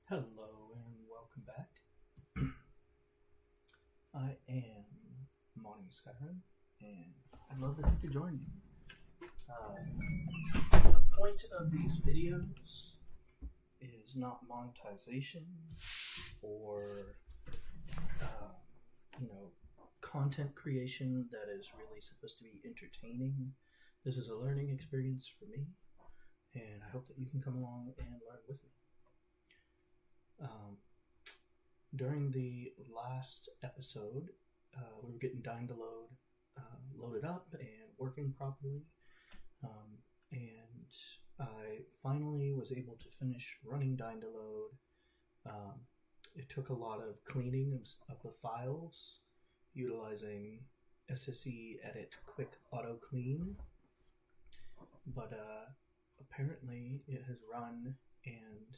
Hello and welcome back. I am Mod Skyrim, and I'd love if you could join me. The point of these videos is not monetization or, content creation that is really supposed to be entertaining. This is a learning experience for me, and I hope that you can come along and learn with me. During the last episode, we were getting Dying to Load loaded up and working properly, and I finally was able to finish running Dying to Load. It took a lot of cleaning of the files, utilizing SSE Edit Quick Auto Clean, but apparently it has run and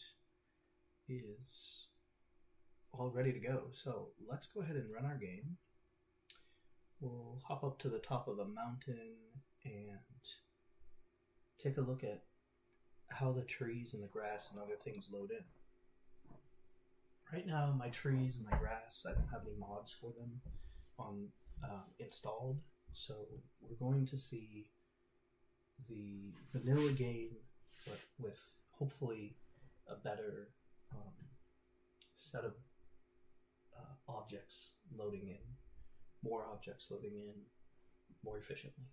is all ready to go. So let's go ahead and run our game. We'll hop up to the top of a mountain and take a look at how the trees and the grass and other things load in. Right now, my trees and my grass, I don't have any mods for them installed, so we're going to see the vanilla game, but with hopefully a better set of objects loading in, more objects loading in more efficiently.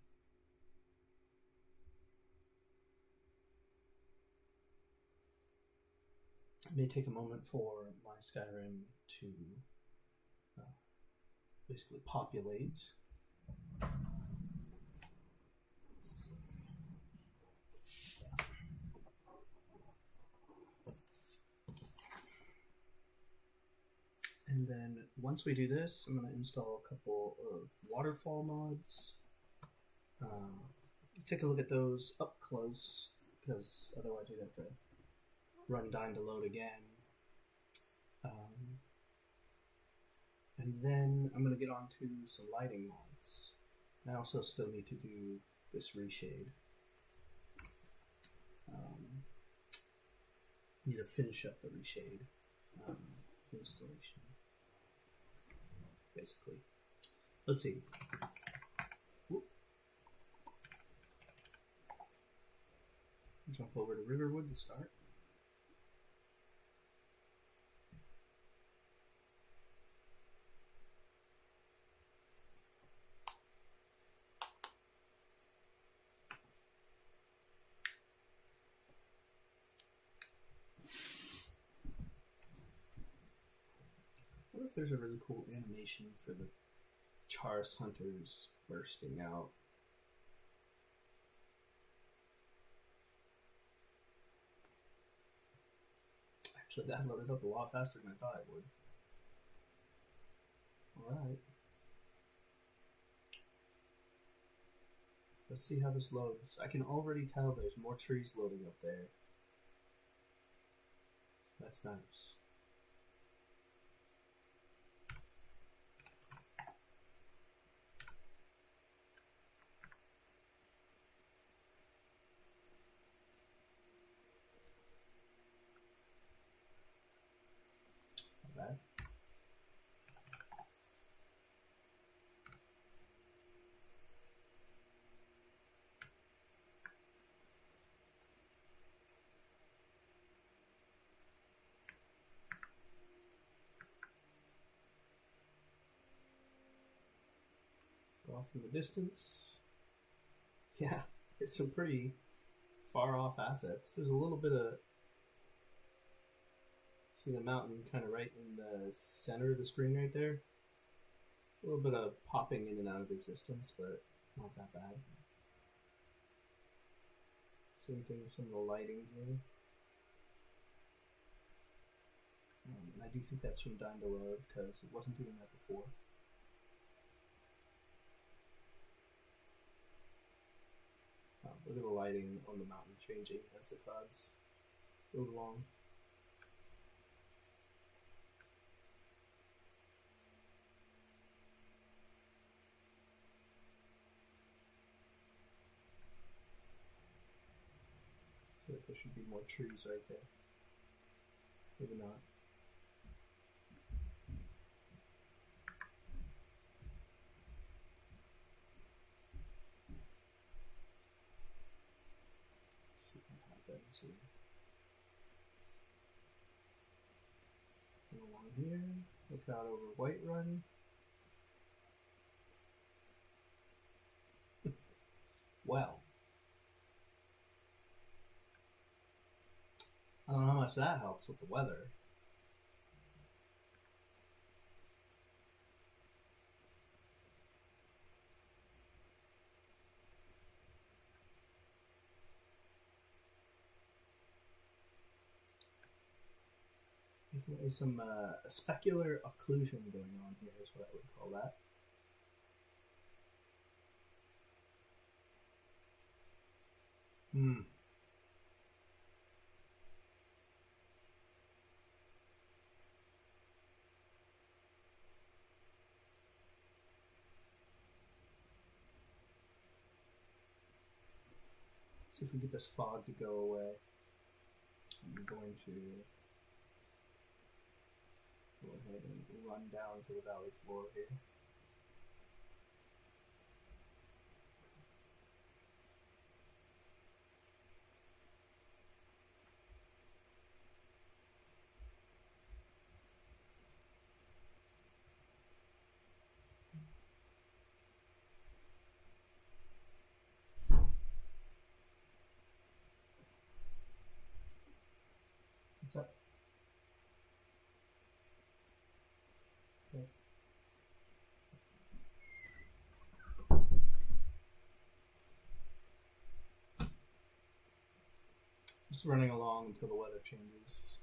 It may take a moment for my Skyrim to basically populate. And then once we do this, I'm going to install a couple of waterfall mods. Take a look at those up close, because otherwise you'd have to run Dying to Load again. And then I'm going to get on to some lighting mods. I also still need to do this reshade. Need to finish up the reshade installation. Basically. Let's see. Whoop. Jump over to Riverwood to start. I wonder if there's a really cool animation for the Charis Hunters bursting out. Actually, that loaded up a lot faster than I thought it would. Alright. Let's see how this loads. I can already tell there's more trees loading up there. That's nice. Bad. Go off in the distance. Yeah, it's some pretty far off assets. There's a little bit of, see the mountain kind of right in the center of the screen right there? A little bit of popping in and out of existence, but not that bad. Same thing with some of the lighting here. And I do think that's from Dying to Load, because it wasn't doing that before. Look at the lighting on the mountain changing as the clouds move along. So there should be more trees right there. Maybe not. Let's see what happens here. Go along here. Look out over Whiterun. Well, I don't know how much that helps with the weather. Definitely some specular occlusion going on here is what I would call that. Let's see if we can get this fog to go away. I'm going to go ahead and run down to the valley floor here. What's up? Okay. Just running along until the weather changes.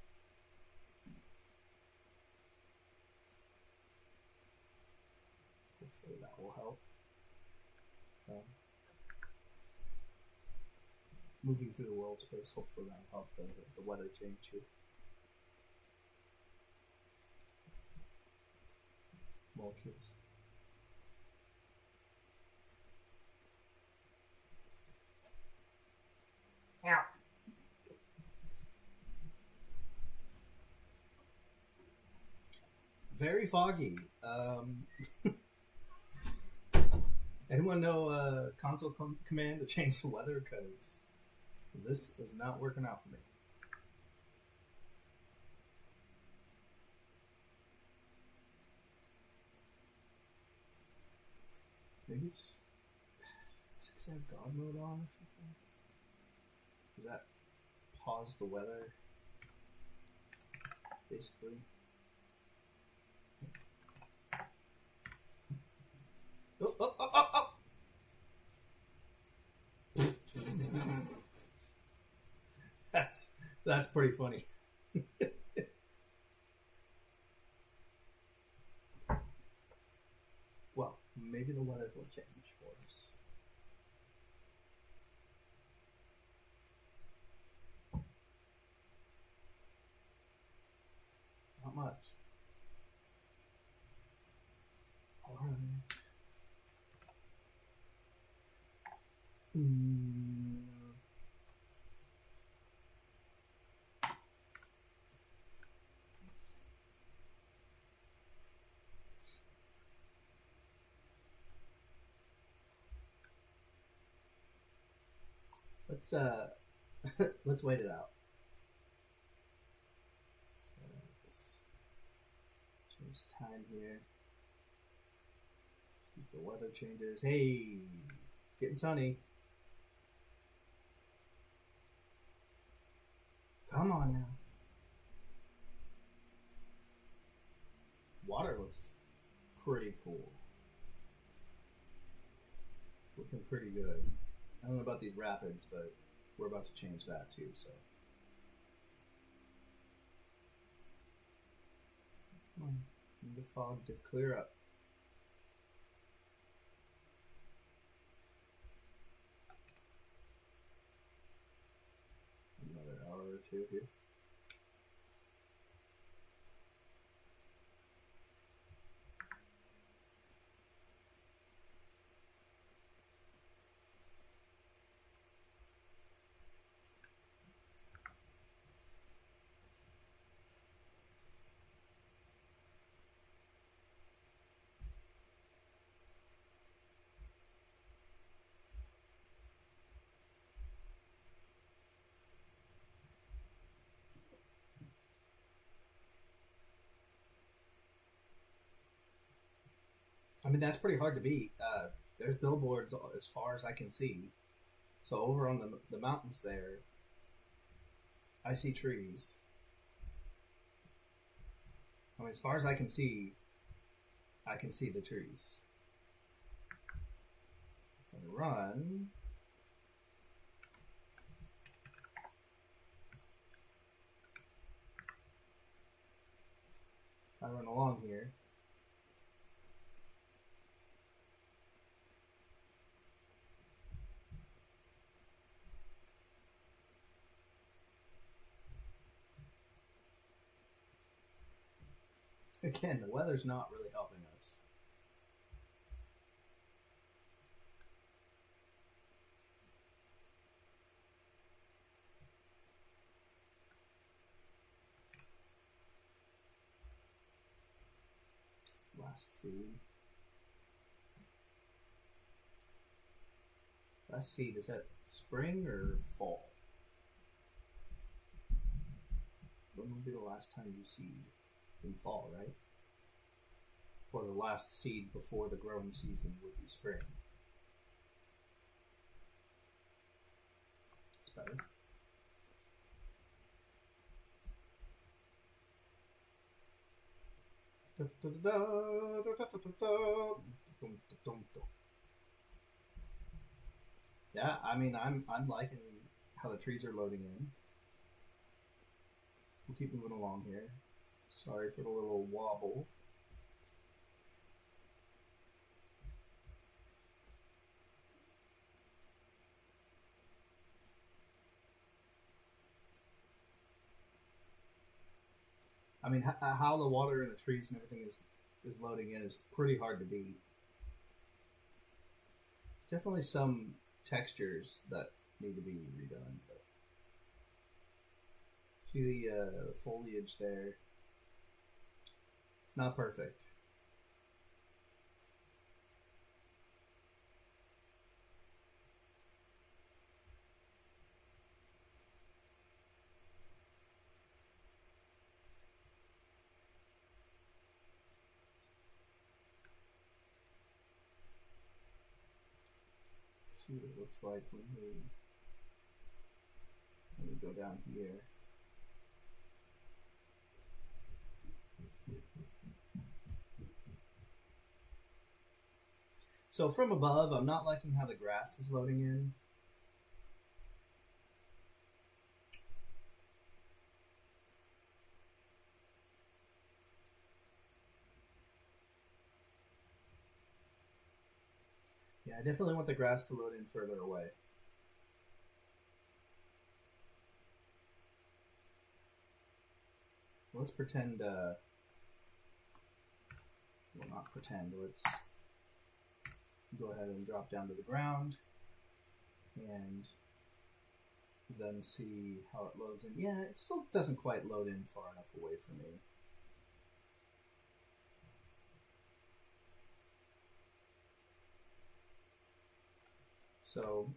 Hopefully that will help. Moving through the world space, hopefully that'll help the weather change here. Molecules. Ow. Very foggy. Anyone know a console command to change the weather? Because this is not working out for me. Maybe it's because I have God mode on or something. Does that pause the weather? Basically. Oh, oh, oh, oh, oh! That's pretty funny. Well, maybe the weather will change for us. Not much. All right. Let's wait it out. Let's change time here. See if the weather changes. Hey, it's getting sunny. Come on now. Water looks pretty cool. It's looking pretty good. I don't know about these rapids, but we're about to change that too, so. Come on. Need the fog to clear up. Another hour or two here. mean, that's pretty hard to beat. There's billboards as far as I can see. So over on the mountains there, I see trees. I mean, as far as I can see the trees. If I run, along here. Again, the weather's not really helping us. Last seed. Last seed, is that spring or fall? When will be the last time you seed? In fall, right? Or the last seed before the growing season would be spring. It's better. Yeah, I mean, I'm liking how the trees are loading in. We'll keep moving along here. Sorry for the little wobble. I mean, how the water and the trees and everything is loading in is pretty hard to beat. There's definitely some textures that need to be redone. But see the foliage there. It's not perfect. See what it looks like when we go down here. So from above, I'm not liking how the grass is loading in. Yeah, I definitely want the grass to load in further away. Let's pretend, well, not pretend, let's go ahead and drop down to the ground and then see how it loads in. Yeah, it still doesn't quite load in far enough away for me. So,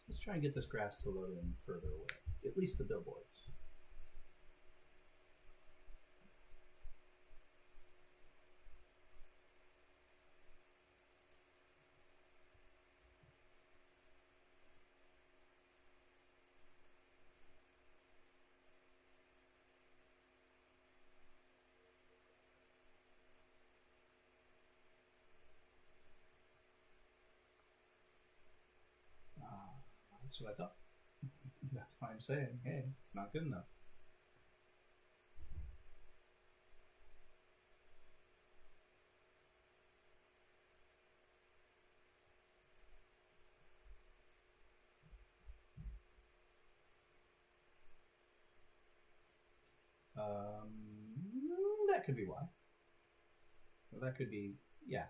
let's try and get this grass to load in further away, at least the billboards. That's what I thought. That's why I'm saying, hey, it's not good enough. that could be why. Well, that could be, yeah.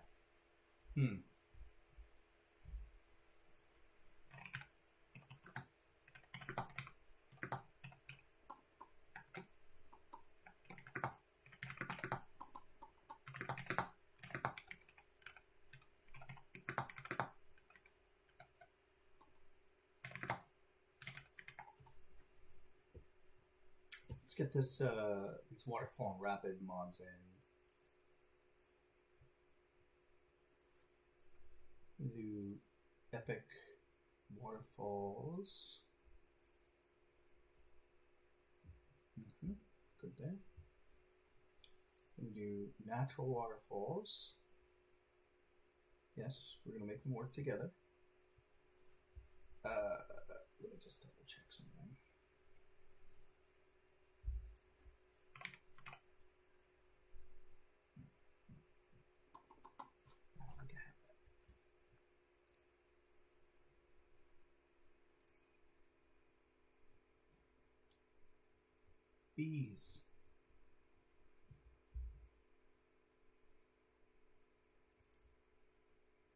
Let's get this these waterfall and rapid mods in. Do epic waterfalls. Good there. We do natural waterfalls. Yes, we're gonna make them work together. Let me just double check something. Bees.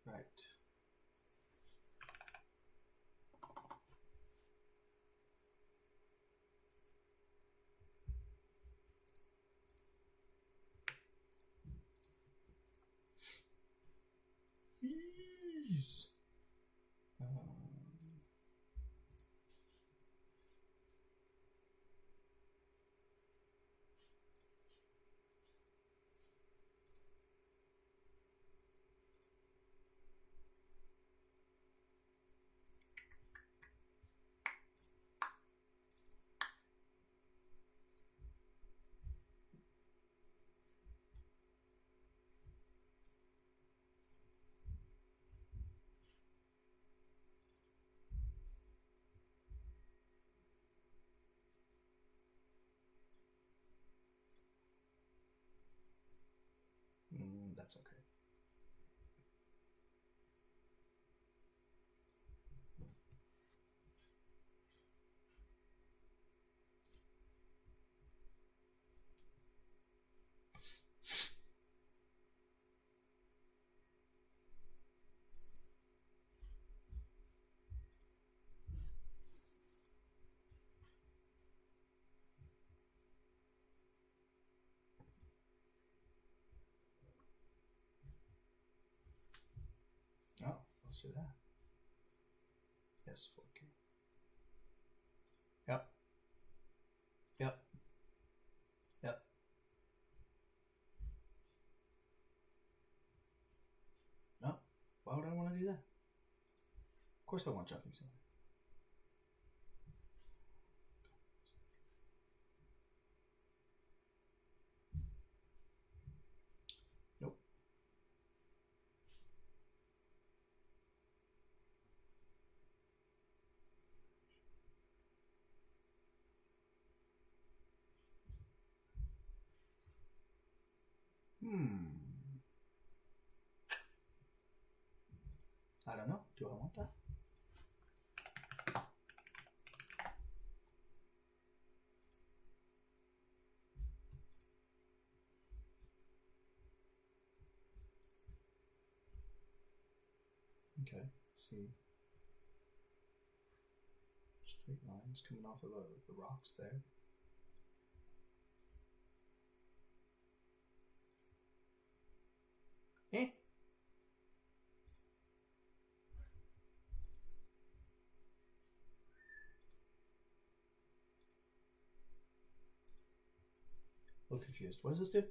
Right. Bees. That's okay. Oh, let's do that. Yes, 4K. Yep. Yep. Yep. No. Why would I want to do that? Of course I want jumping somewhere. Nope. I don't know. Do I want that? Okay, see. Straight lines coming off of the rocks there. Eh? A little confused. What does this do?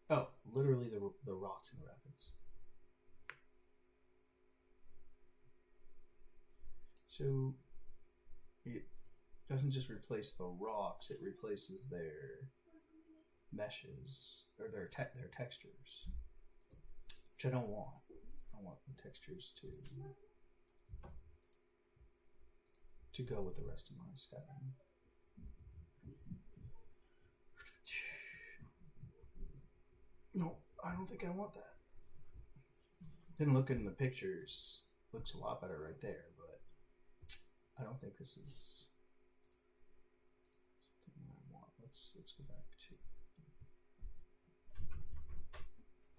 Oh, literally the rocks in the rapids. So it doesn't just replace the rocks; it replaces their meshes or their textures, which I don't want. I want the textures to go with the rest of my Skyrim. No, I don't think I want that. Didn't look in the pictures. Looks a lot better right there, but I don't think this is something I want. Let's go back to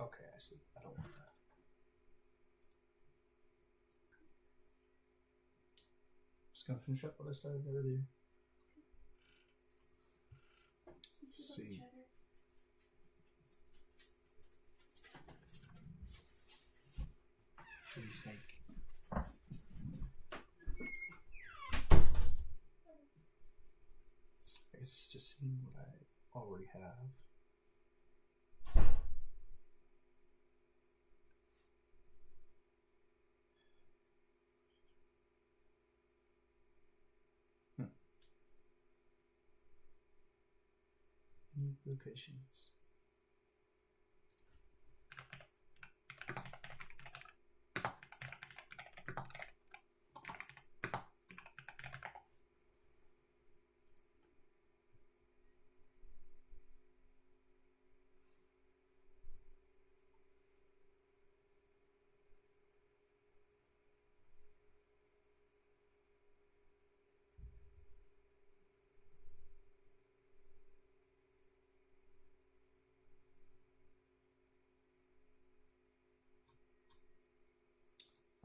Okay, I see. I don't want that. Just gonna finish up what I started earlier. See. Pretty snake. It's just seeing what I already have. Unique locations.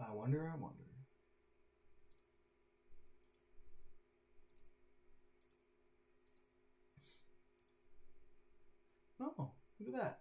I wonder. Oh, look at that.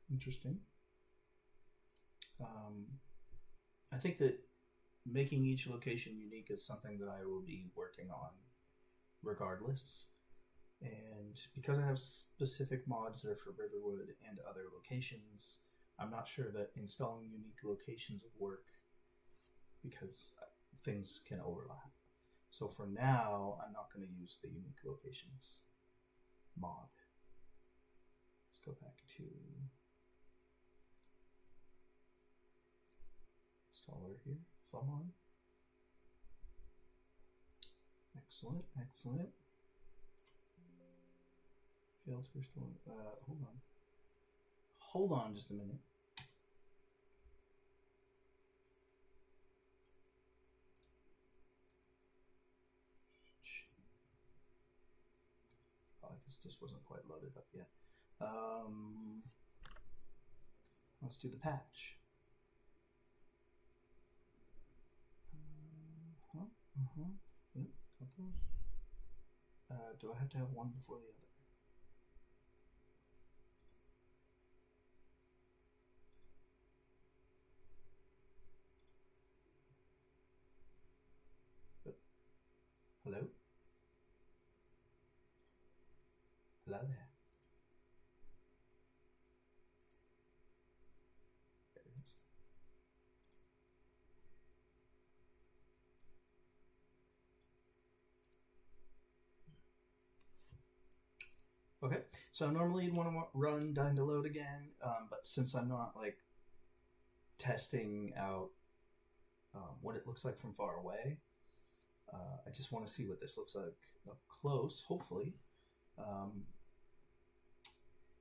Interesting. I think that making each location unique is something that I will be working on regardless. And because I have specific mods that are for Riverwood and other locations, I'm not sure that installing unique locations will work because things can overlap. So for now, I'm not going to use the unique locations mod. Let's go back to installer here, fun. Excellent, excellent. Failed to restore. Hold on. Hold on just a minute. Probably because it just wasn't quite loaded up yet. Let's do the patch. Yep, got those. Do I have to have one before the other? Hello? Hello there. There it is. Okay, so normally you'd want to run dying to load again, but since I'm not like testing out what it looks like from far away, I just want to see what this looks like up close. Hopefully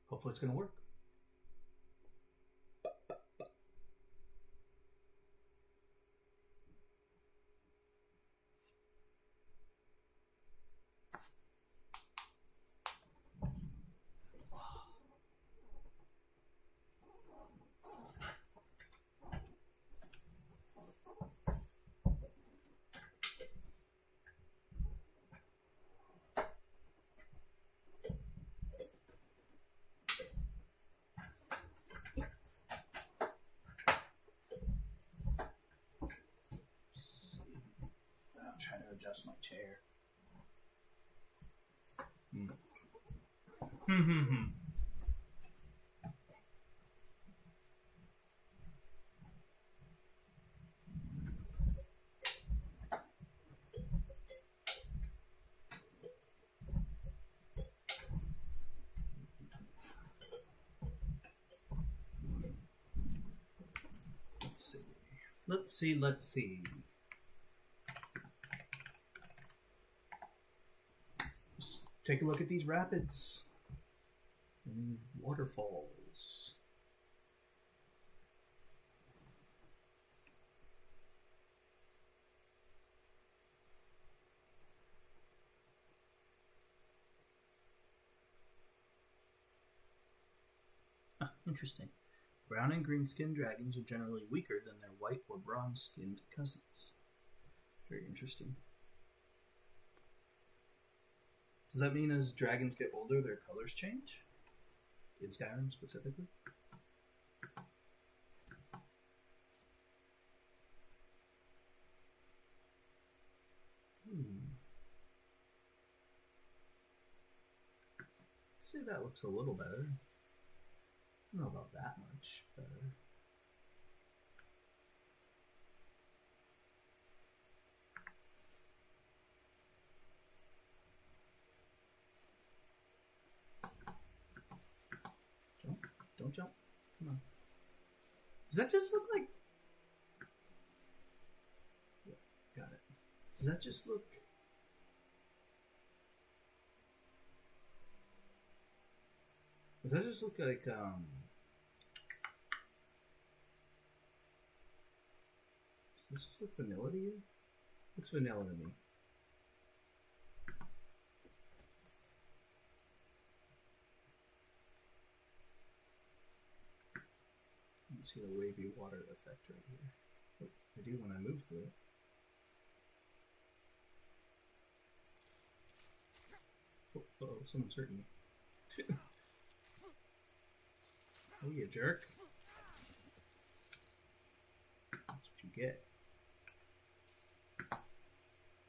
it's going to work. Adjust my chair. Let's see. take a look at these rapids and waterfalls. Ah, interesting. Brown and green skinned dragons are generally weaker than their white or bronze skinned cousins. Very interesting. Does that mean as dragons get older, their colors change? In Skyrim specifically? I'd say that looks a little better. I don't know about that much better. Jump. Don't jump. Come on. Does that just look like... Yeah, got it. Does that just look... Does that just look like, Does this just look vanilla to you? Looks vanilla to me. You can see the wavy water effect right here. Oh, I do when I move through it. Oh, someone's hurting me. Oh, you jerk. That's what you get.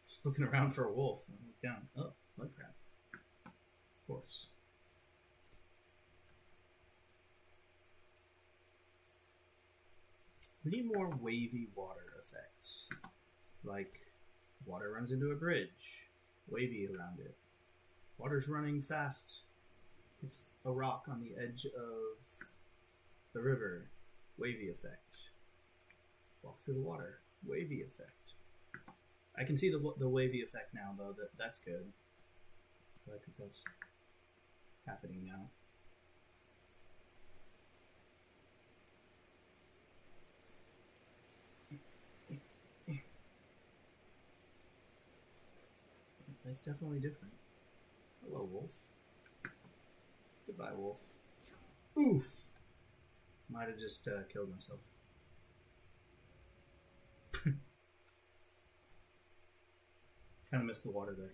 Just looking around for a wolf. I look down. Oh, mud crab. Of course. We need more wavy water effects. Like, water runs into a bridge. Wavy around it. Water's running fast. It's a rock on the edge of the river. Wavy effect. Walk through the water. Wavy effect. I can see the wavy effect now, though. That's good. I like that that's happening now. That's definitely different. Hello, wolf. Goodbye, wolf. Oof! Might have just killed myself. Kind of missed the water there.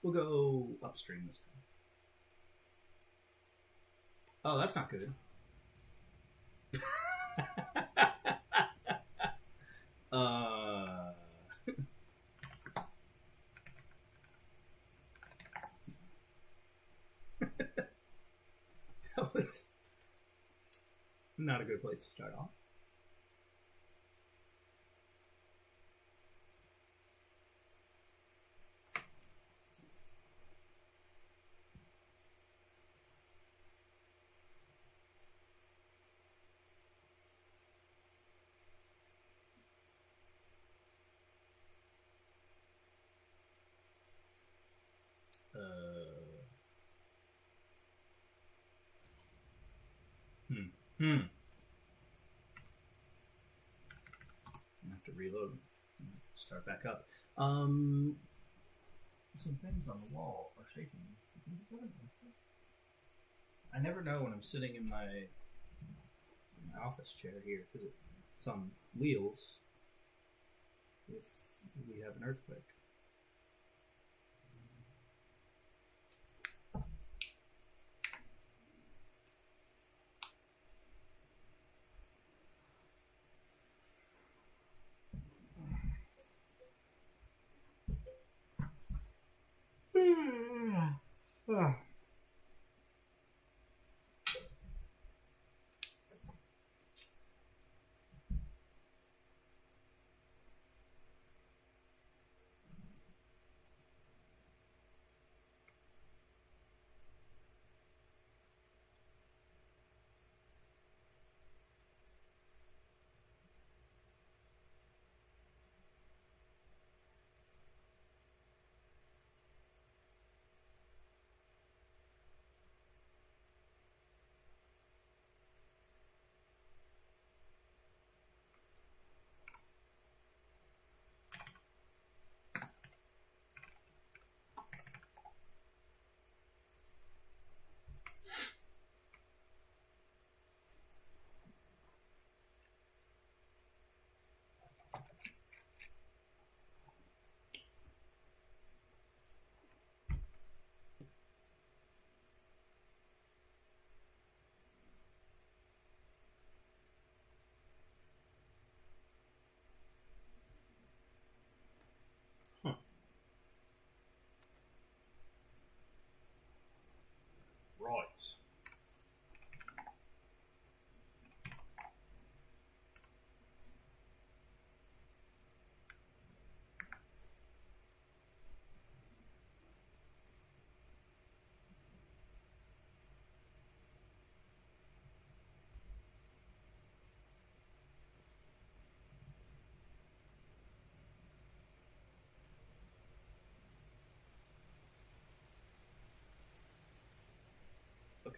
We'll go upstream this time. Oh, that's not good. That was not a good place to start off. I have to reload. Start back up. Some things on the wall are shaking. I never know when I'm sitting in my office chair here because it's on wheels. If we have an earthquake.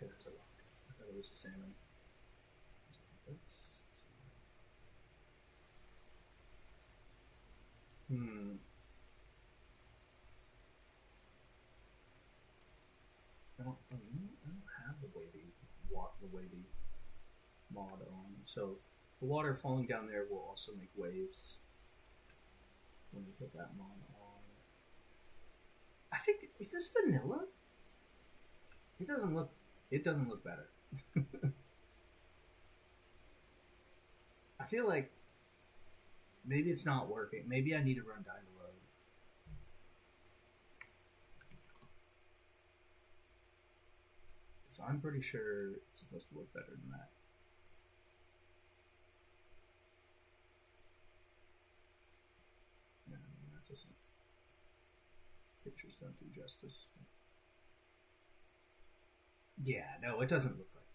okay, that's a rock. I thought it was a salmon. Hmm. I don't have the wavy mod on. So the water falling down there will also make waves when we put that mod on. I think, is this vanilla? It doesn't look. It doesn't look better. I feel like maybe it's not working. Maybe I need to run Dynaload. So I'm pretty sure it's supposed to look better than that. Yeah, I mean, that doesn't. Pictures don't do justice. Yeah, no, it doesn't look like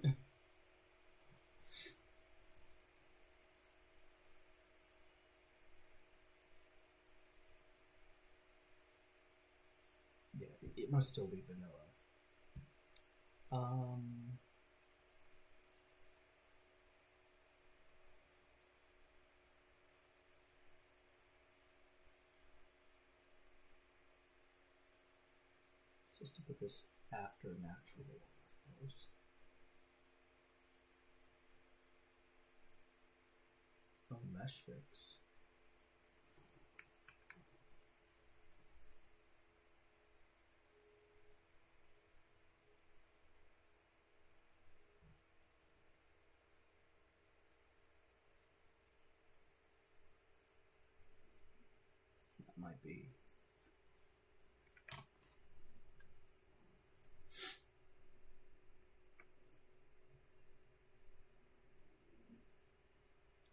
that. Yeah, it must still be vanilla. Just to put this after natural, of course. Oh, mesh fix. That might be.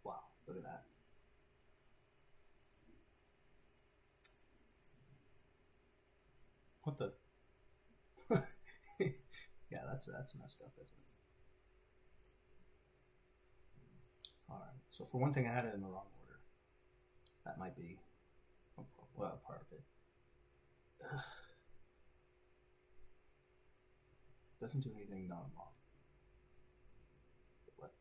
Wow, look at that. What the? Yeah, that's messed up, isn't it? Alright, so for one thing, I had it in the wrong order. That might be, well, part of it. Ugh. Doesn't do anything non-mod. What?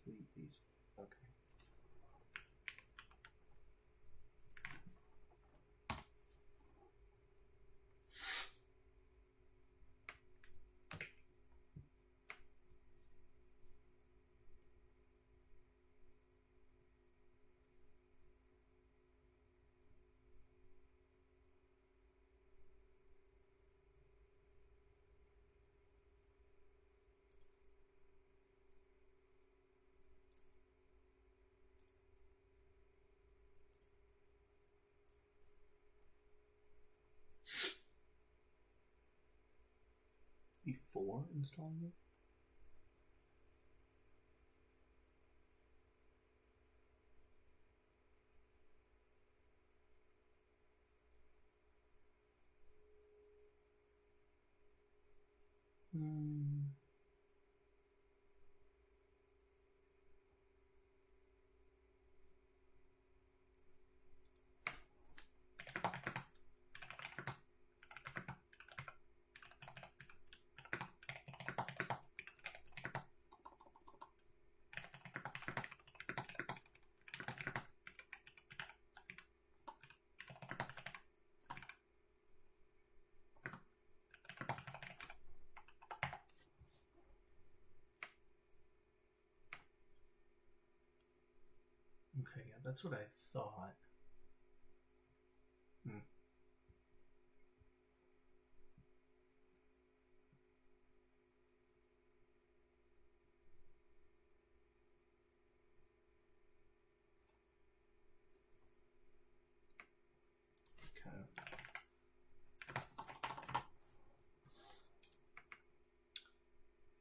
Delete these. Okay. Before installing it? Okay, yeah, that's what I thought. Hmm. Okay.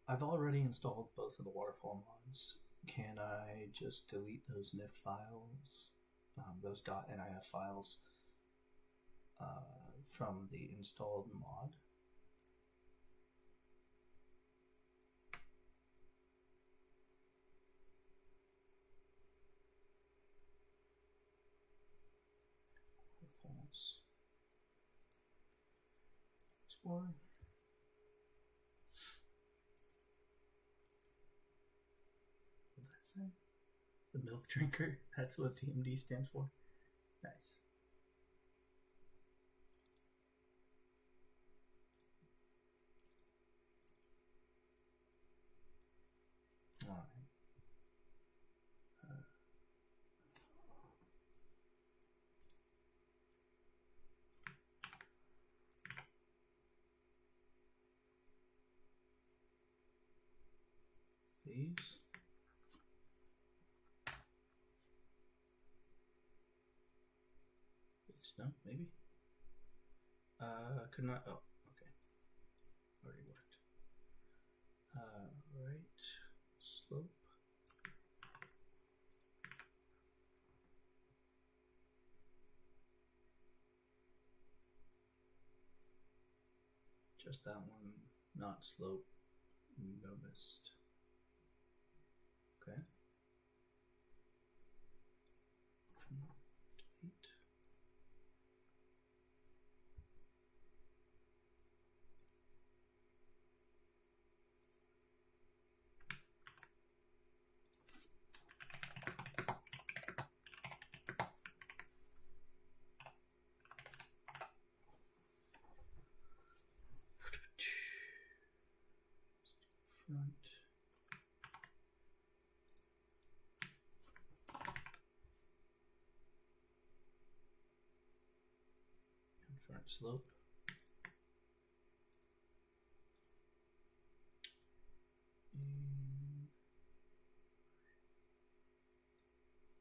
I've already installed both of the waterfall mods. Can I just delete those .nif files, those .nif files, from the installed mod? for? What did I say? The milk drinker? That's what TMD stands for? Nice. Alright. These. No, maybe. Could not. Oh, okay. Already worked. Right. Slope. Just that one, not slope. No mist. Okay. 8. Front. And front slope. And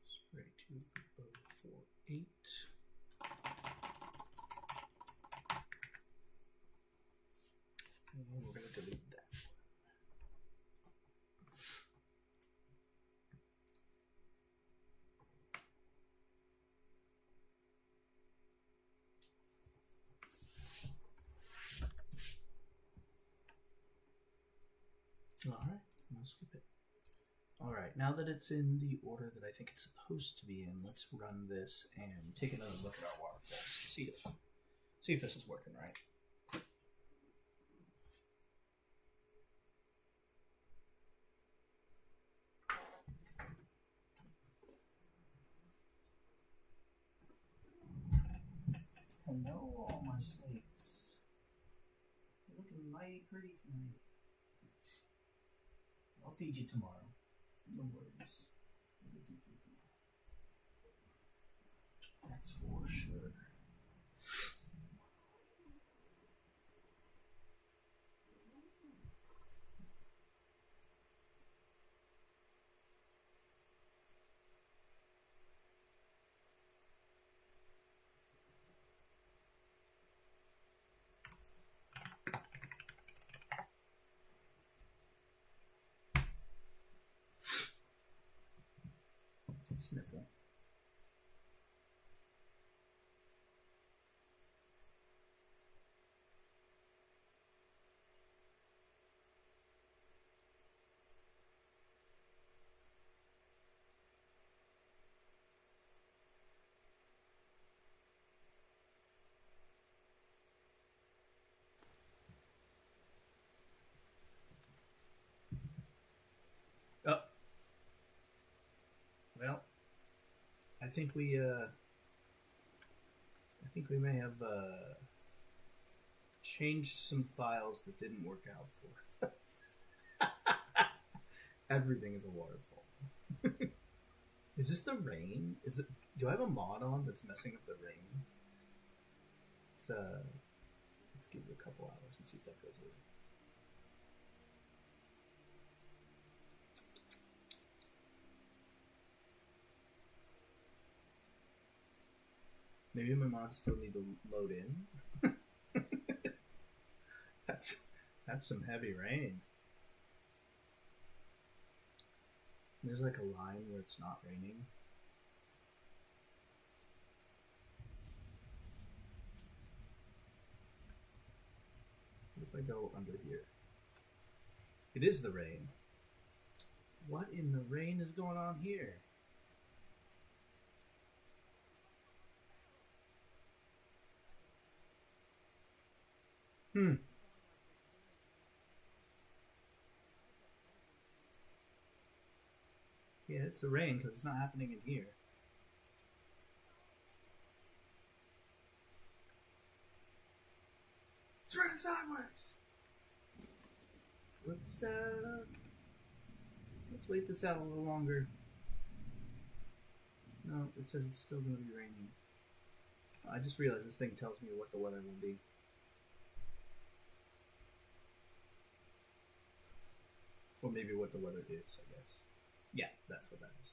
spray 2048. And we're going to delete that. Alright, I'll skip it. Alright, now that it's in the order that I think it's supposed to be in, let's run this and take another look at our waterfalls to see if this is working right. Hello, all my snakes. You're looking mighty pretty tonight. I'll feed you tomorrow. No worries. That's for sure. Sniffle. Oh. Well, I think we may have changed some files that didn't work out for us. Everything is a waterfall. Is this the rain? Do I have a mod on that's messing up the rain? Let's give it a couple hours and see if that goes away. Maybe my mods still need to load in. That's some heavy rain. There's like a line where it's not raining. What if I go under here? It is the rain. What in the rain is going on here? Hmm. Yeah, it's the rain because it's not happening in here. It's running sideways. Let's let's wait this out a little longer. No, it says it's still going to be raining. I just realized this thing tells me what the weather will be. Or maybe what the weather is, I guess. Yeah, that's what that is.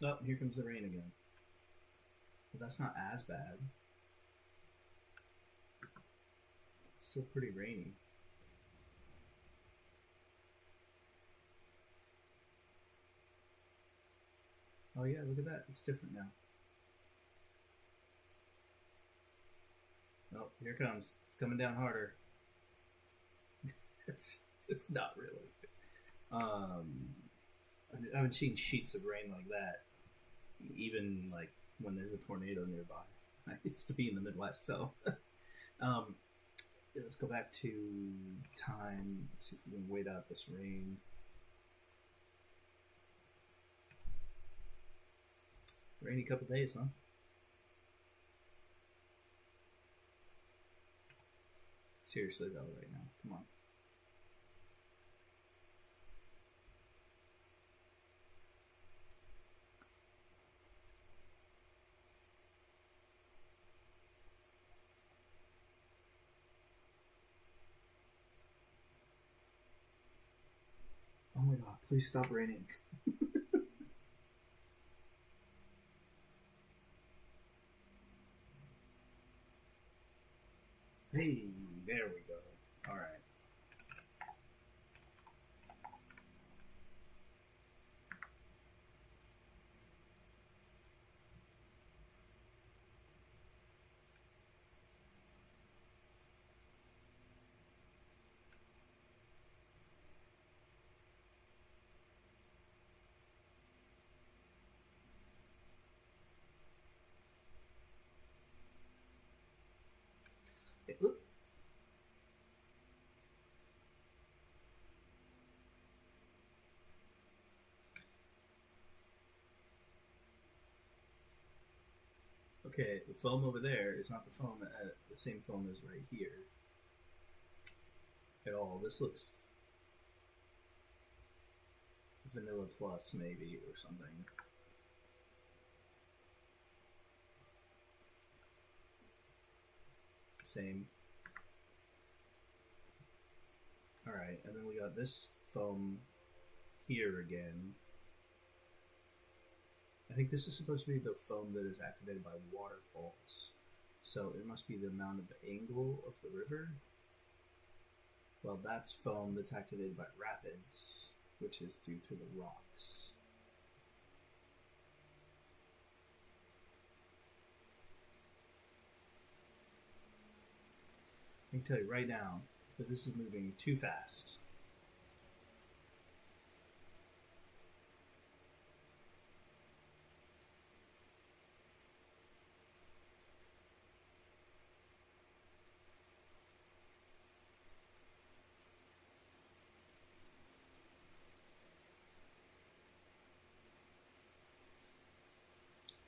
Oh, here comes the rain again. But that's not as bad. It's still pretty rainy. Oh yeah, look at that. It's different now. Oh, here it comes. It's coming down harder. It's just not realistic. I haven't seen sheets of rain like that, even like when there's a tornado nearby. I used to be in the Midwest, so um, let's go back to time. Let's see if we can wait out this rain. Rainy couple days, huh? Seriously though, right now, come on. Oh my god, please stop raining. Hey, there we go. Alright. Hey, look. Okay, the foam over there is not the foam the same foam as right here at all. This looks vanilla plus maybe or something. Same. Alright, and then we got this foam here again. I think this is supposed to be the foam that is activated by waterfalls. So it must be the amount of the angle of the river. Well, that's foam that's activated by rapids, which is due to the rocks. I can tell you right now that this is moving too fast.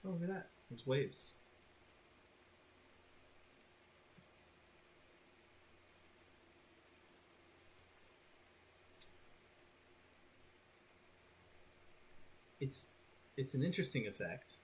Oh, look at that. There's waves. It's an interesting effect.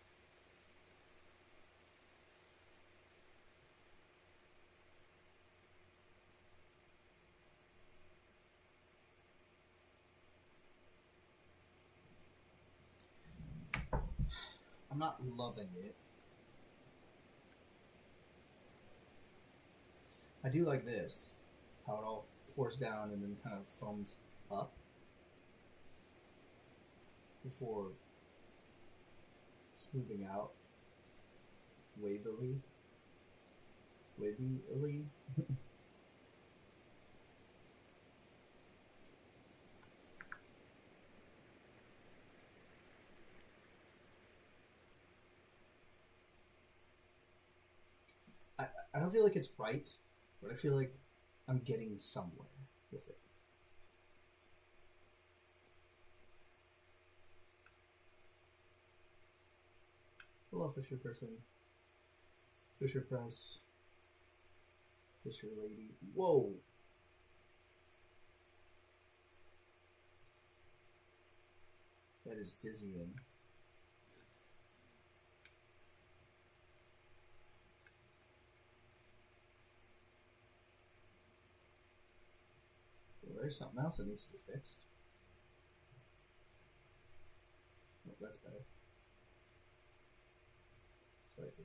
I'm not loving it. I do like this, how it all pours down and then kind of foams up before smoothing out wavily. Wavily. I don't feel like it's right, but I feel like I'm getting somewhere with it. Hello, Fisher person. Fisher Press. Fisher lady. Whoa! That is dizzying. Well, there's something else that needs to be fixed. Oh, that's better. Slightly.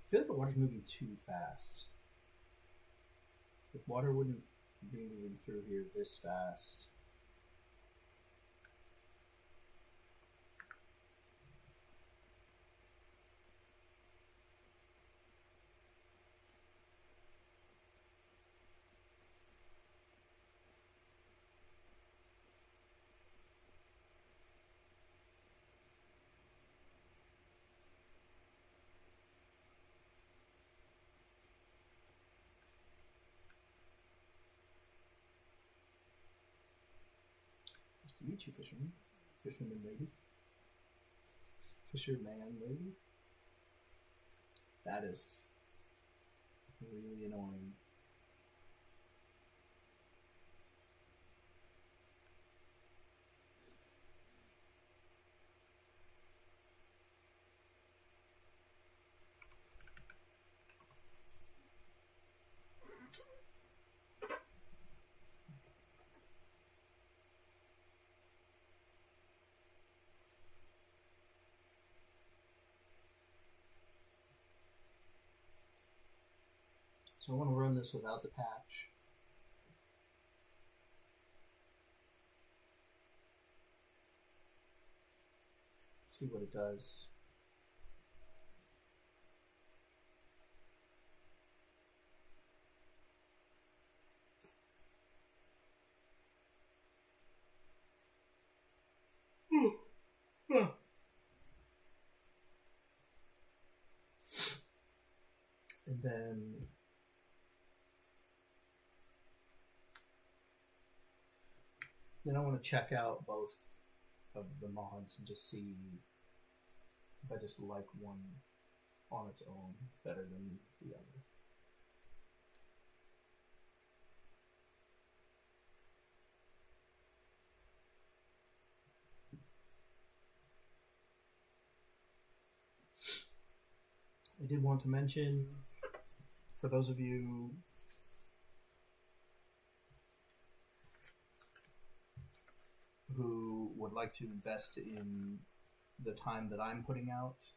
I feel like the water's moving too fast. The water wouldn't be moving through here this fast. Nice to meet you, fisherman. Fisherman lady. Fisherman lady. That is really annoying. So I want to run this without the patch. See what it does. And then I want to check out both of the mods and just see if I just like one on its own better than the other. I did want to mention, for those of you who would like to invest in the time that I'm putting out,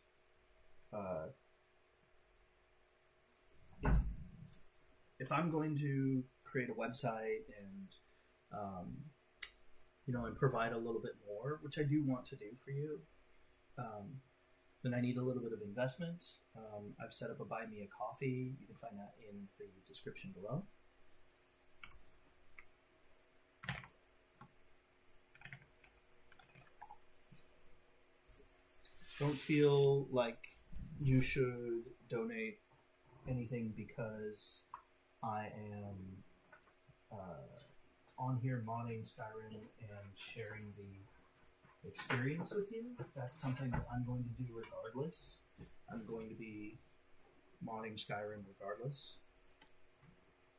if I'm going to create a website and and provide a little bit more, which I do want to do for you, then I need a little bit of investment. I've set up a Buy Me a Coffee. You can find that in the description below. Don't feel like you should donate anything because I am on here modding Skyrim and sharing the experience with you. That's something that I'm going to do regardless. I'm going to be modding Skyrim regardless.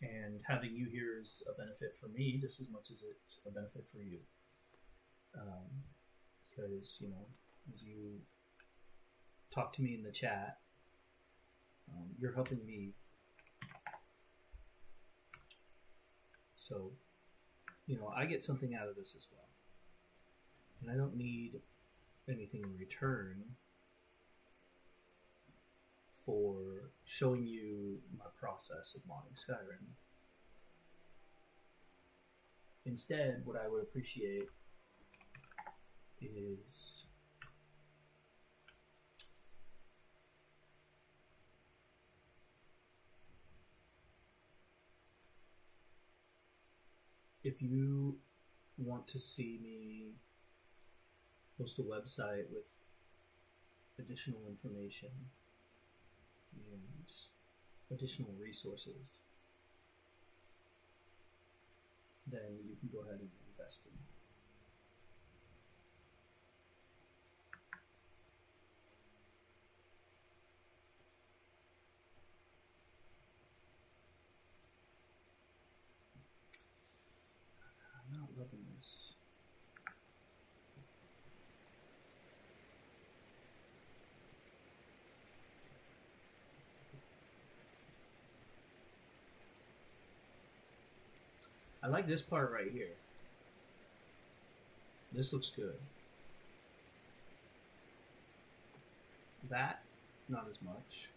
And having you here is a benefit for me just as much as it's a benefit for you. Because, as you talk to me in the chat, you're helping me. So, I get something out of this as well. And I don't need anything in return for showing you my process of modding Skyrim. Instead, what I would appreciate is if you want to see me post a website with additional information and additional resources, then you can go ahead and invest in it. I'm not loving this. I like this part right here. This looks good. That, not as much.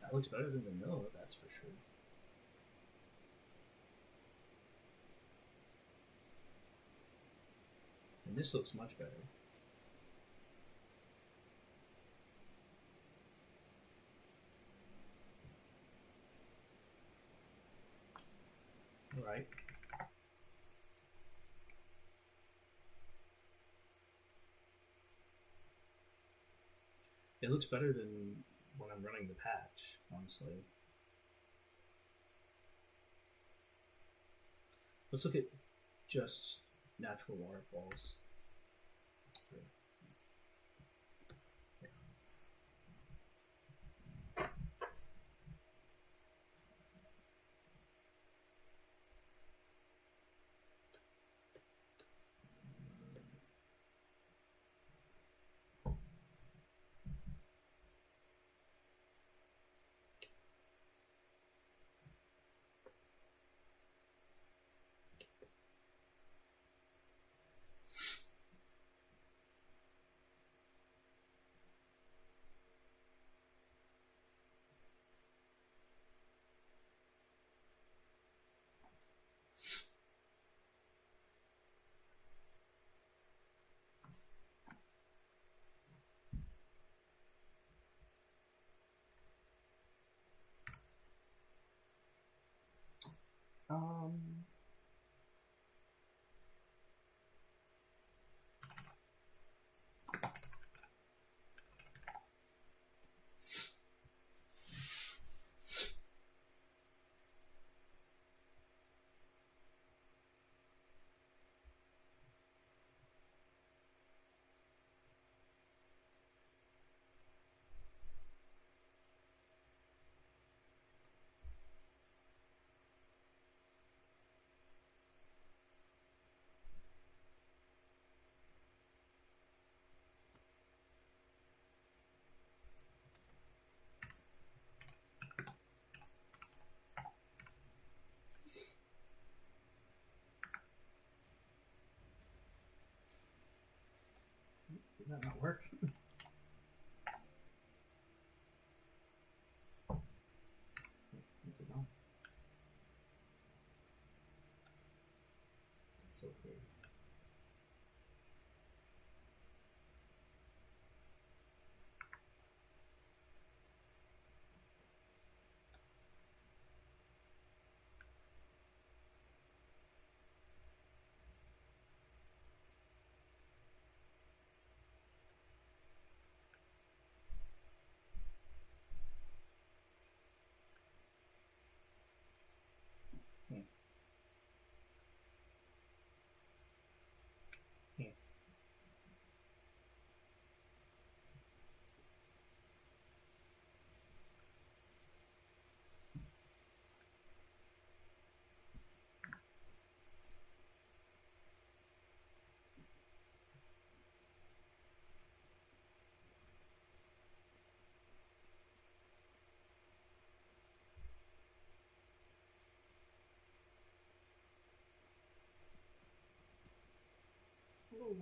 That looks better than vanilla, that's for sure. And this looks much better. All right. It looks better than when I'm running the patch, honestly. Let's look at just natural waterfalls. Um, did that not work? So weird.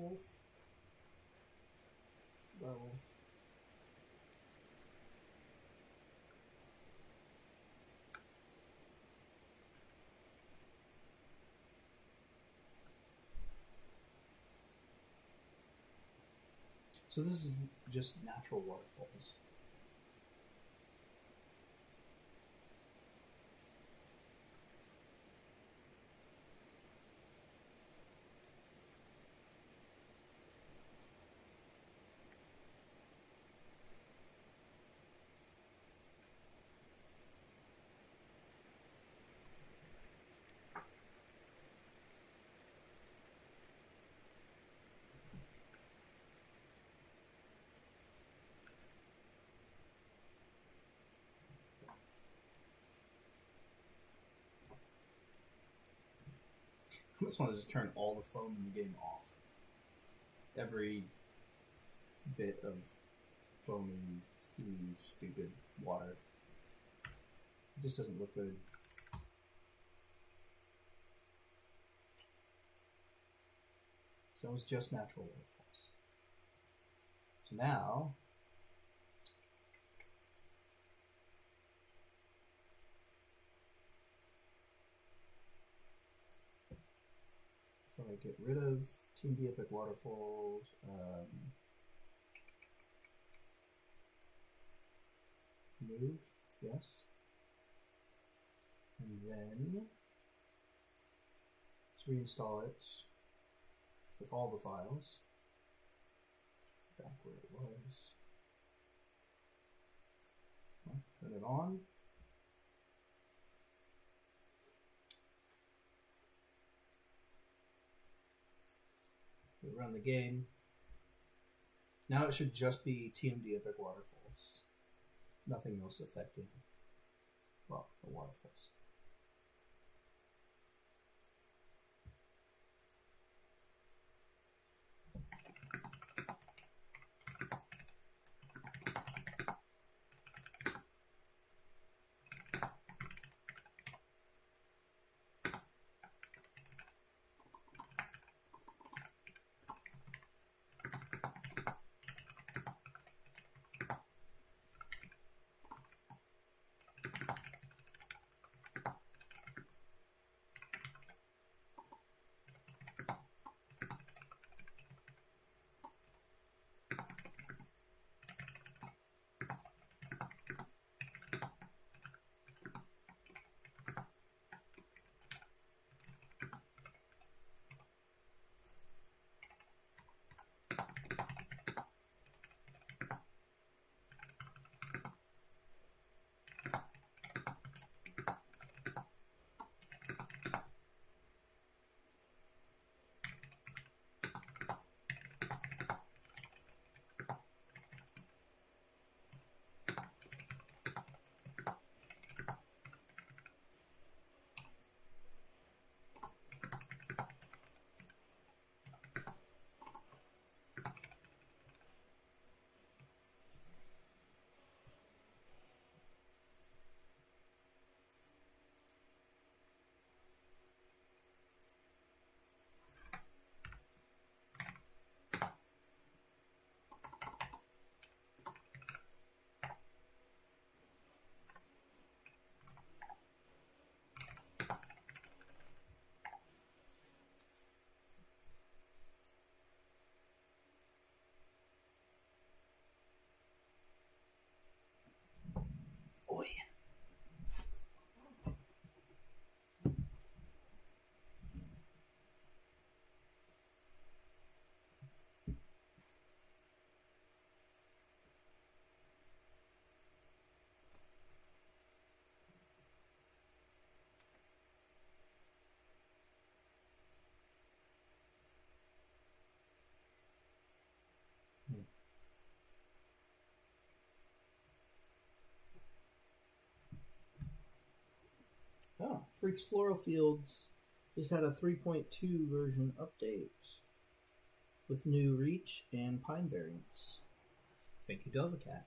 wolf. Werewolf. So this is just natural waterfalls. I just want to just turn all the foam in the game off. Every bit of foamy, steamy, stupid water. It just doesn't look good. So it was just natural waterfalls. So now, if I get rid of Team the Epic Waterfalls, move, yes. And then let's reinstall it with all the files back where it was. Turn it on. We run the game. Now it should just be TMD Epic Waterfalls. Nothing else affecting, well, the waterfalls. Oh yeah. Oh, Freaks Floral Fields just had a 3.2 version update with new reach and pine variants. Thank you, Dovacat,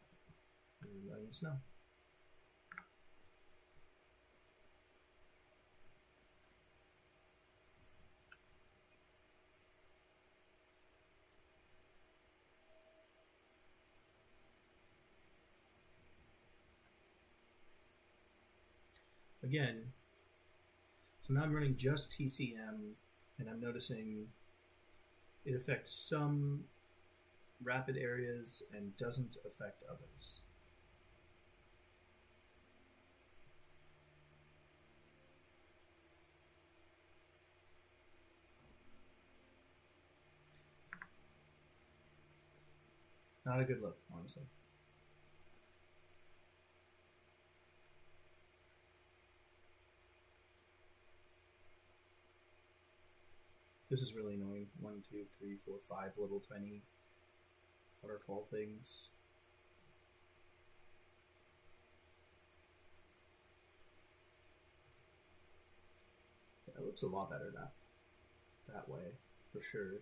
for letting us know. again, so now I'm running just TCM, and I'm noticing it affects some rapid areas and doesn't affect others. Not a good look, honestly. This is really annoying. 1, 2, 3, 4, 5 little tiny waterfall things. Yeah, it looks a lot better that way, for sure.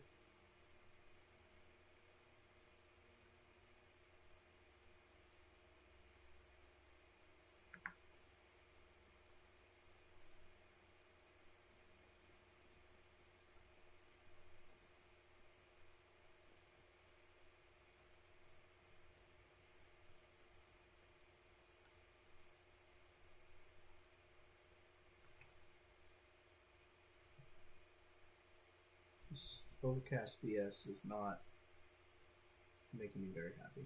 This overcast BS is not making me very happy.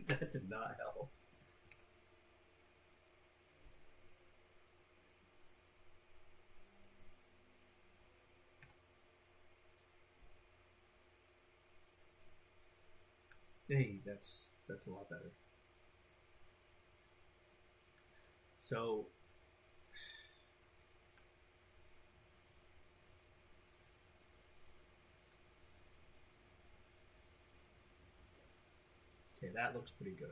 That did not help. Hey, that's a lot better. So okay, that looks pretty good.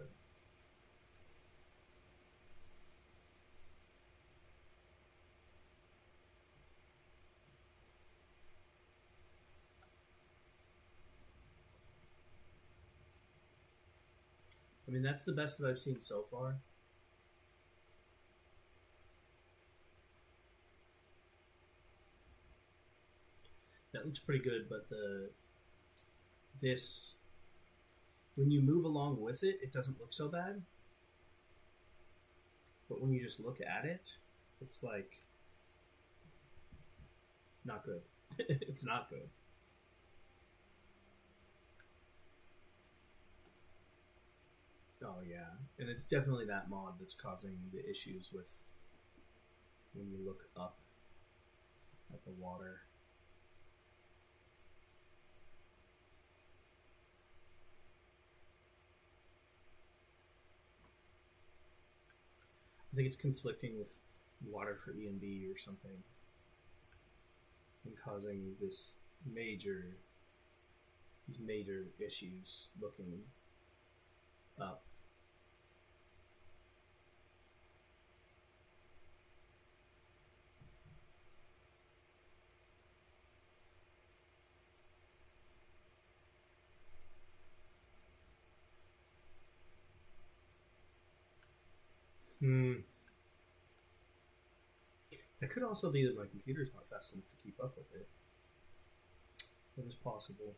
I mean, that's the best that I've seen so far. That looks pretty good, but this when you move along with it, it doesn't look so bad. But when you just look at it, it's like not good. It's not good. Oh yeah, and it's definitely that mod that's causing the issues with when you look up at the water. I think it's conflicting with water for ENB or something, and causing these major issues looking up. That could also be that my computer's not fast enough to keep up with it. That is possible.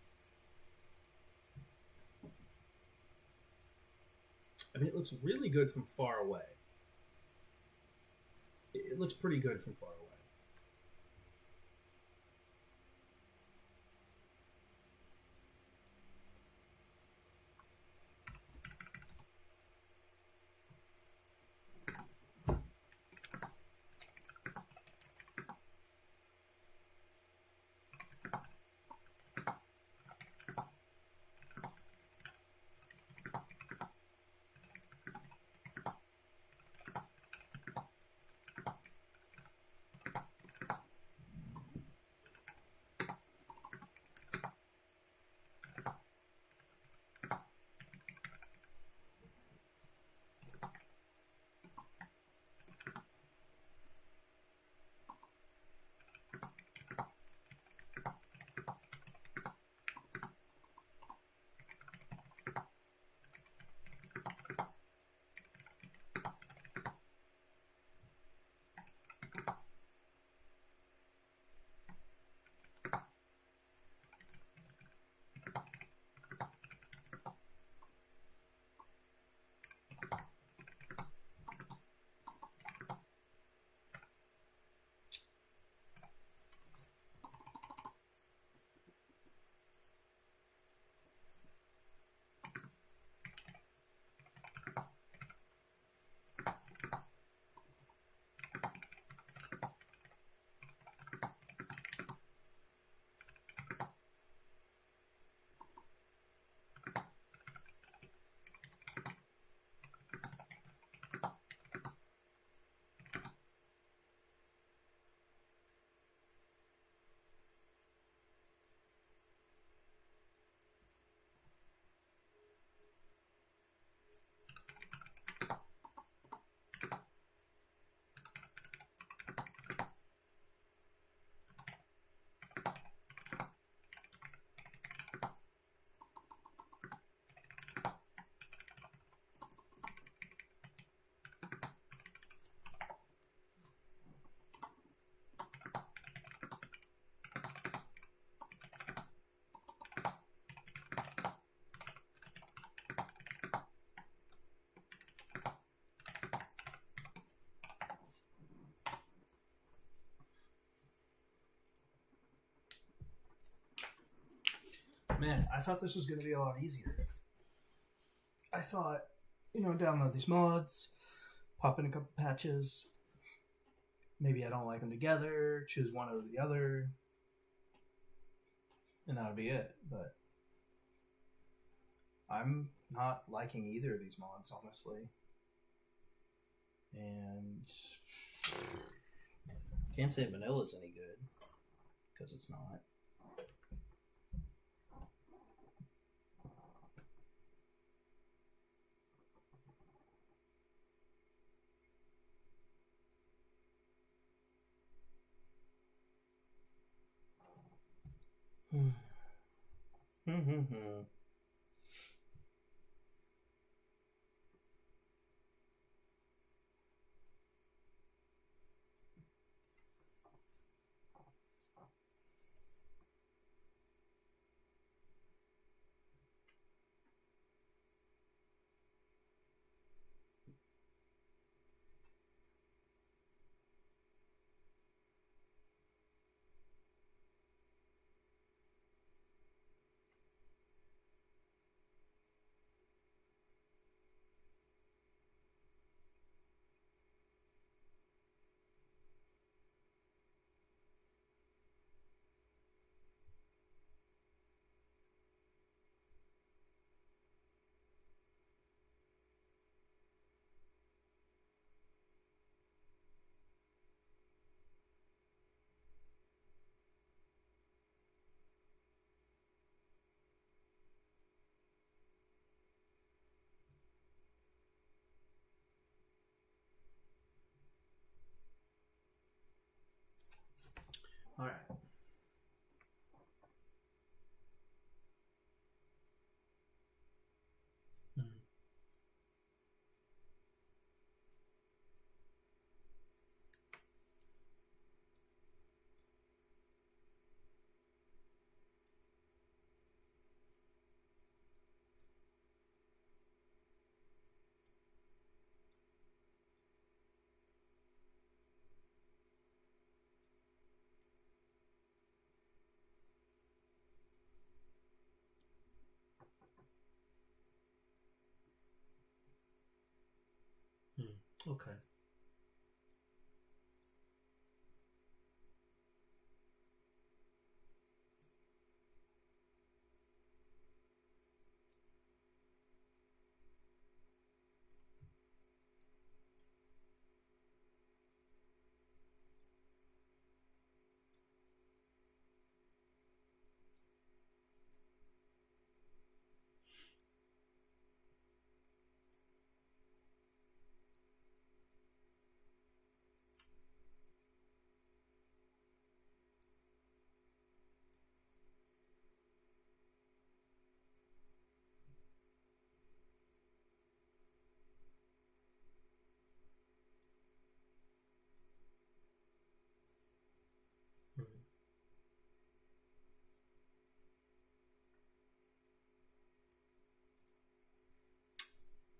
I mean, it looks really good from far away. It looks pretty good from far away. Man, I thought this was going to be a lot easier. I thought, download these mods, pop in a couple patches. Maybe I don't like them together, choose one over the other, and that would be it. But I'm not liking either of these mods, honestly. And can't say vanilla's any good, because it's not. All right. Okay.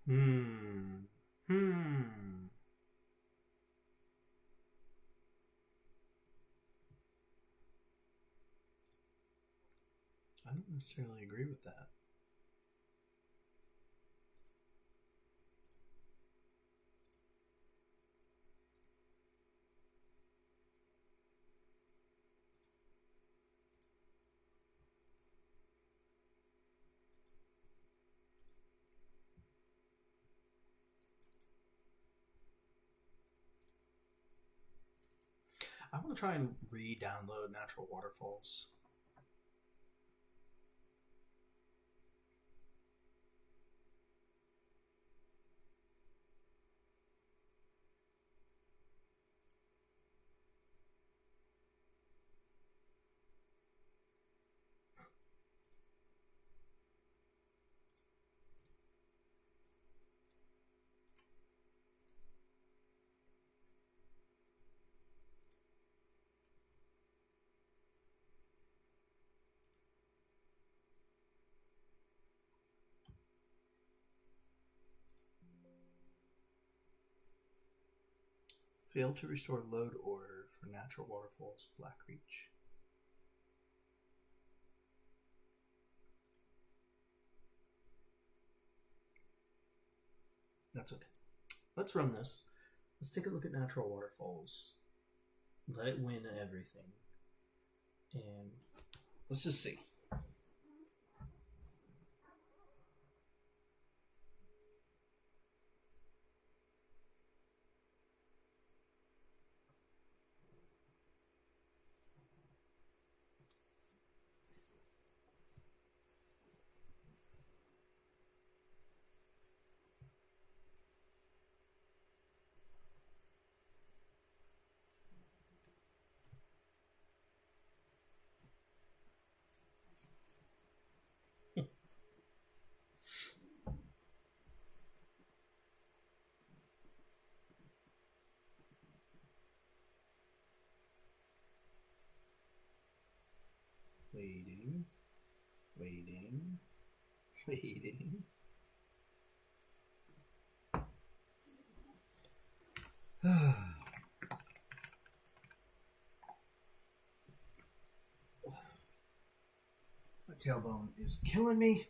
Hmm. I don't necessarily agree with that. I want to try and re-download Natural Waterfalls. Failed to restore load order for Natural Waterfalls Blackreach. That's okay. Let's run this. Let's take a look at natural waterfalls. Let it win everything. And let's just see. Waiting. Waiting. Waiting. My tailbone is killing me.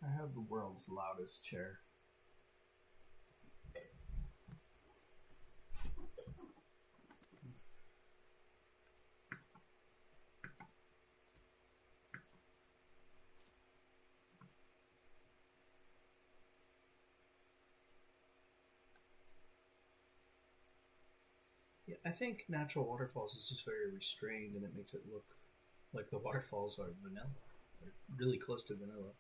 I have the world's loudest chair. Yeah, I think natural waterfalls is just very restrained, and it makes it look like the waterfalls are vanilla, or really close to vanilla.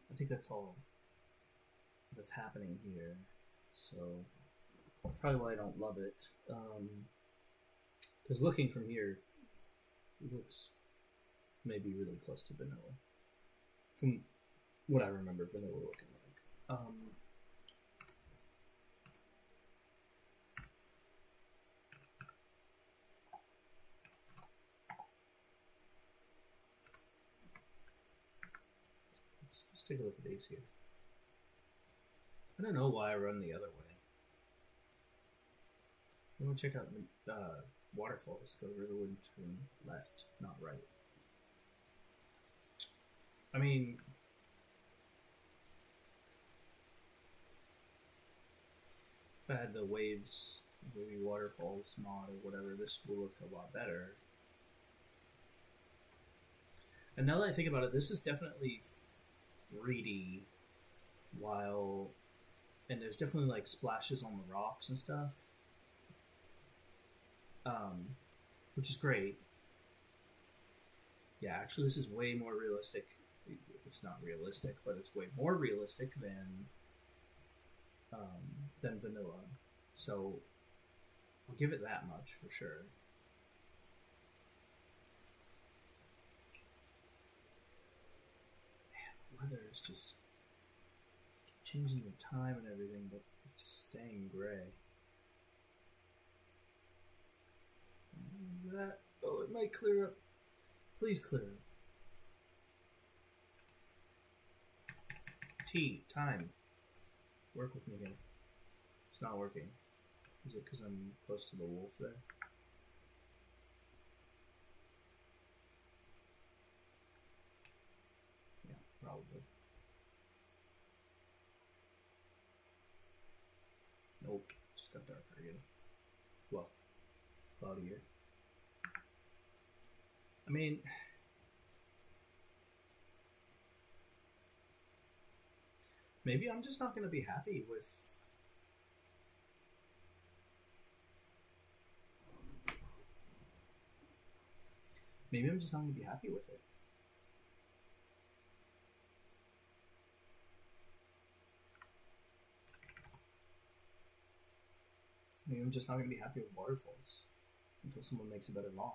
I think that's all that's happening here. So probably why I don't love it. Because looking from here, it looks maybe really close to vanilla. From what I remember vanilla looking like. Let's take a look at these here. I don't know why I run the other way. I want to check out the waterfalls. Go Riverwood, turn left, not right. I mean, if I had the waves, maybe waterfalls mod or whatever, this will look a lot better. And now that I think about it, this is definitely 3D, and there's definitely like splashes on the rocks and stuff, which is great. Yeah, actually, this is way more realistic. It's not realistic, but it's way more realistic than vanilla. So I'll give it that much for sure. Man, the weather is just changing the time and everything, but it's just staying gray. That, oh, it might clear up. Please clear up. Time. Work with me here. It's not working. Is it because I'm close to the wolf there? Yeah, probably. Nope, just got darker again. Well, cloudier. I mean, maybe I'm just not going to be happy with. Maybe I'm just not going to be happy with it. Maybe I'm just not going to be happy with waterfalls until someone makes a better mod.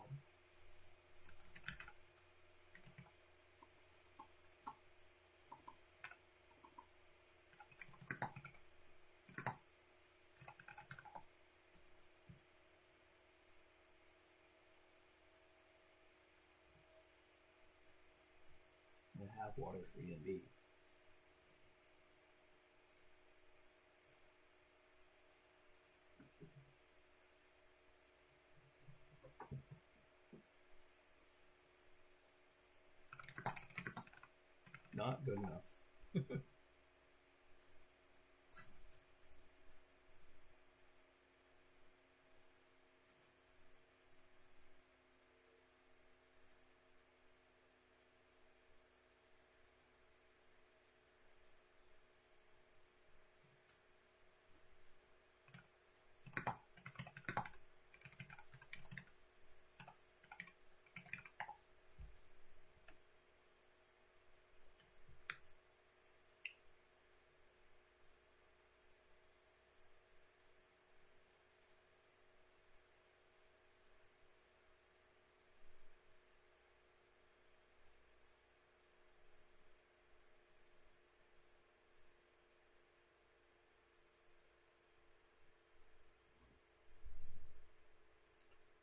Yeah. have water for E&B. Not good enough.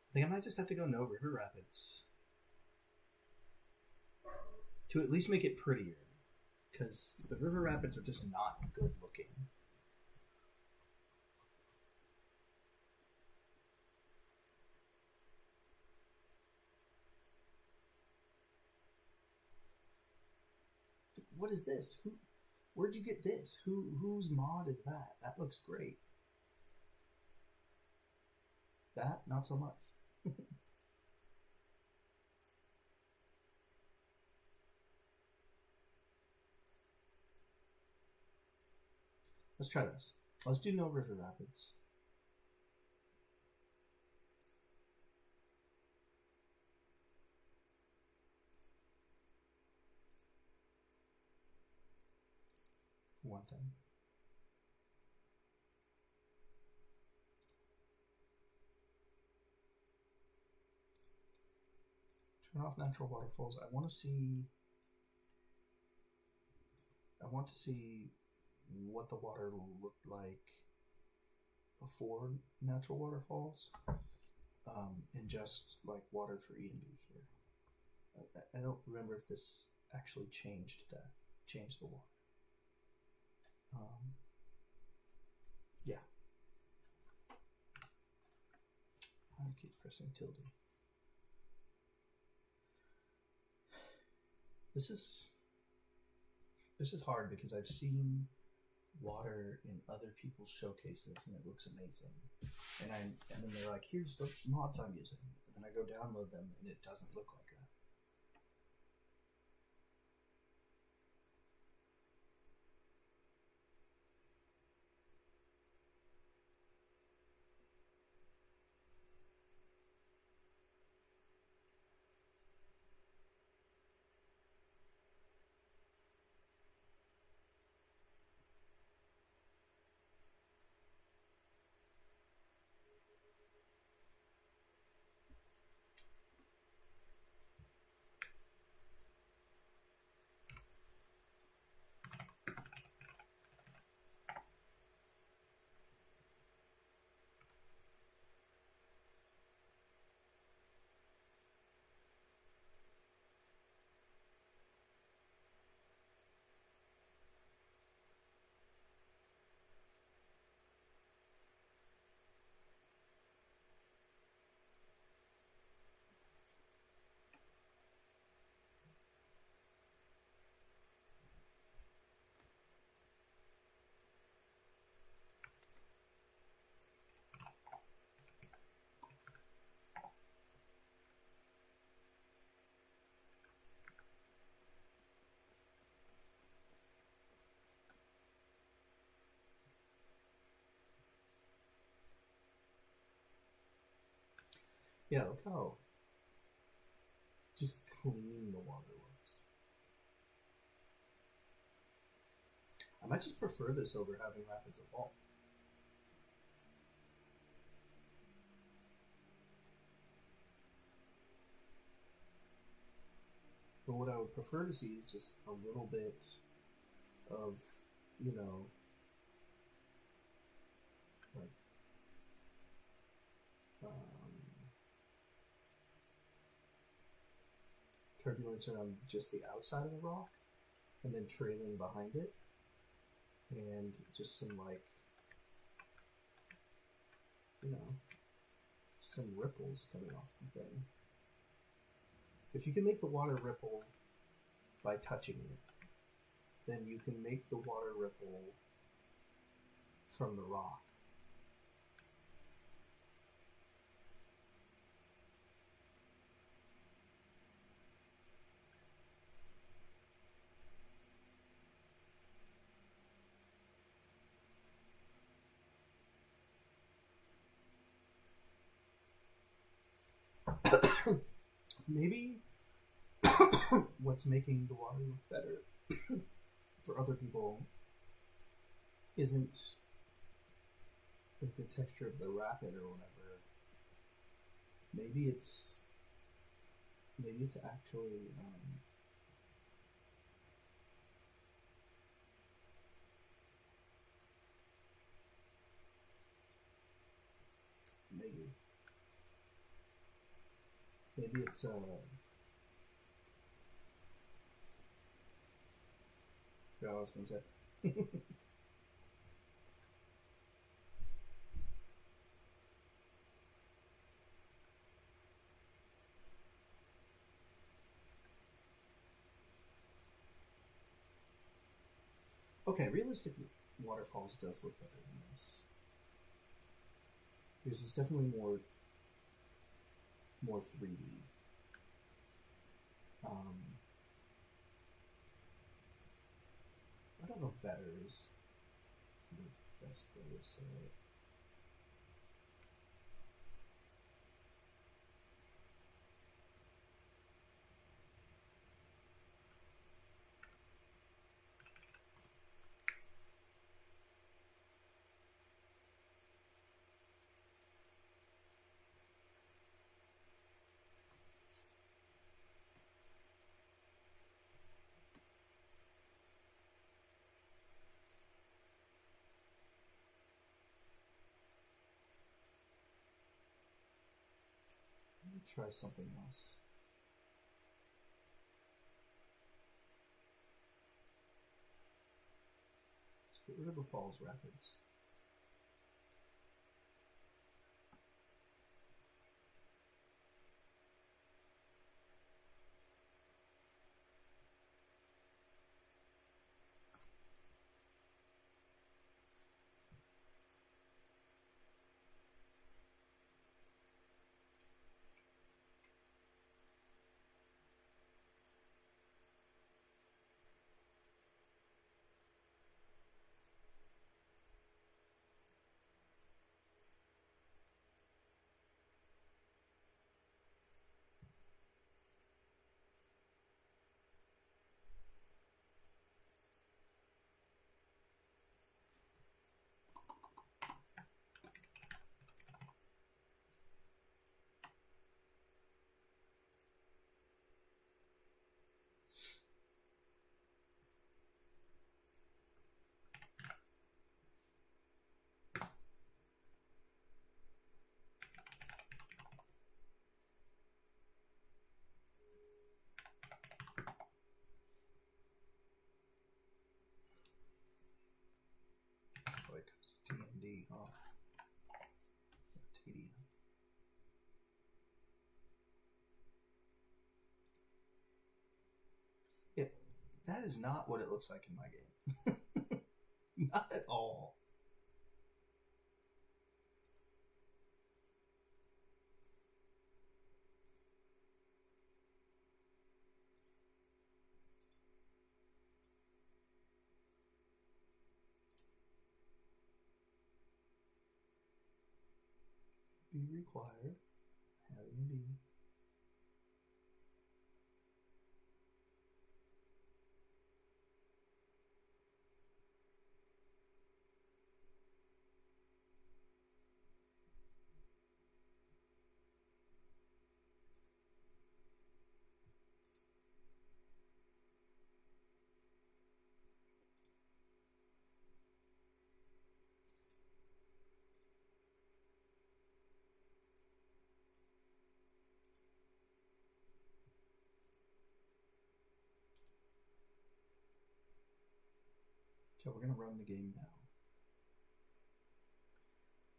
I think I might just have to go no river rapids to at least make it prettier, because the river rapids are just not good looking. What is this? Where'd you get this? Whose mod is that? That looks great. That, not so much. Let's try this. Let's do no river rapids. One time. Turn off natural waterfalls. I want to see what the water looked like before natural waterfalls, and just like water for E&B here. I don't remember if this actually changed the water. Yeah. I keep pressing tilde. This is hard because I've seen water in other people's showcases and it looks amazing. And then they're like, here's the mods I'm using. And then I go download them and it doesn't look like that. Yeah, look how just clean the water looks. I might just prefer this over having rapids evolve. But what I would prefer to see is just a little bit of, you know, like, turbulence around just the outside of the rock. and then trailing behind it, and just some, like, you know, some ripples coming off the thing. If you can make the water ripple by touching it, then you can make the water ripple from the rock. Maybe what's making the water look better for other people isn't like the texture of the rapid or whatever. Maybe it's actually maybe it's I forgot what I was gonna say. Okay, realistic waterfalls does look better than this. Because it's definitely more 3D. I don't know if better is the best way to say it. Let me try something else. Spit River Falls Rapids. Like TMD, huh? TD. Yeah, that is not what it looks like in my game. Not at all. Be required. Having a B. Okay, we're gonna run the game now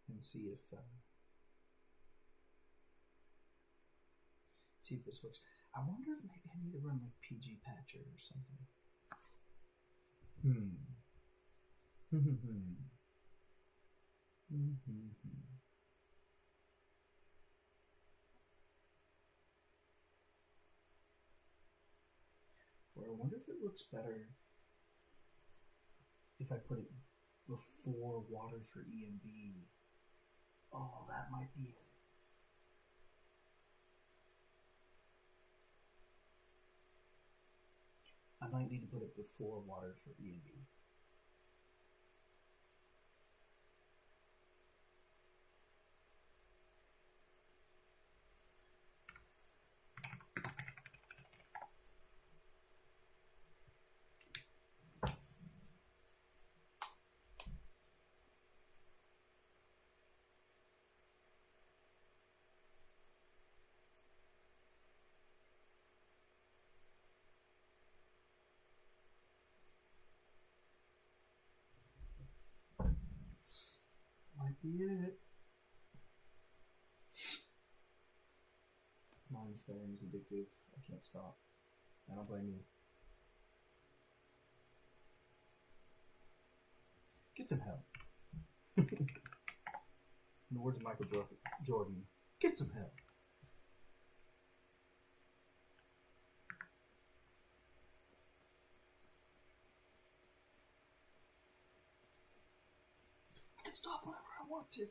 and see if this works. I wonder if maybe I need to run like PG Patcher or something. Or I wonder if it looks better if I put it before water for E and B. Oh, that might be it. I might need to put it before water for E and B. Might be it. Mod Skyrim is addictive. I can't stop. I don't blame you. Get some help. In the words of Michael Jordan, get some help. I can stop whenever I want to.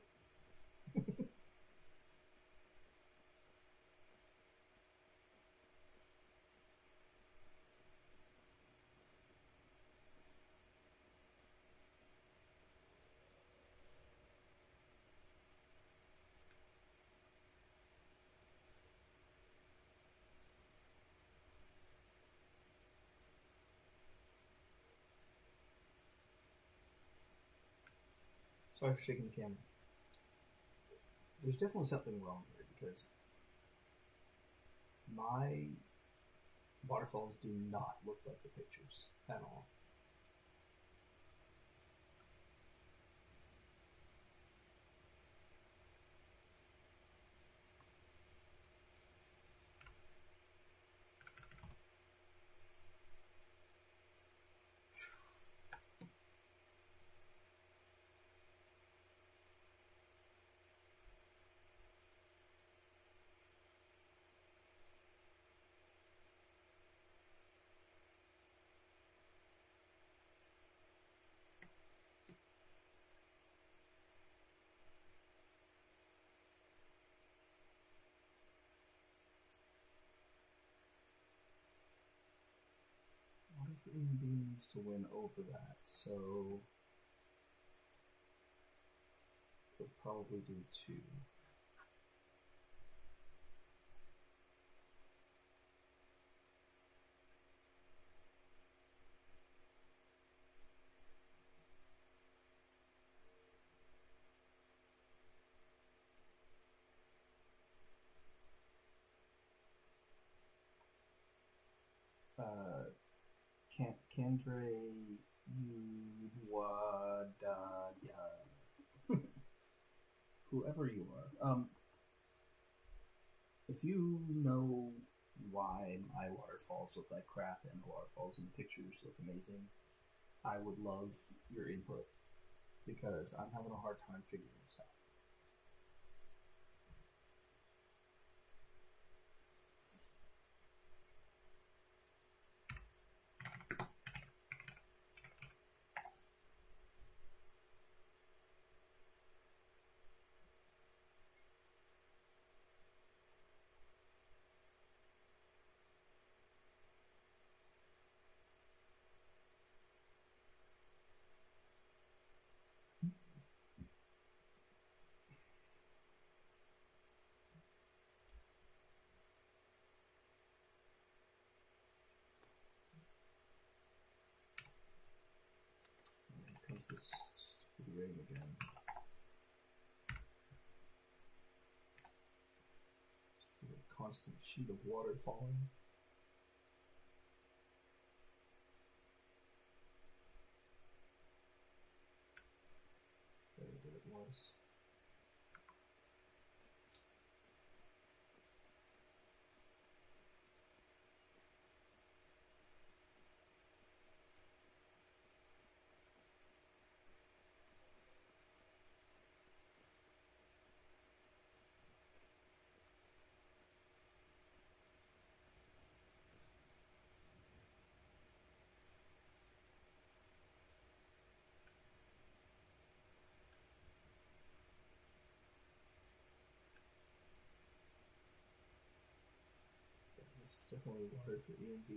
Sorry for shaking the camera. There's definitely something wrong here because my waterfalls do not look like the pictures at all. Water for E&B needs to win over that, so we'll probably do 2. Kandre whoever you are. If you know why my waterfalls look like crap and the waterfalls in the pictures look amazing, I would love your input because I'm having a hard time figuring this out. This stupid rain again. Just a constant sheet of water falling. was. This is definitely water for E and B.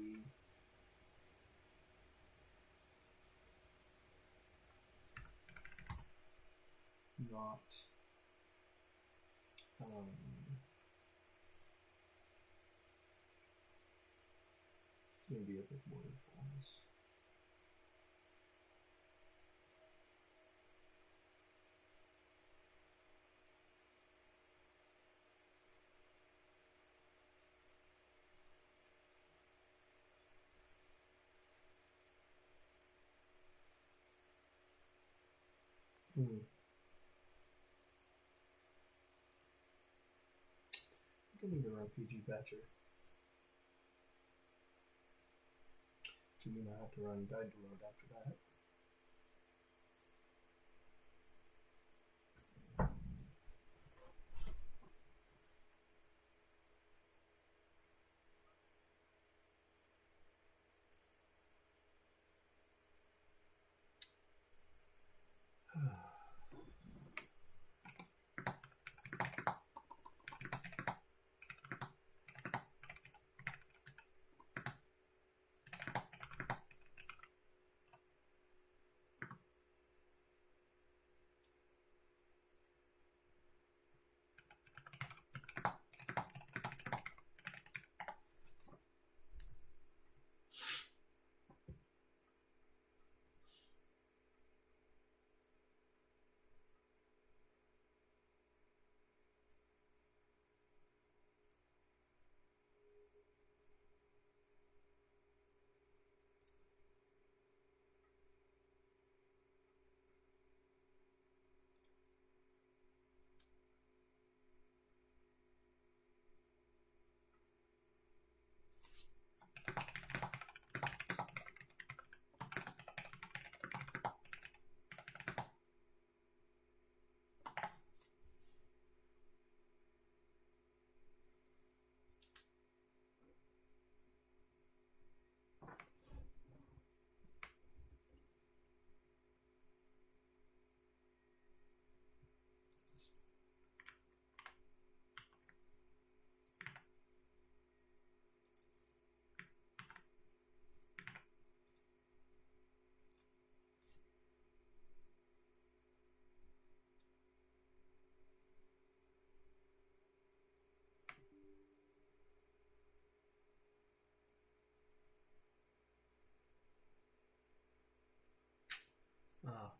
Not it's going to be up with waterfalls. I think I need to run PG Patcher. So you're going to have to run Dyed-to-Load after that.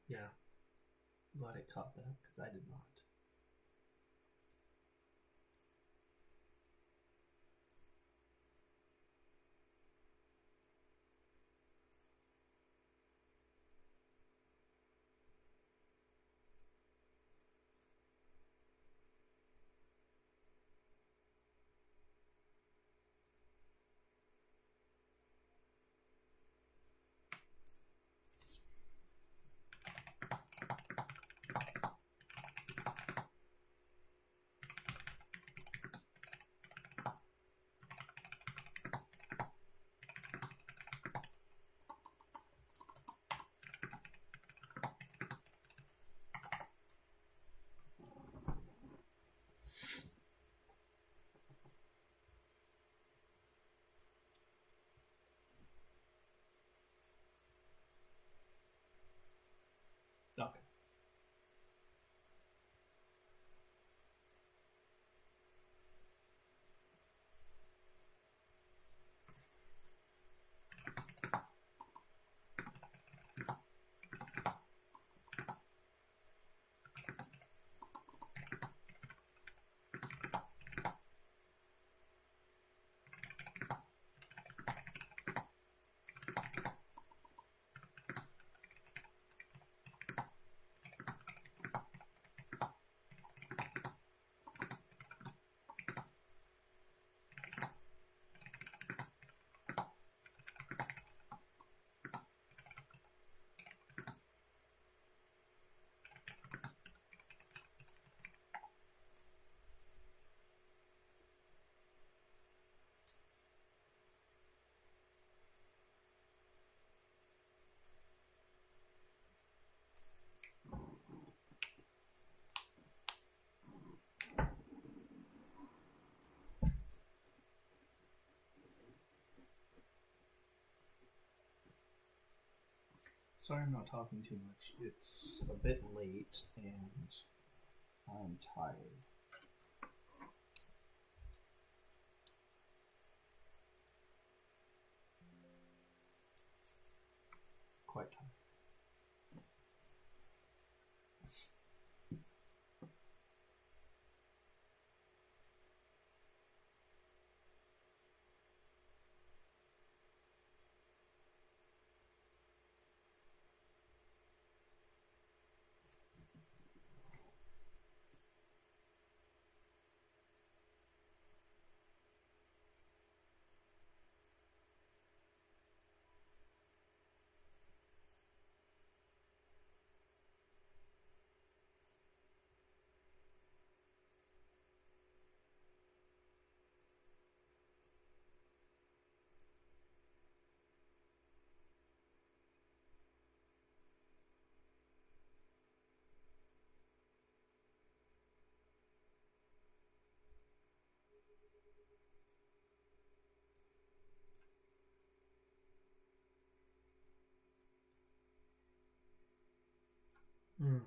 Yeah. Glad it caught that, because I did not. Sorry I'm not talking too much. It's a bit late and I'm tired. Quite tired. Mm.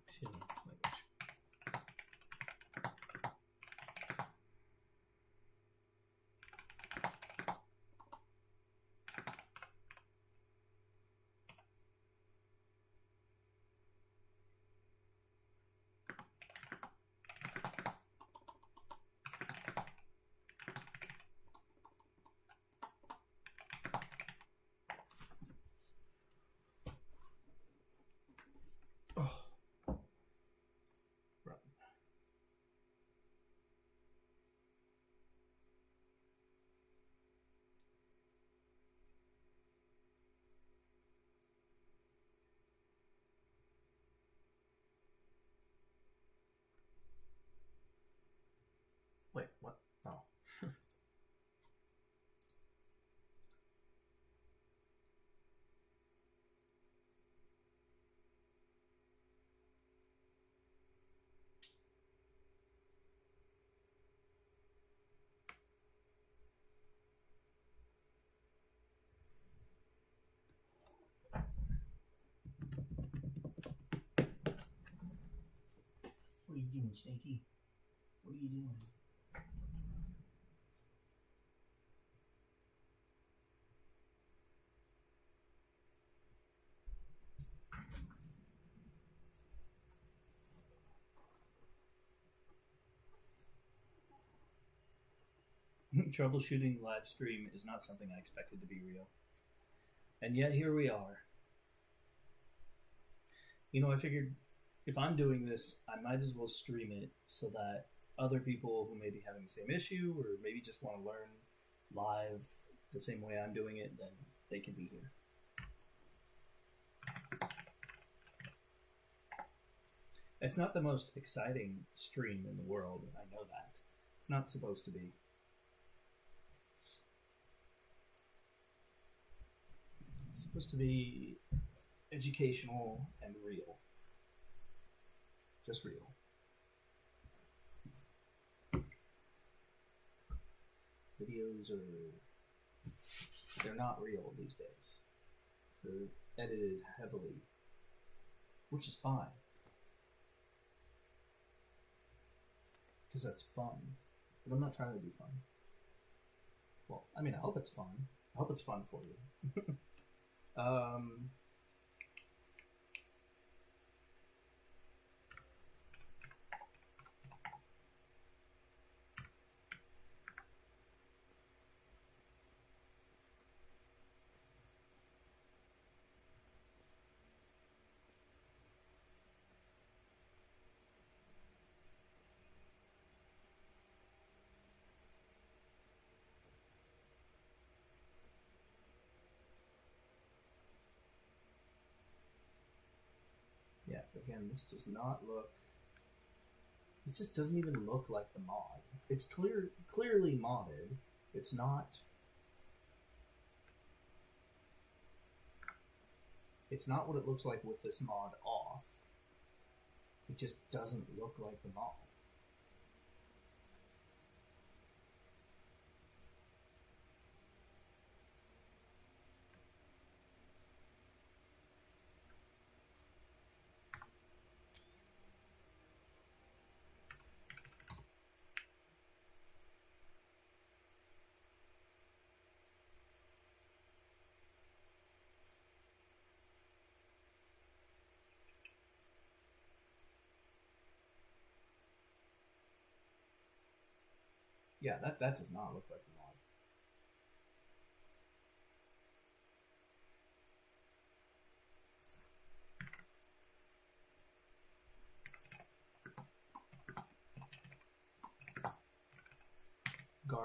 Excuse me, language. Oh, right. Wait, what? Oh. What are you doing, Snaky? What are you doing? Troubleshooting live stream is not something I expected to be real. And yet here we are. You know, I figured if I'm doing this, I might as well stream it so that other people who may be having the same issue or maybe just want to learn live the same way I'm doing it, then they can be here. It's not the most exciting stream in the world, I know that. It's not supposed to be. It's supposed to be educational and real. Just real. Videos are They're not real these days. They're edited heavily, which is fine. Because that's fun. But I'm not trying to do fun. Well, I mean, I hope it's fun. I hope it's fun for you. Yeah, again, this does not look... This just doesn't even look like the mod. It's clearly modded. It's not... It's not what it looks like with this mod off. It just doesn't look like the mod. Yeah, that does not look like the mod.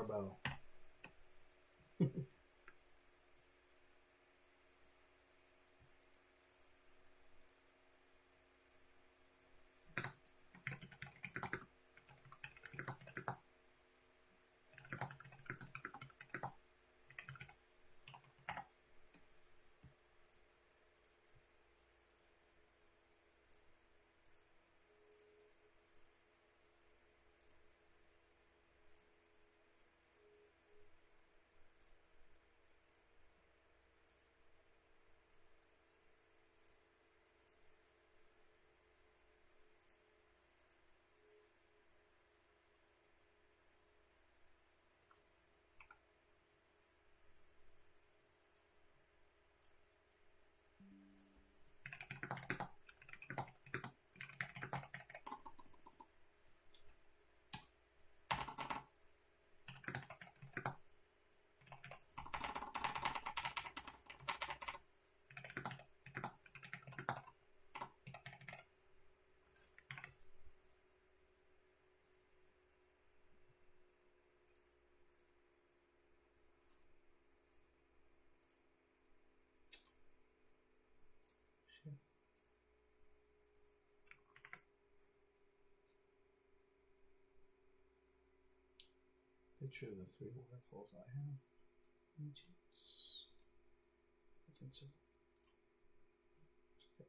Garbo. Picture of the 3 waterfalls I have. I think so. Okay.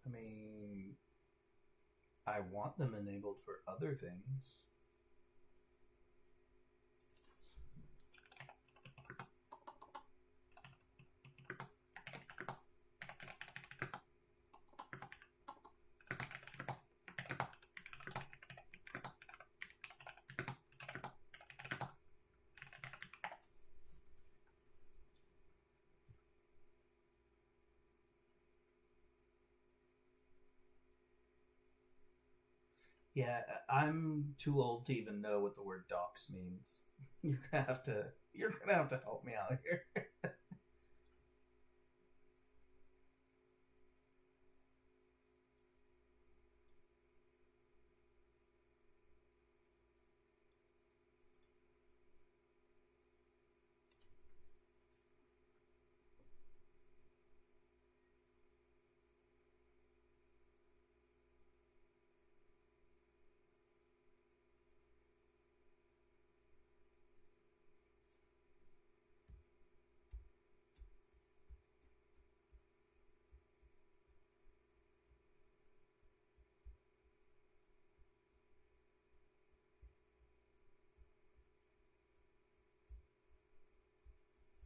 I mean, I want them enabled for other things. Yeah, I'm too old to even know what the word docs means. You're gonna have to help me out here.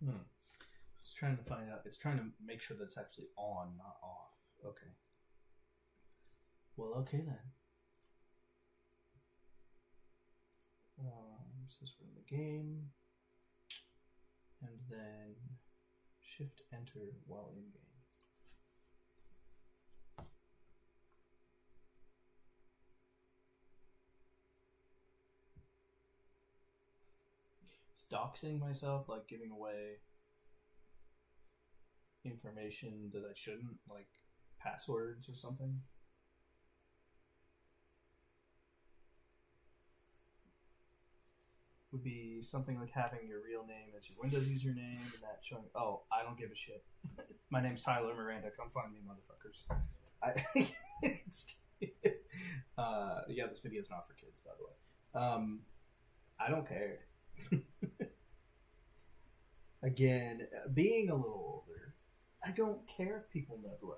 Hmm. It's trying to find out. It's trying to make sure that it's actually on, not off. Okay. Well, okay then. This is from the game, and then Shift Enter while in game. Is doxing myself like giving away information that I shouldn't, like passwords or something? Would be something like having your real name as your Windows username and that showing. Oh, I don't give a shit. My name's Tyler Miranda. Come find me, motherfuckers. Yeah, this video's not for kids, by the way. I don't care. Again, being a little older, I don't care if people know who I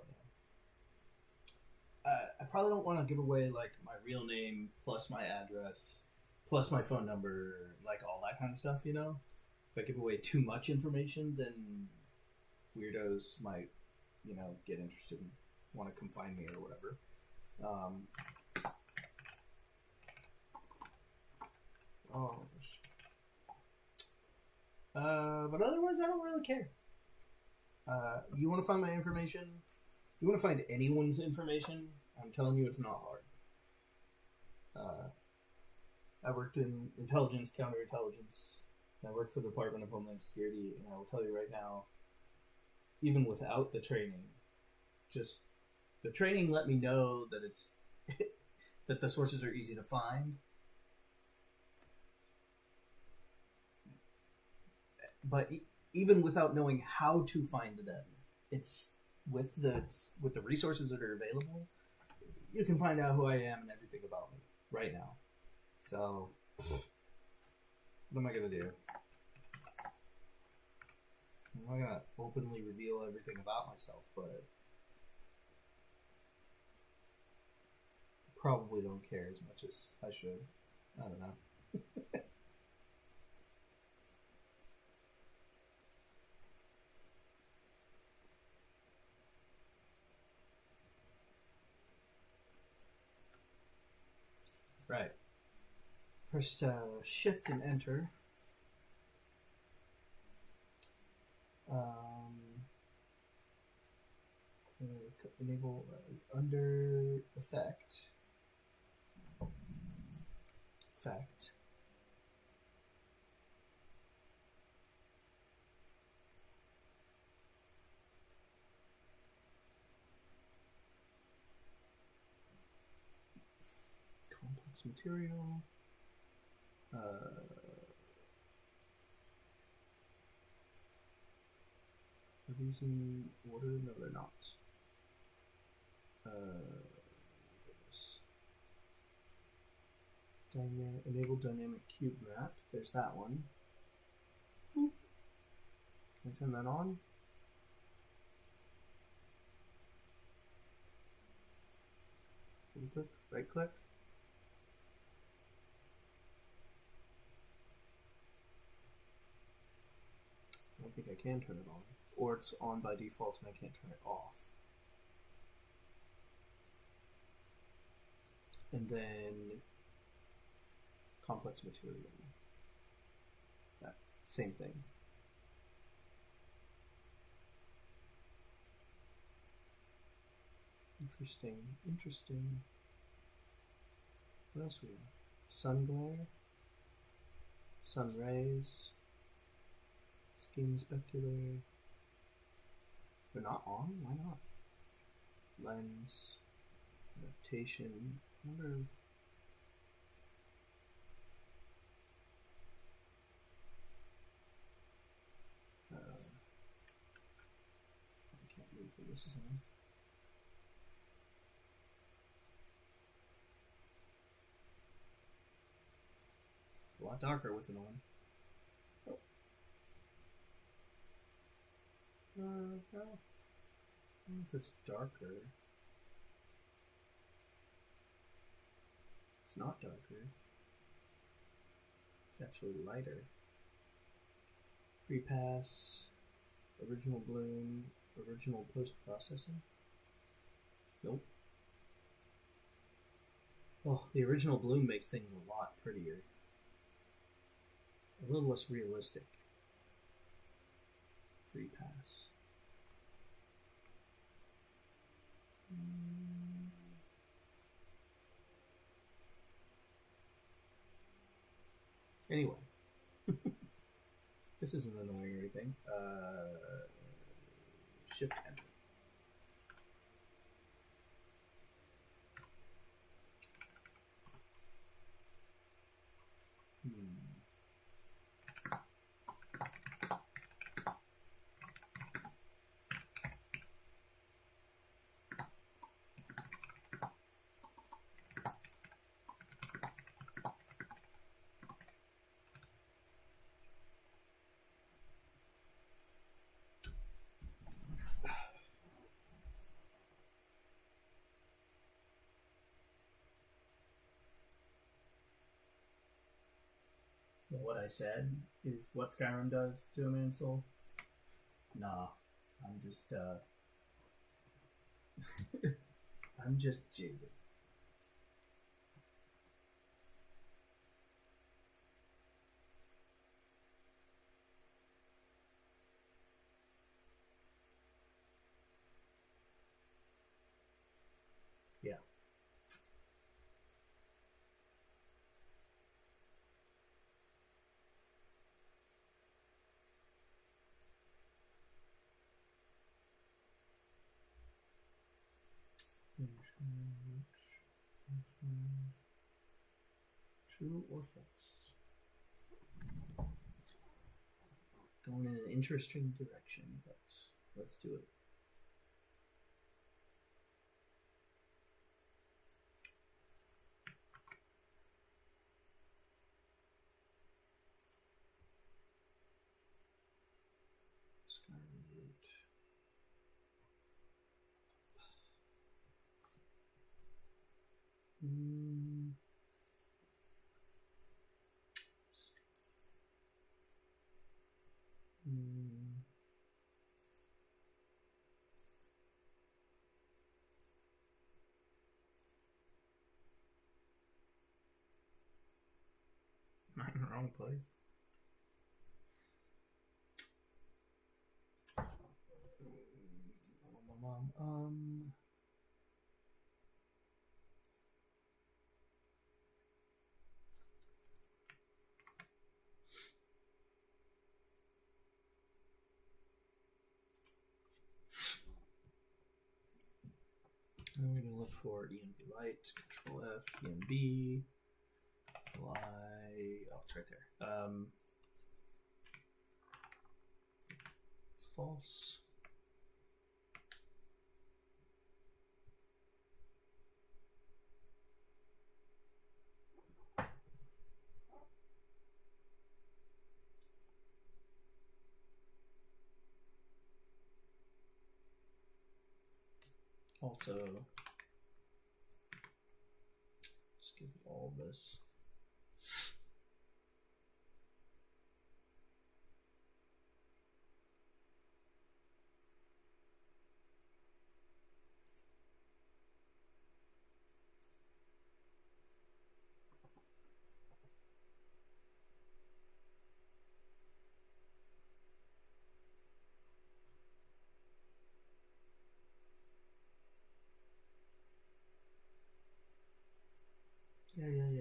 am. I probably don't want to give away like my real name plus my address plus my phone number, like all that kind of stuff. You know, if I give away too much information, then weirdos might, get interested and want to come find me or whatever. But otherwise, I don't really care. You want to find my information? You want to find anyone's information? I'm telling you, it's not hard. I worked in intelligence, counterintelligence. I worked for the Department of Homeland Security, and I will tell you right now, even without the training, just the training let me know that it's that the sources are easy to find. But even without knowing how to find them, it's with the resources that are available, you can find out who I am and everything about me right now. So, what am I gonna do? I'm not gonna openly reveal everything about myself, but probably don't care as much as I should. I don't know. Right. Press Shift and Enter. Enable under Effect. Complex material. Are these in order? No, they're not. Enable dynamic cube map. There's that one. Can I turn that on? Click, right click. I don't think I can turn it on. Or it's on by default and I can't turn it off. And then complex material. That same thing. Interesting. What else we got? Sun glare, sun rays, skin specular. They're not on? Why not? Lens, adaptation. I wonder. I can't move when this is on. A lot darker with it on. Oh. Well, I don't know if it's darker. It's not darker. It's actually lighter. Pre-pass, original bloom, original post-processing. Nope. Oh, the original bloom makes things a lot prettier. A little less realistic. Pre-pass. Anyway. This isn't annoying or anything. Shift enter. What I said is what Skyrim does to a man's soul. Nah, I'm just I'm just jaded. Yeah. True or false? Going in an interesting direction, but let's do it. Skyrim root. Am I in the wrong place? And we're going to look for ENB light, Control F, ENB, fly. Oh, it's right there. False. Also, just give all this. Yeah.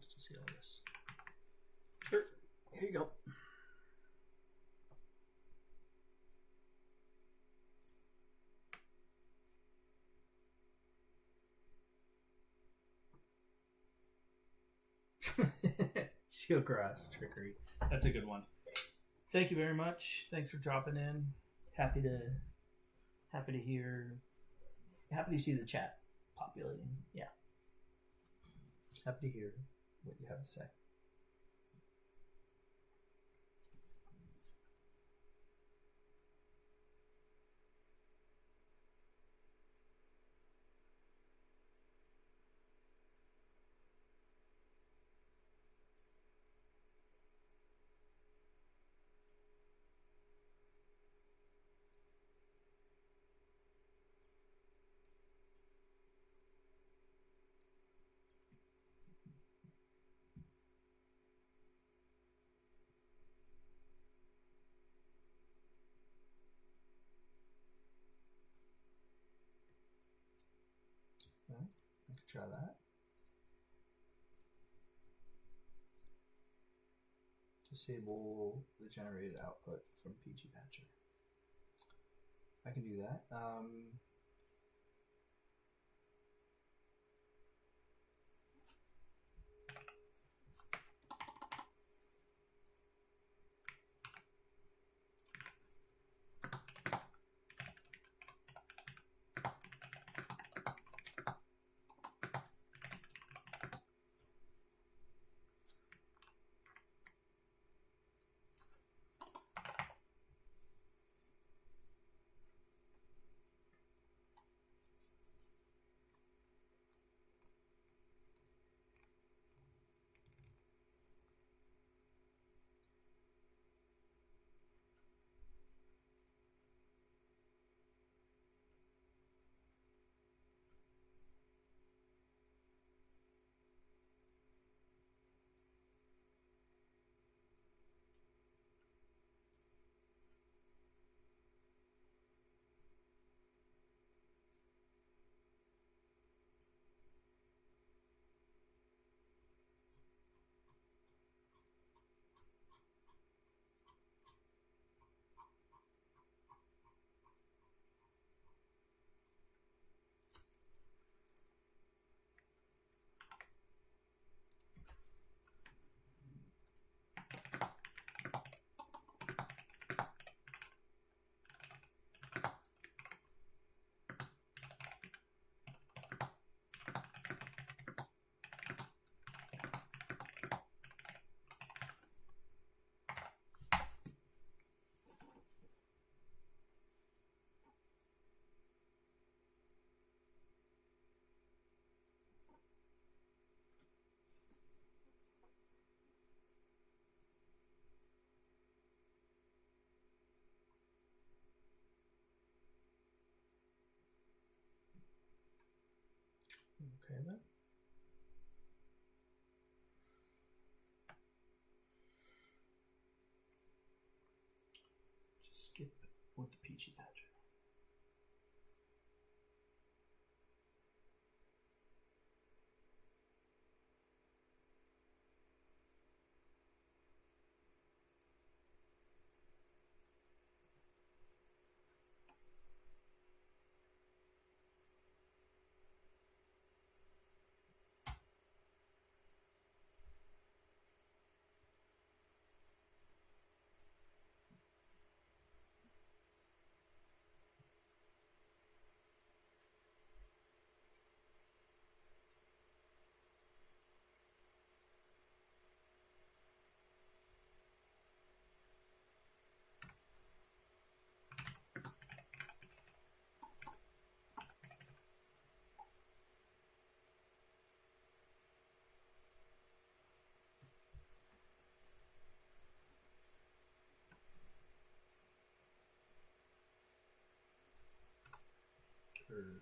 wants to see all this. Sure. Here you go. Shieldgrass trickery. That's a good one. Thank you very much. Thanks for dropping in. Happy to hear. Happy to see the chat populating. Yeah. Happy to hear what you have to say. Well, I could try that. Disable the generated output from PG Patcher. I can do that. Okay then. Just skip with the PG Patcher. Or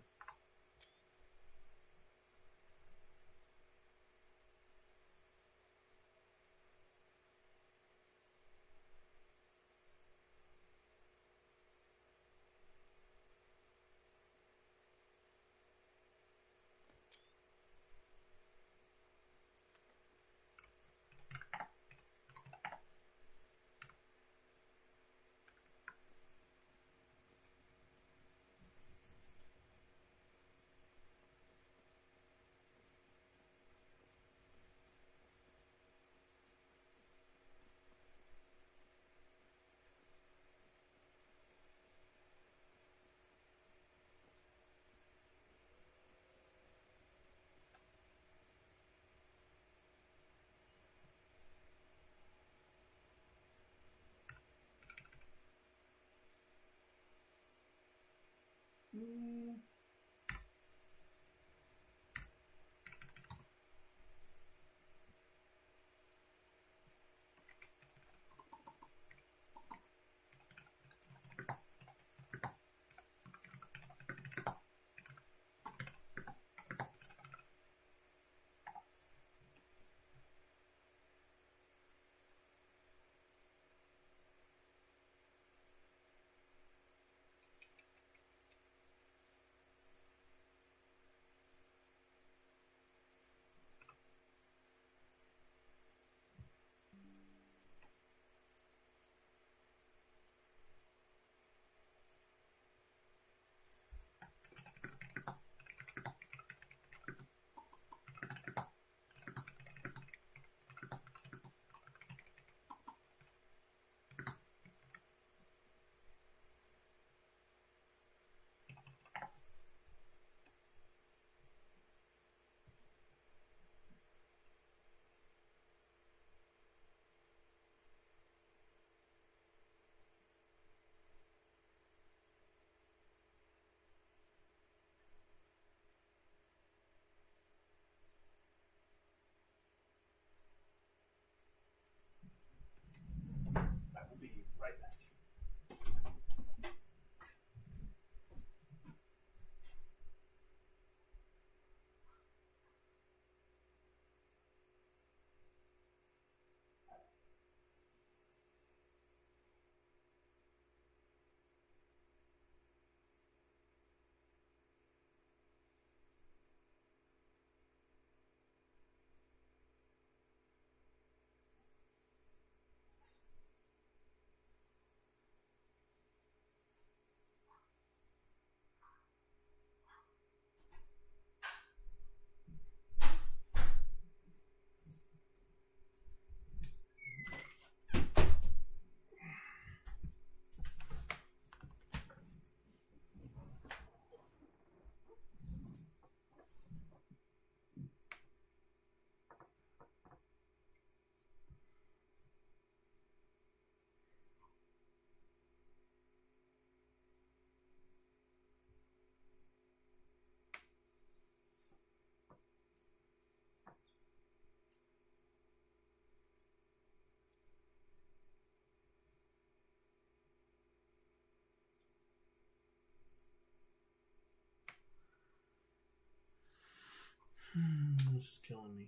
killing me.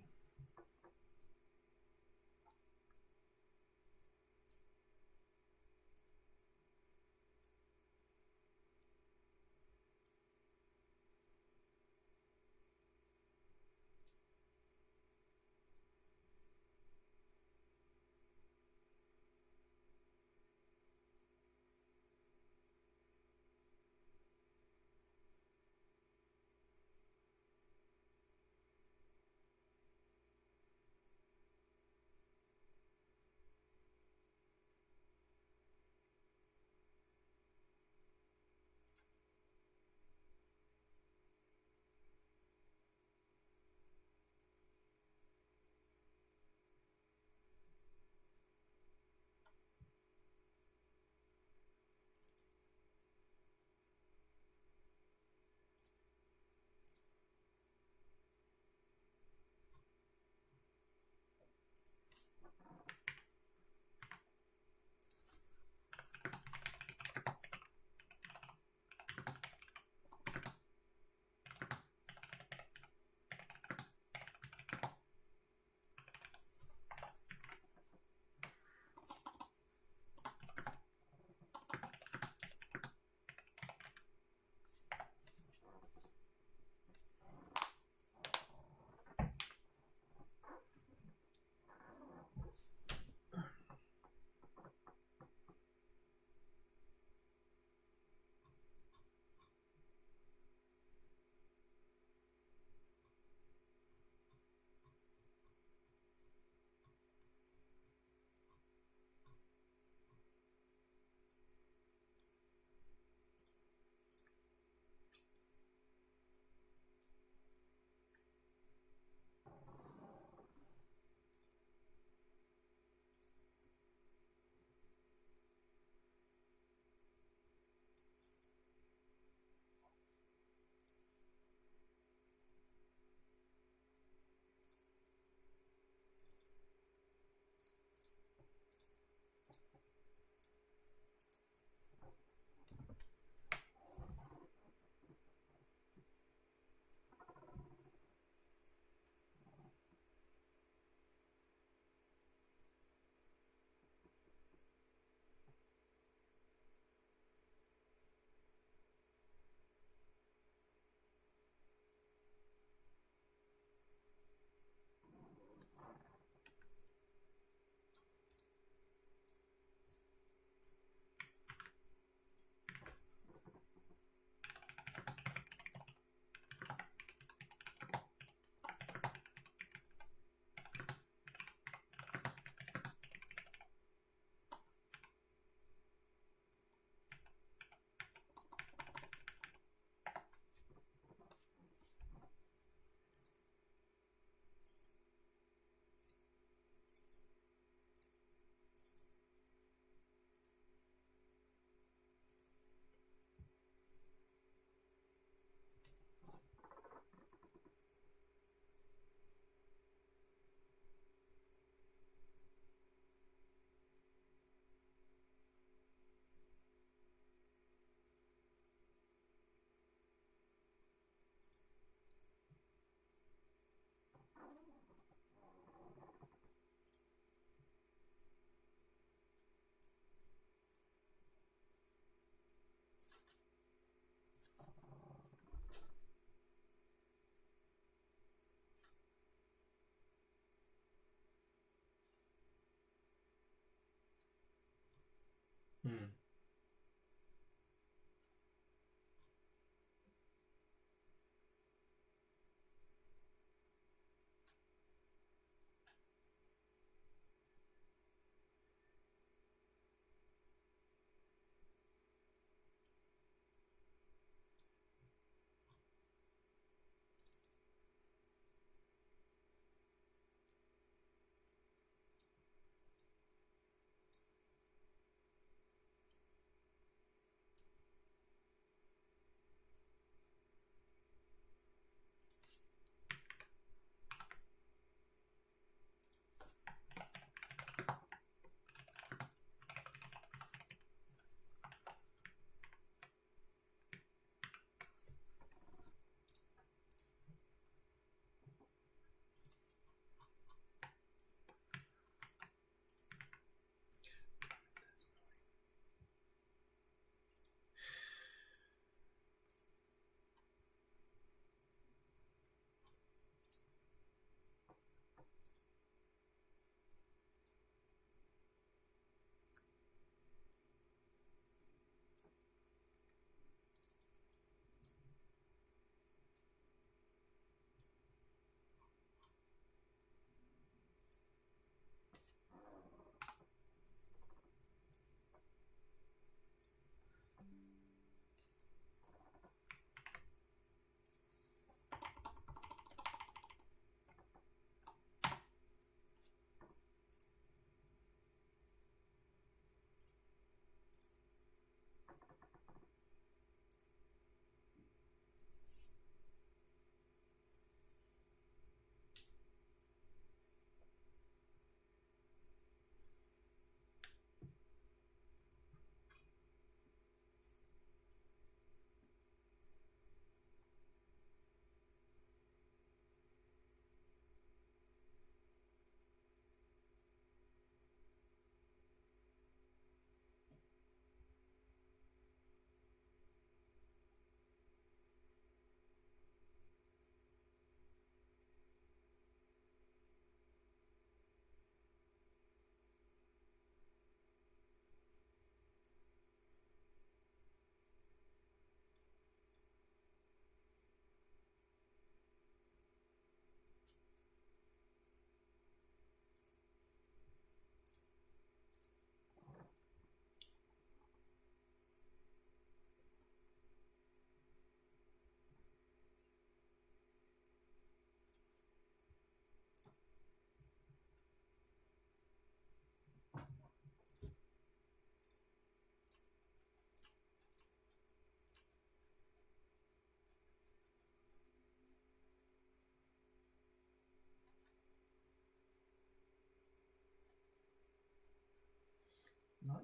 Hmm.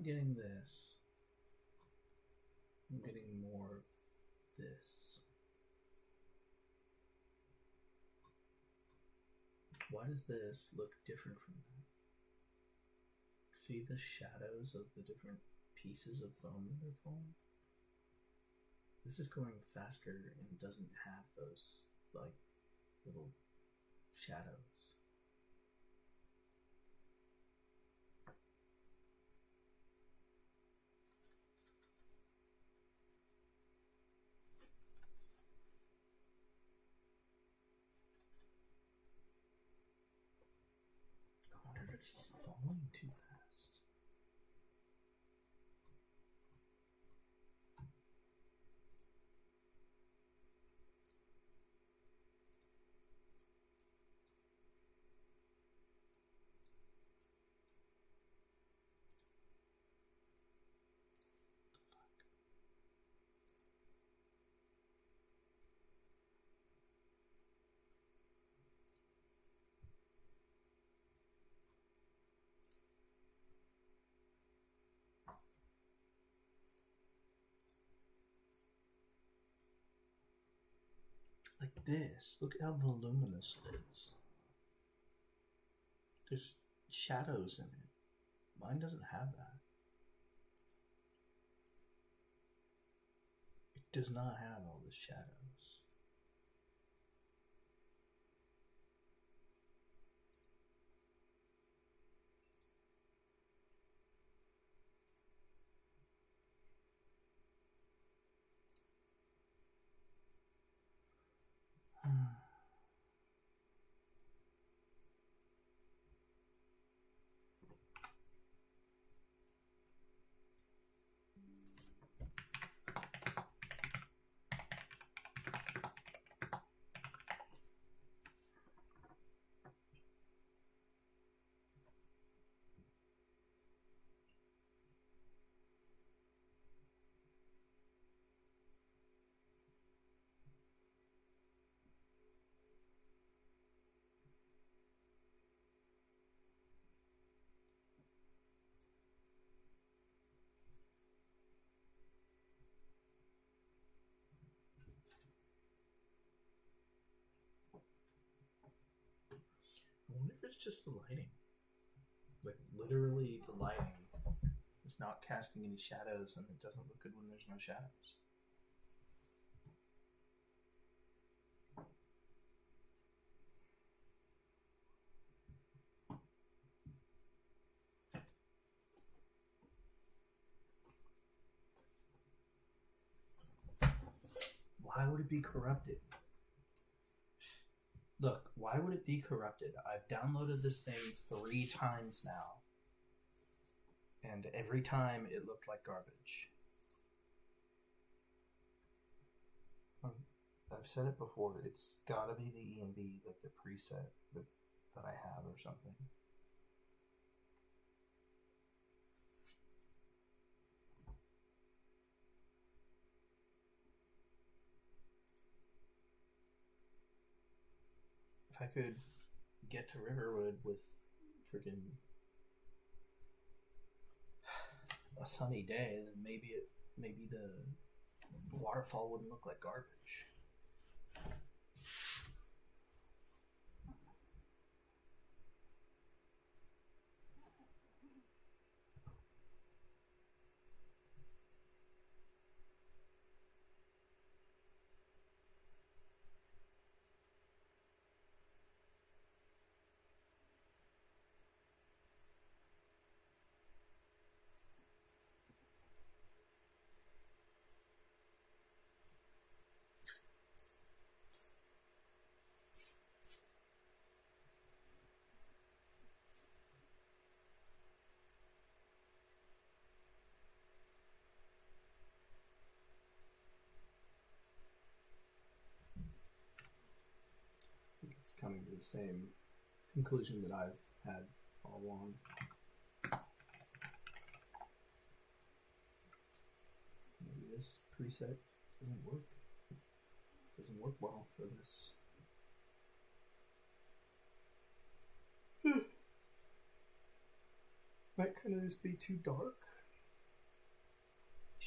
not getting this. I'm getting more of this. Why does this look different from that? See the shadows of the different pieces of foam that are falling? This is going faster and doesn't have those, like, little shadows. I wonder if it's just falling too fast. Like this. Look at how voluminous it is. There's shadows in it. Mine doesn't have that. It does not have all the shadows. I wonder if it's just the lighting. Like, literally the lighting is not casting any shadows, and it doesn't look good when there's no shadows. Why would it be corrupted? Look, why would it be corrupted? I've downloaded this thing 3 times now. And every time it looked like garbage. I've said it before, it's gotta be the ENB, like the preset that I have or something. If I could get to Riverwood with freaking a sunny day, then maybe the waterfall wouldn't look like garbage. It's coming to the same conclusion that I've had all along. Maybe this preset doesn't work. Doesn't work well for this. Might kind of just be too dark.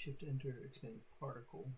Shift enter, expand particle.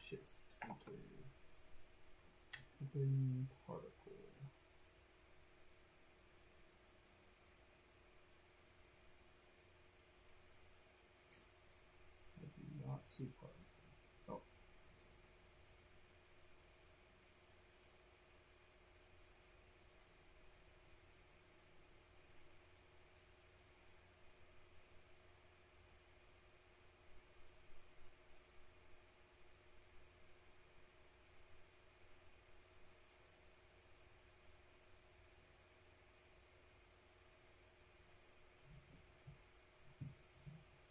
Shift enter, open particle. I do not see particle. Oh.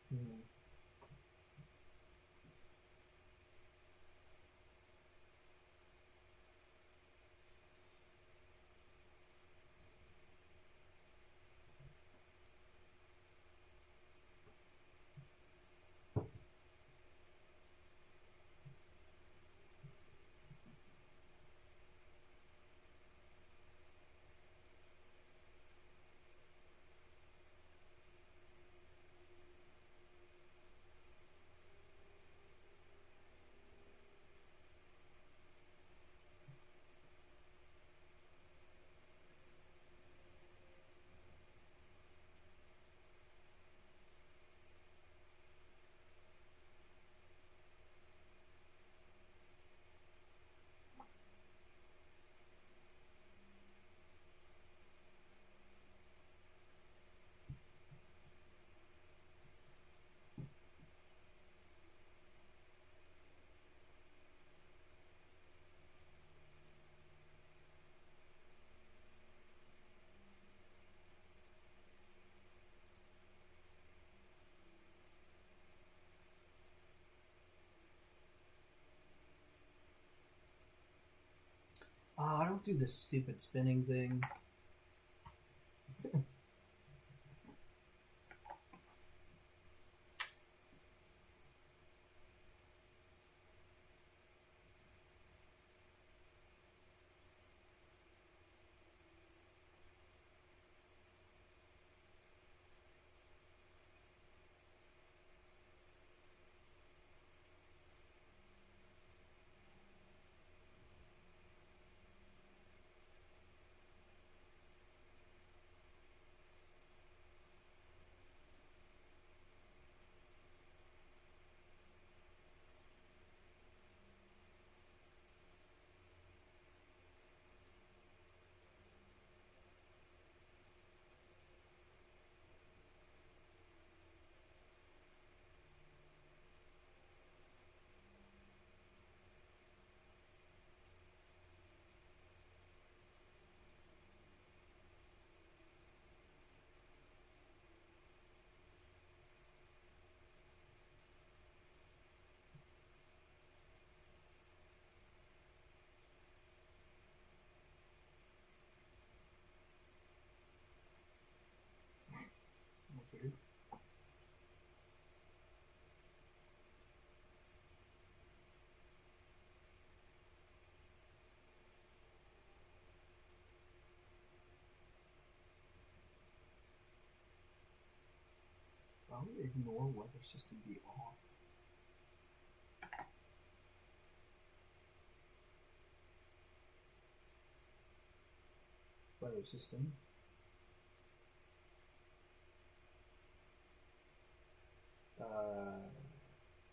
Hmm. I don't do this stupid spinning thing. How would ignore weather system be on? Weather system.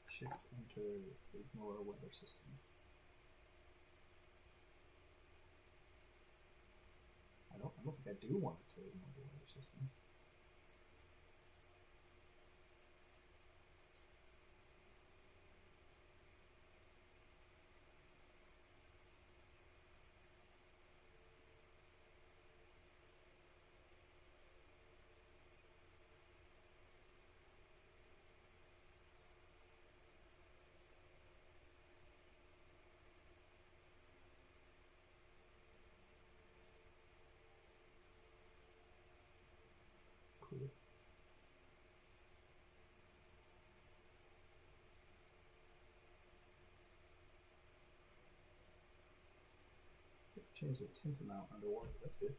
Shift enter ignore weather system. I don't think I do want it to ignore the weather system. Cool. Change the tint amount underwater. That's good.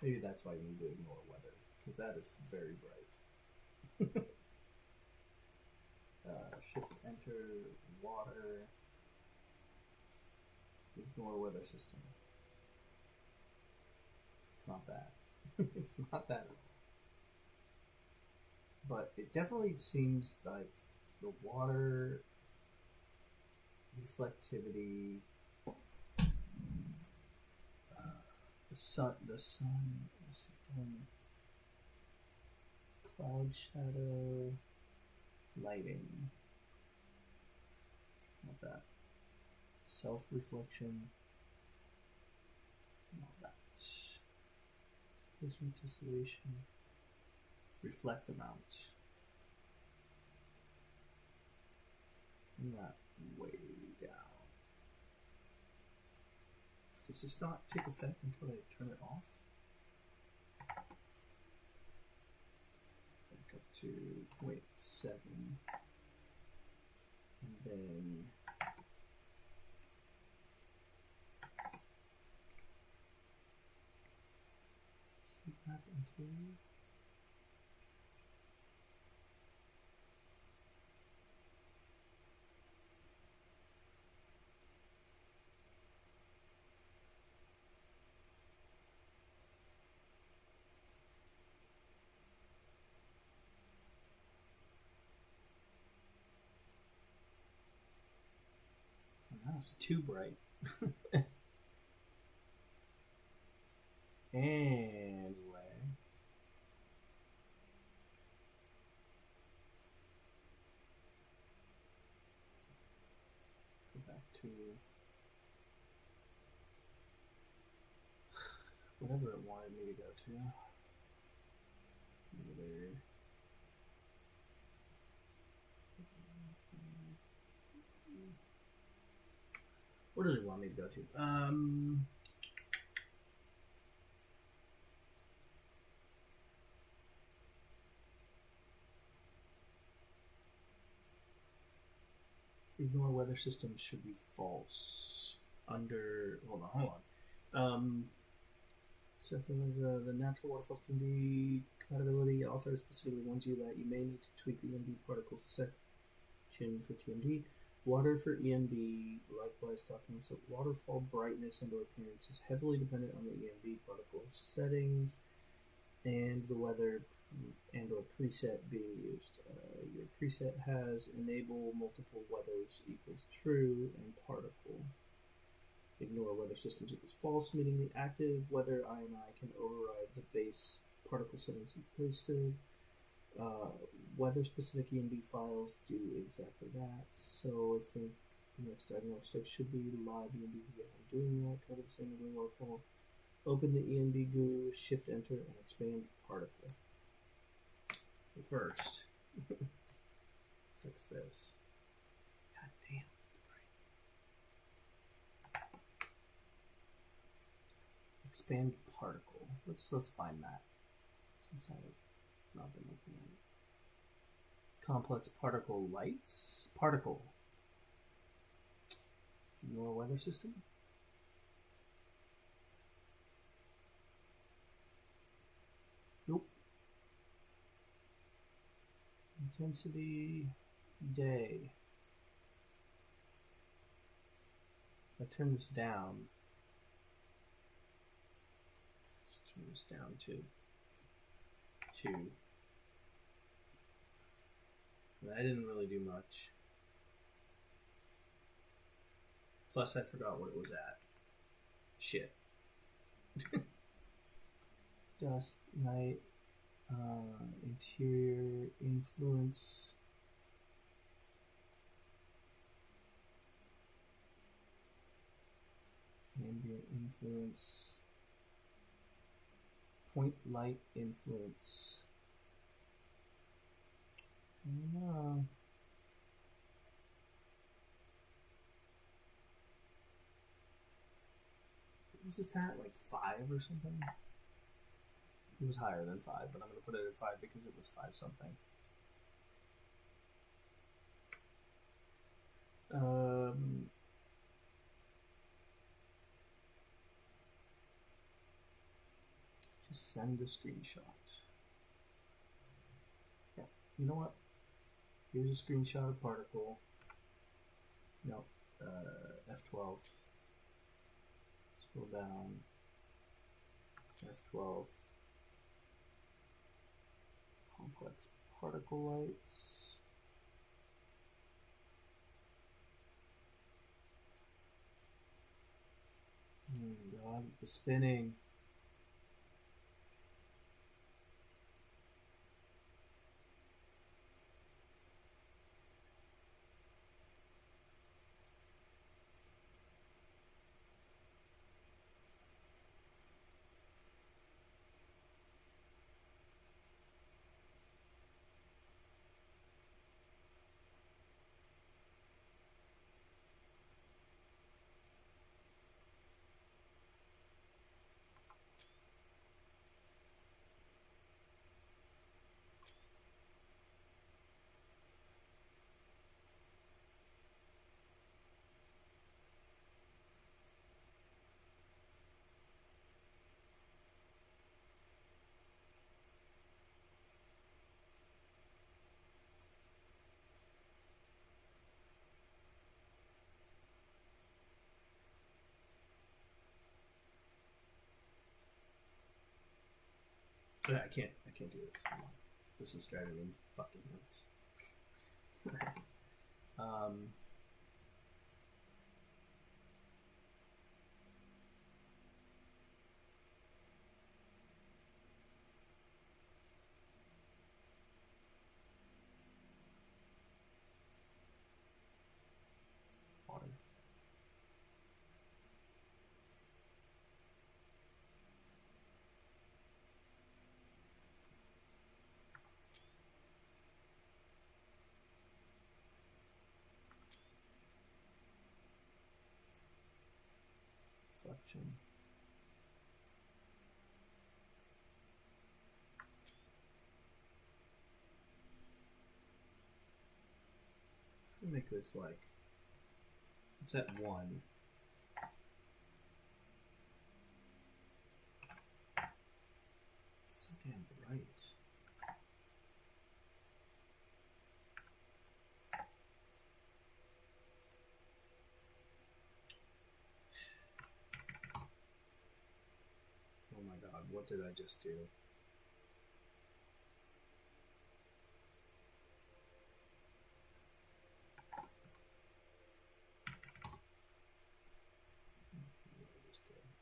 Maybe that's why you need to ignore weather, because that is very bright. Shift enter water. Ignore weather system. It's not that. It's not that at all. But it definitely seems like the water reflectivity, the sun, cloud shadow, lighting, not that, self-reflection, not that, placement tessellation, reflect amount, and that way down. Does this not take effect until I turn it off? Back up to 0.7, and then keep that until it's too bright. Anyway, go back to whatever it wanted me to go to. Either where does it want me to go to? Ignore weather systems should be false. Under, hold on. So if the natural waterfalls can be compatibility, author specifically warns you that you may need to tweak the EMB particle section for TMD. Water for EMB likewise documents that waterfall brightness and or appearance is heavily dependent on the EMB particle settings and the weather and or preset being used. Your preset has enable multiple weathers equals true and particle. Ignore weather systems equals false, meaning the active weather INI can override the base particle settings you pasted. Weather-specific EMB files do exactly that. So I think the next diagnostic should be live EMB. Yeah, I'm doing that. Kind of the same as the waterfall. Open the EMB GUI, shift enter, and expand particle. But first, fix this. God damn. Expand particle. Let's find that. Since I not been looking at it. Complex particle lights. Particle. Ignore weather system. Nope. Intensity. Day. If I turn this down. Let's turn this down to 2. I didn't really do much. Plus, I forgot what it was at. Shit. Dust, night, interior, influence. Ambient influence. Point light influence. I don't know. Was this at like 5 or something? It was higher than 5, but I'm going to put it at 5 because it was 5 something. Just send a screenshot. Yeah, you know what? Here's a screenshot of particle. No, F12. Scroll down. F12. Complex particle lights. Oh my god, the spinning. I can't do this. This is driving me fucking nuts. Water. Reflection. Make this like it's at 1. So damn bright. Oh my god, what did I just do?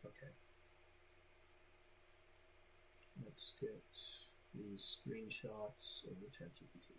Okay. Let's get these screenshots over ChatGPT.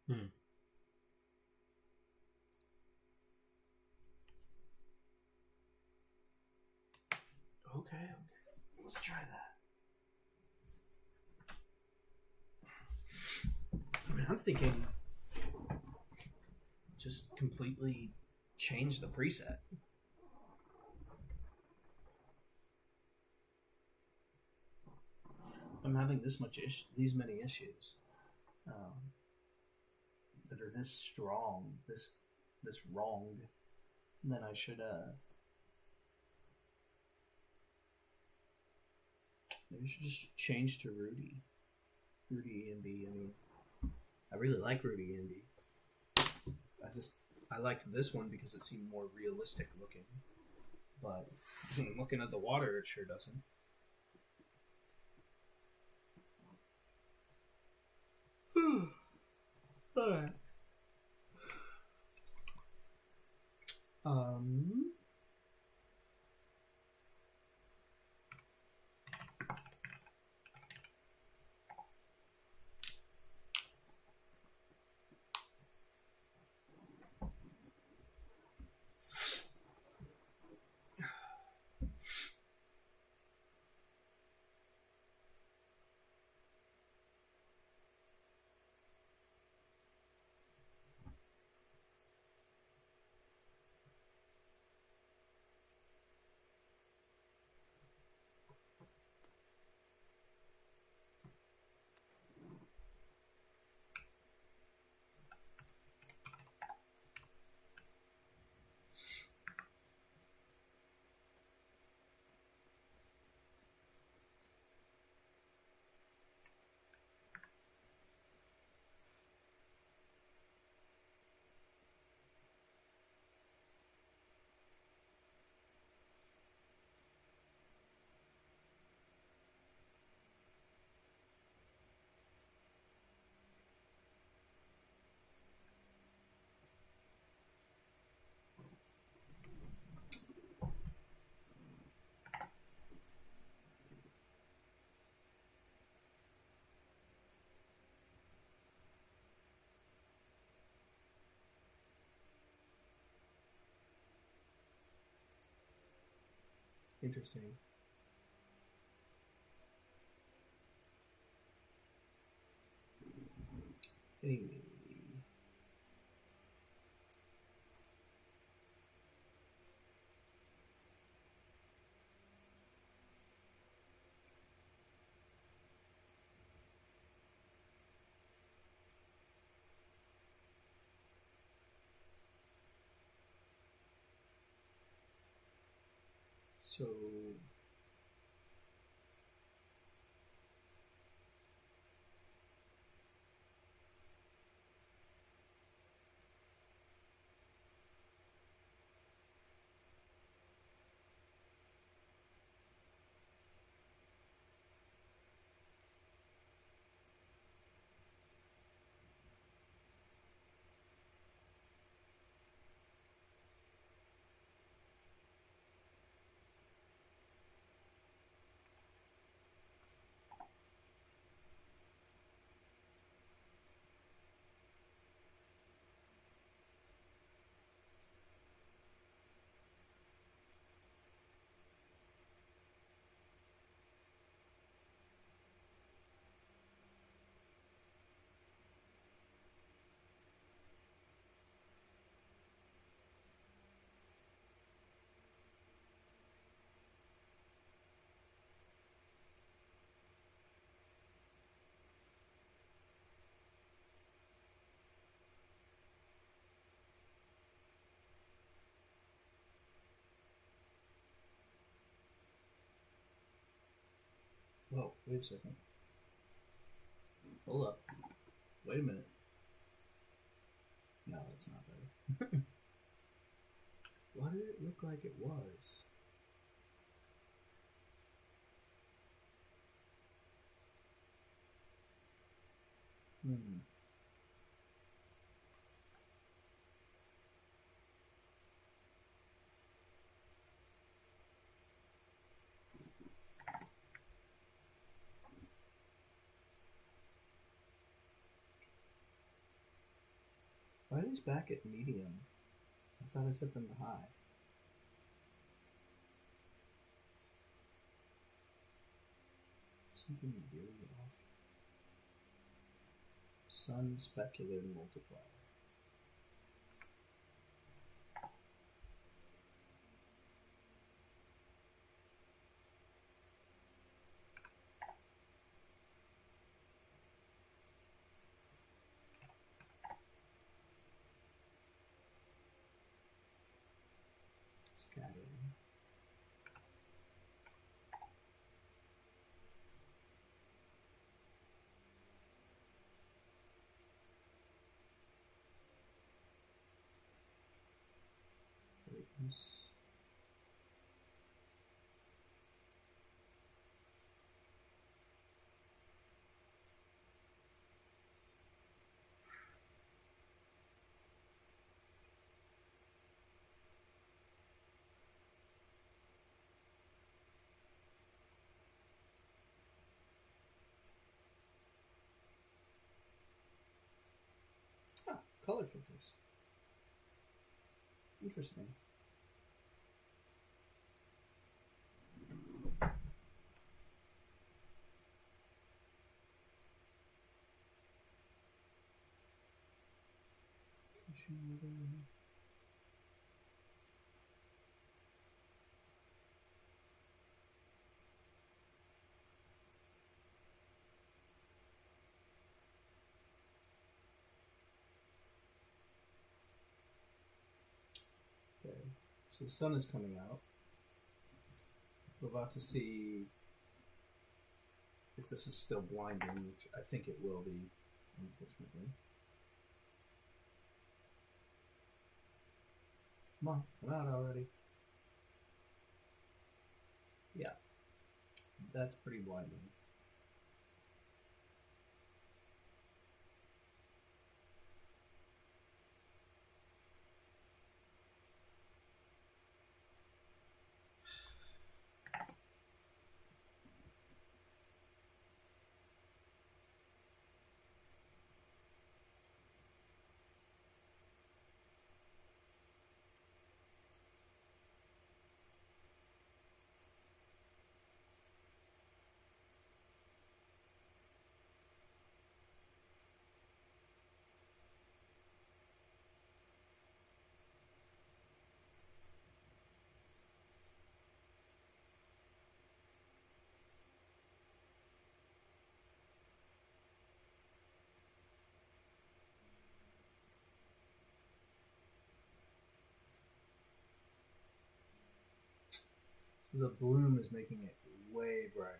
Hmm. Okay. Let's try that. I mean, I'm thinking just completely change the preset. I'm having these many issues that are this strong, this wrong. Then I should maybe I should just change to Rudy ENB. I mean, I really like Rudy ENB. I liked this one because it seemed more realistic looking. But looking at the water, it sure doesn't. Alright. Interesting. Anyway. So whoa, wait a second. Hold up. Wait a minute. No, that's not better. Why did it look like it was? Hmm. Why are these back at medium? I thought I set them to high. Something really off. Sun specular multiplier. Scattering. Brightness. Ah, color filters. Interesting. Okay, so the sun is coming out. We're about to see if this is still blinding, which I think it will be, unfortunately. Come on, come out already. Yeah, that's pretty blinding. So the bloom is making it way brighter.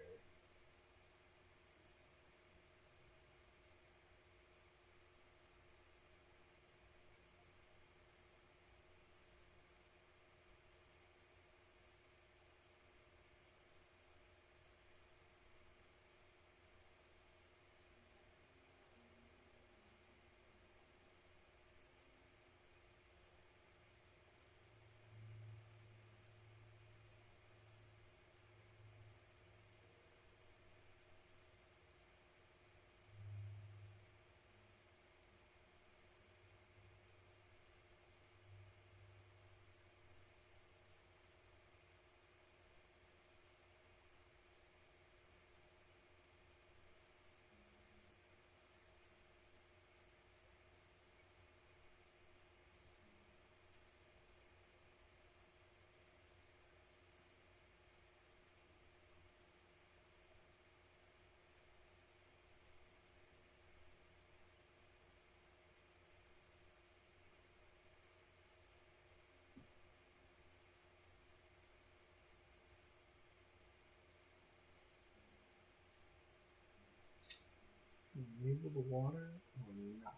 Enable the water or not?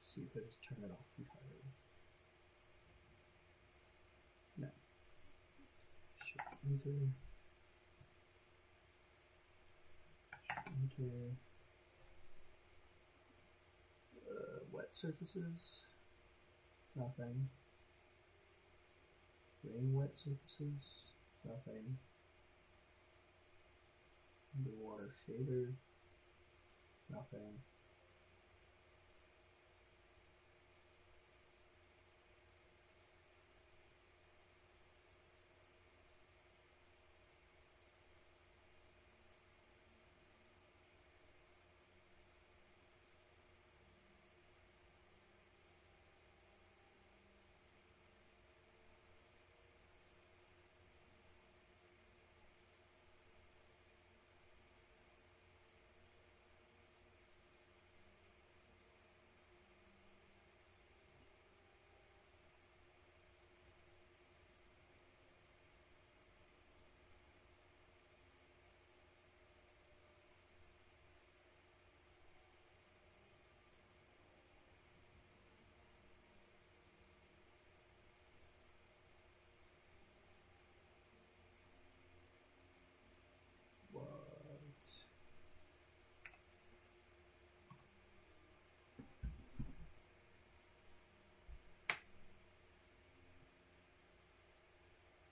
See if I just turn it off entirely. No. Shift enter. Shift enter. Wet surfaces. Nothing. Rain wet surfaces. Nothing. Underwater shader. Nothing.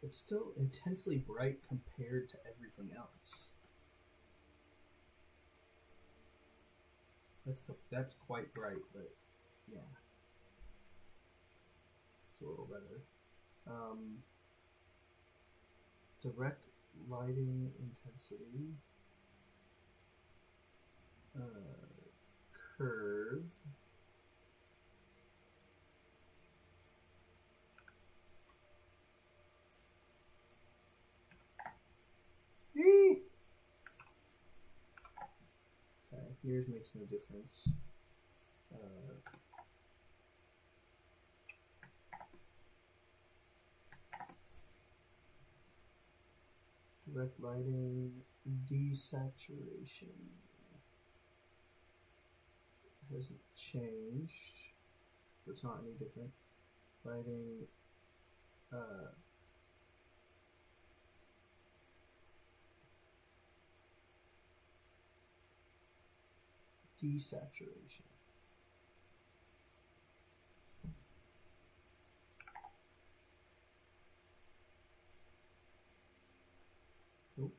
it's still intensely bright compared to everything else. That's quite bright, but yeah, it's a little better. Direct lighting intensity, curve. Okay, yours makes no difference. Direct lighting, desaturation hasn't changed. It's not any different. Lighting, desaturation. Nope.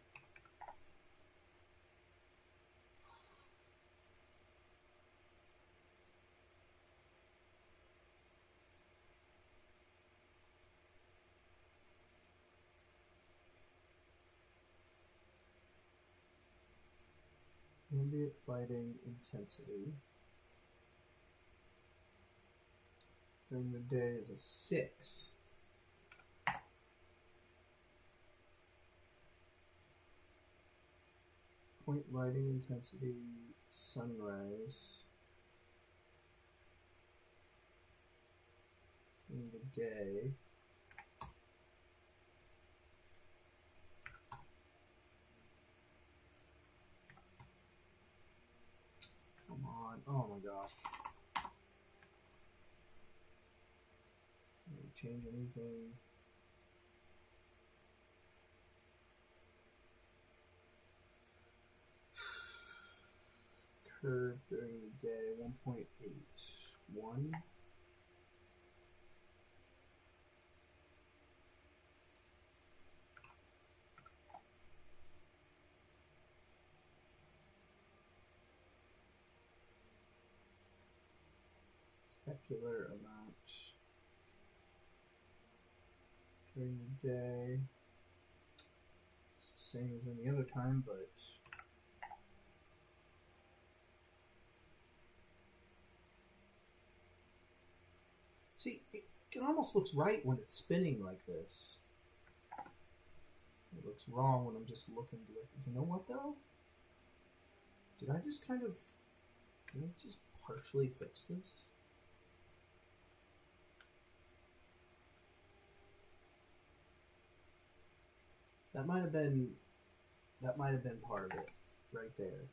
Ambient lighting intensity during the day is a 6. Point lighting intensity, sunrise during the day. Come on. Oh my gosh. Did I change anything? Curve during the day, 1.81. Specular amount during the day. It's the same as any other time, but see, it almost looks right when it's spinning like this. It looks wrong when I'm just looking directly. You know what though? Did I just partially fix this? That might have been part of it right there.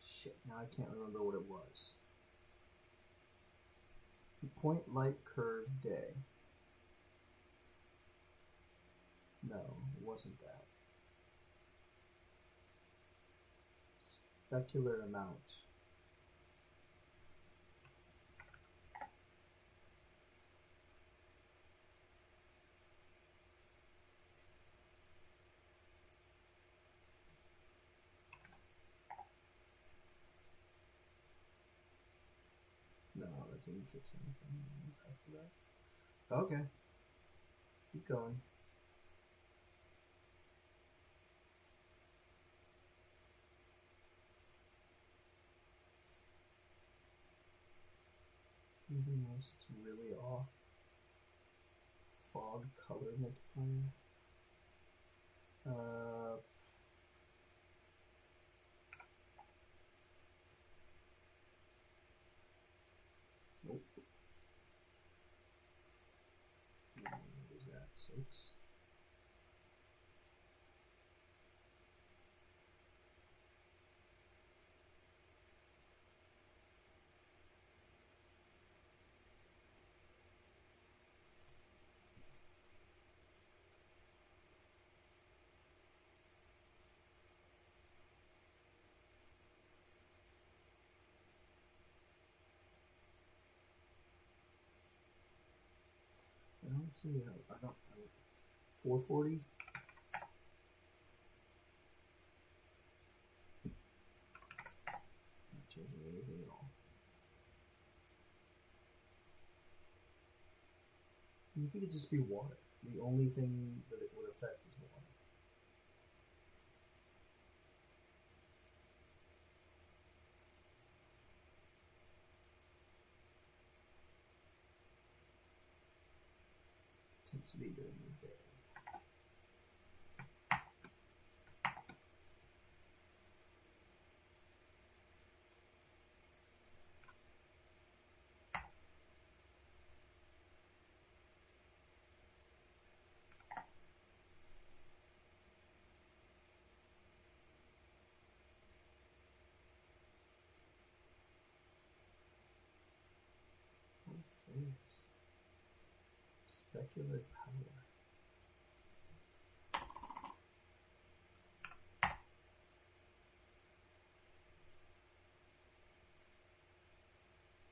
Shit, now I can't remember what it was. Point light curve day. No, it wasn't that. Specular amount. No, that didn't fix anything after that. Okay. Keep going. Anything else that's really off? Fog color multiplier. Nope. What is that? 6. Let's see. I don't. 440. Not changing anything at all. You think it'd just be water? The only thing that it would affect is water. Intensity during the day. What's this? Specular power.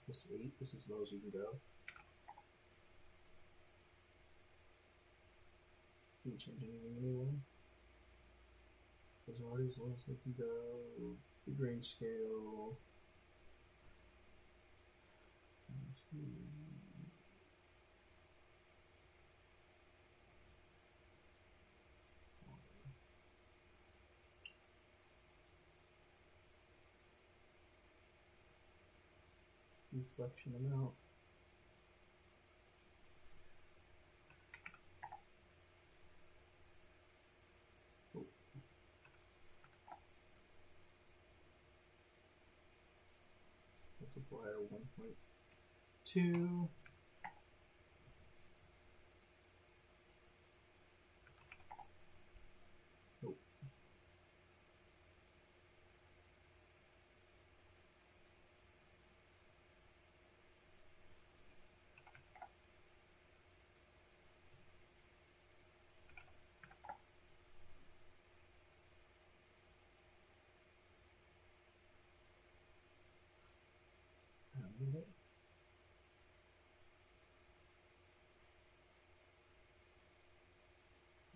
This 8, this is as low as you can go. Can you change anything anyway? Those are already as low as they can go. Big range scale. Reflection amount. Oh. Multiplier 1.2. Nope.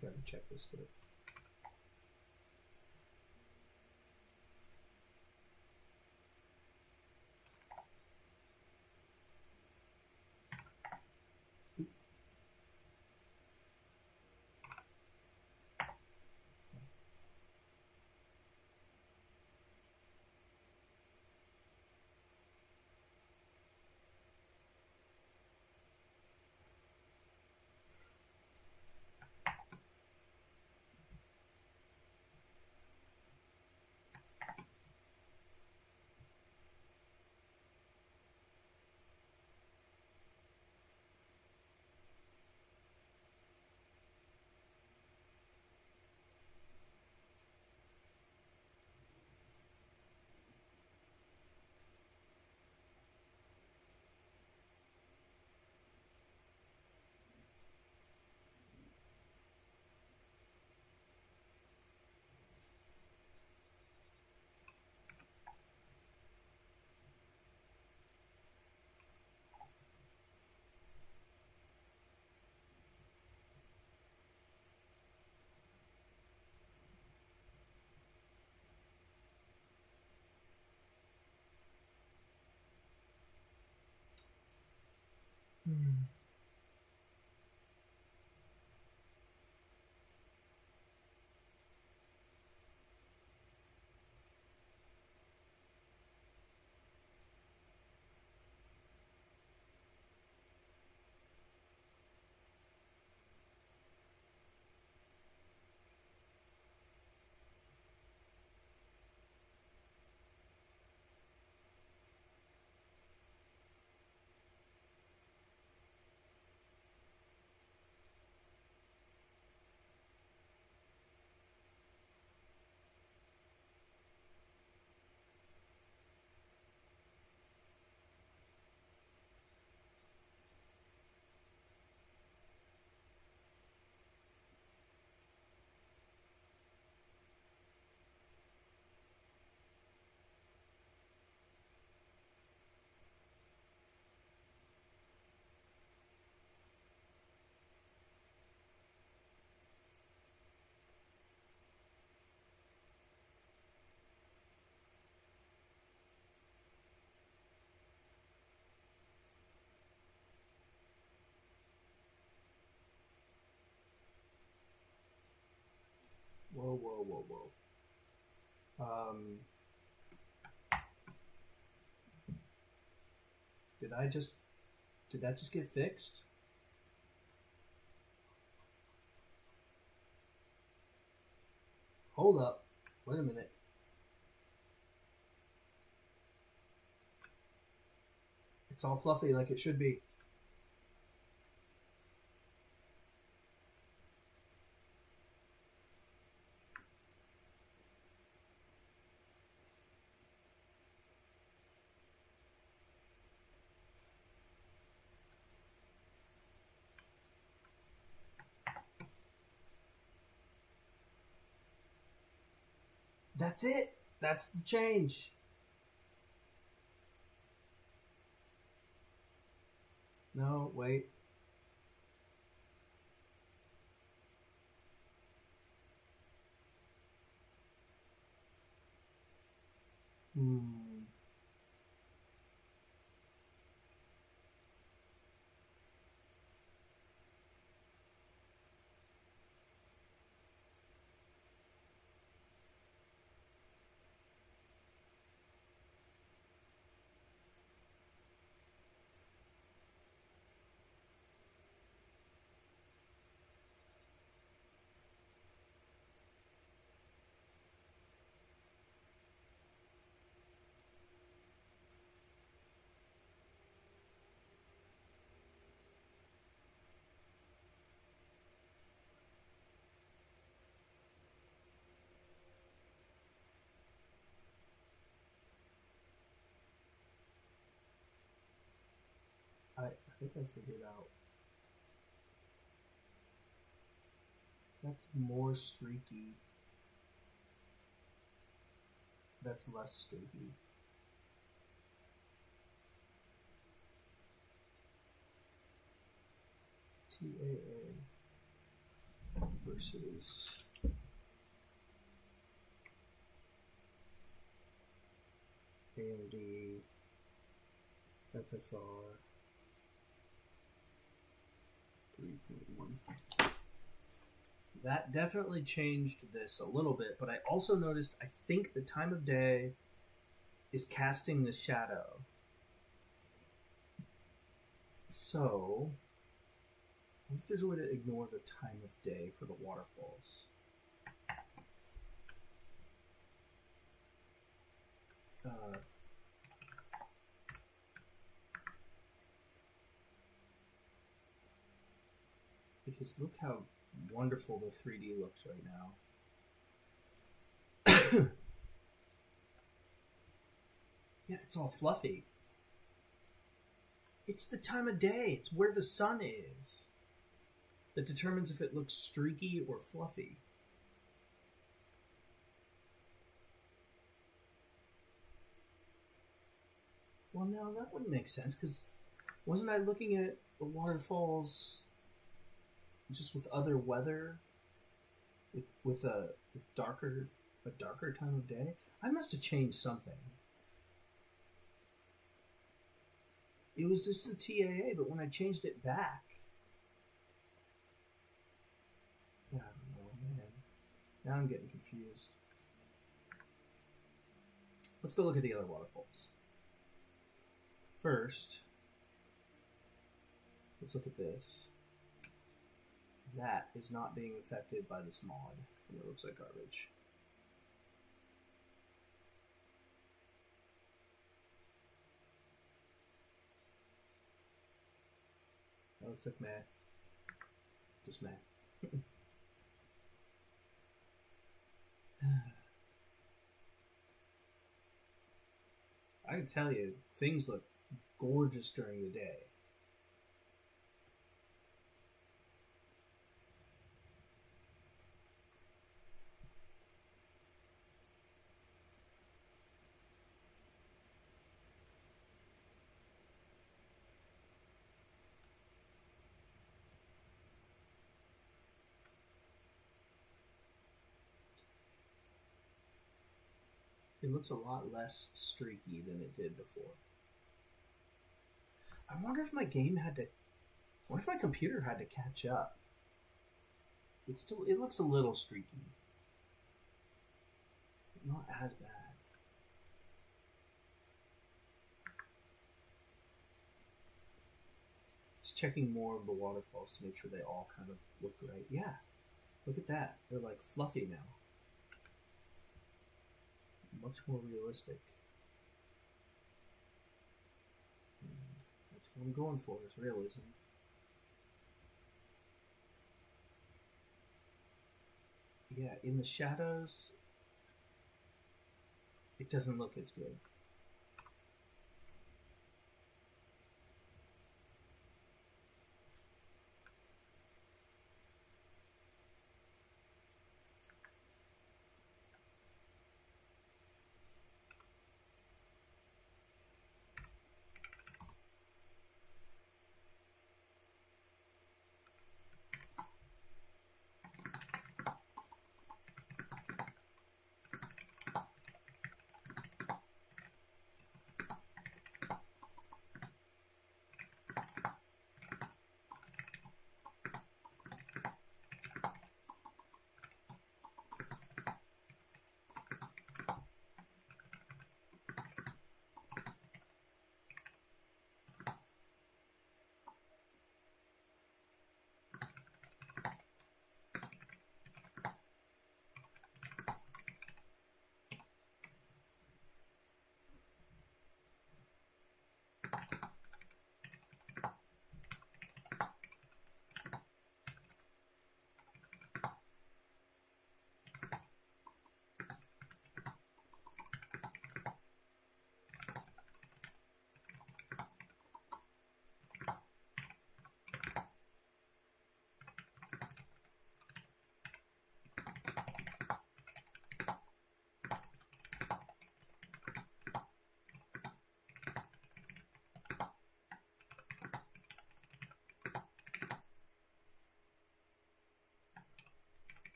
Gotta check this bit. Whoa, whoa, whoa, whoa. Did that just get fixed? Hold up. Wait a minute. It's all fluffy like it should be. That's it. That's the change. No, wait. Hmm. I think I figured out. That's more streaky. That's less streaky. TAA versus AMD FSR 3.1. That definitely changed this a little bit, but I also noticed I think the time of day is casting the shadow. So, I wonder if there's a way to ignore the time of day for the waterfalls. Because look how wonderful the 3D looks right now. Yeah, it's all fluffy. It's the time of day. It's where the sun is that determines if it looks streaky or fluffy. Well, no, that wouldn't make sense, because wasn't I looking at the waterfalls just with other weather, with a darker time of day? I must have changed something. It was just the TAA, but when I changed it back, I don't know, man. Now I'm getting confused. Let's go look at the other waterfalls. First, let's look at this. That is not being affected by this mod, and it looks like garbage. That looks like meh. Just meh. I can tell you, things look gorgeous during the day. It looks a lot less streaky than it did before. I wonder if my game had to... What if my computer had to catch up? It looks a little streaky. not as bad. Just checking more of the waterfalls to make sure they all kind of look right. Yeah, look at that. They're like fluffy now. Much more realistic. And that's what I'm going for, is realism. Yeah, in the shadows, it doesn't look as good.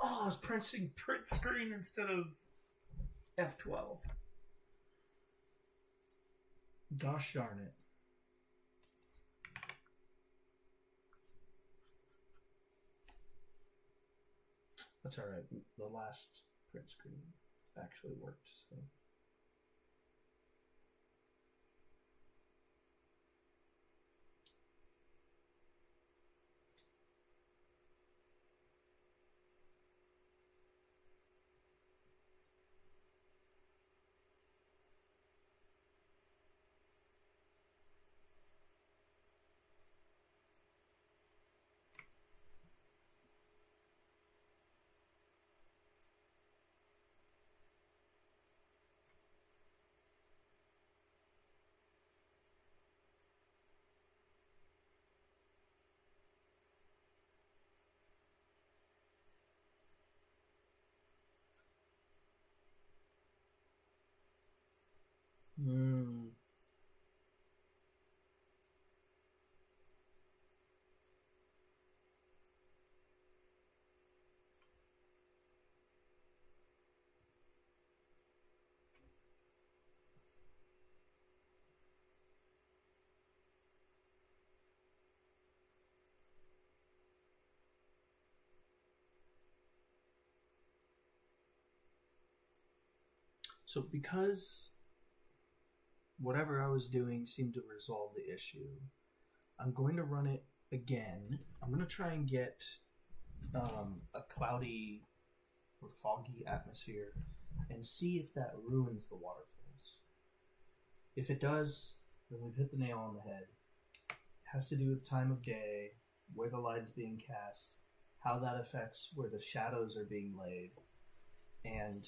Oh, I was pressing print screen instead of F12. Gosh darn it. That's alright. The last print screen actually worked, so. So because whatever I was doing seemed to resolve the issue, I'm going to run it again. I'm going to try and get a cloudy or foggy atmosphere and see if that ruins the waterfalls. If it does, then we've hit the nail on the head. It has to do with time of day, where the light is being cast, how that affects where the shadows are being laid, and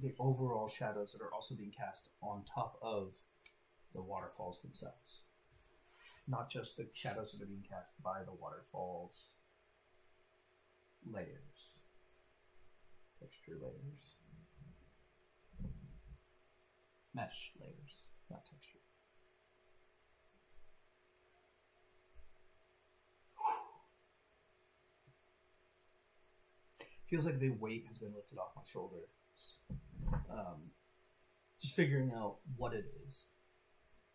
the overall shadows that are also being cast on top of the waterfalls themselves. Not just the shadows that are being cast by the waterfalls layers. Texture layers. Mesh layers, not texture. Feels like a big weight has been lifted off my shoulders. Just figuring out what it is.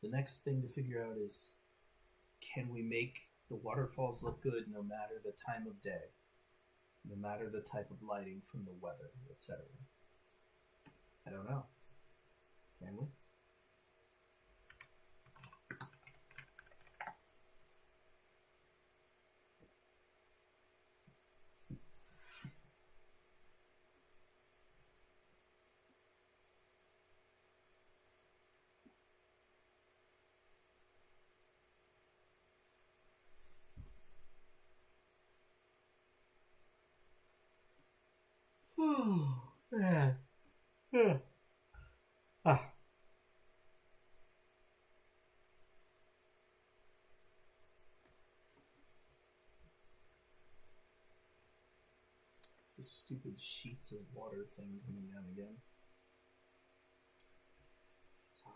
The next thing to figure out is, can we make the waterfalls look good no matter the time of day, no matter the type of lighting from the weather, etc.? I don't know. Can we? Oh, man. Yeah. Ah. This stupid sheets of water thing coming down again. Sorry.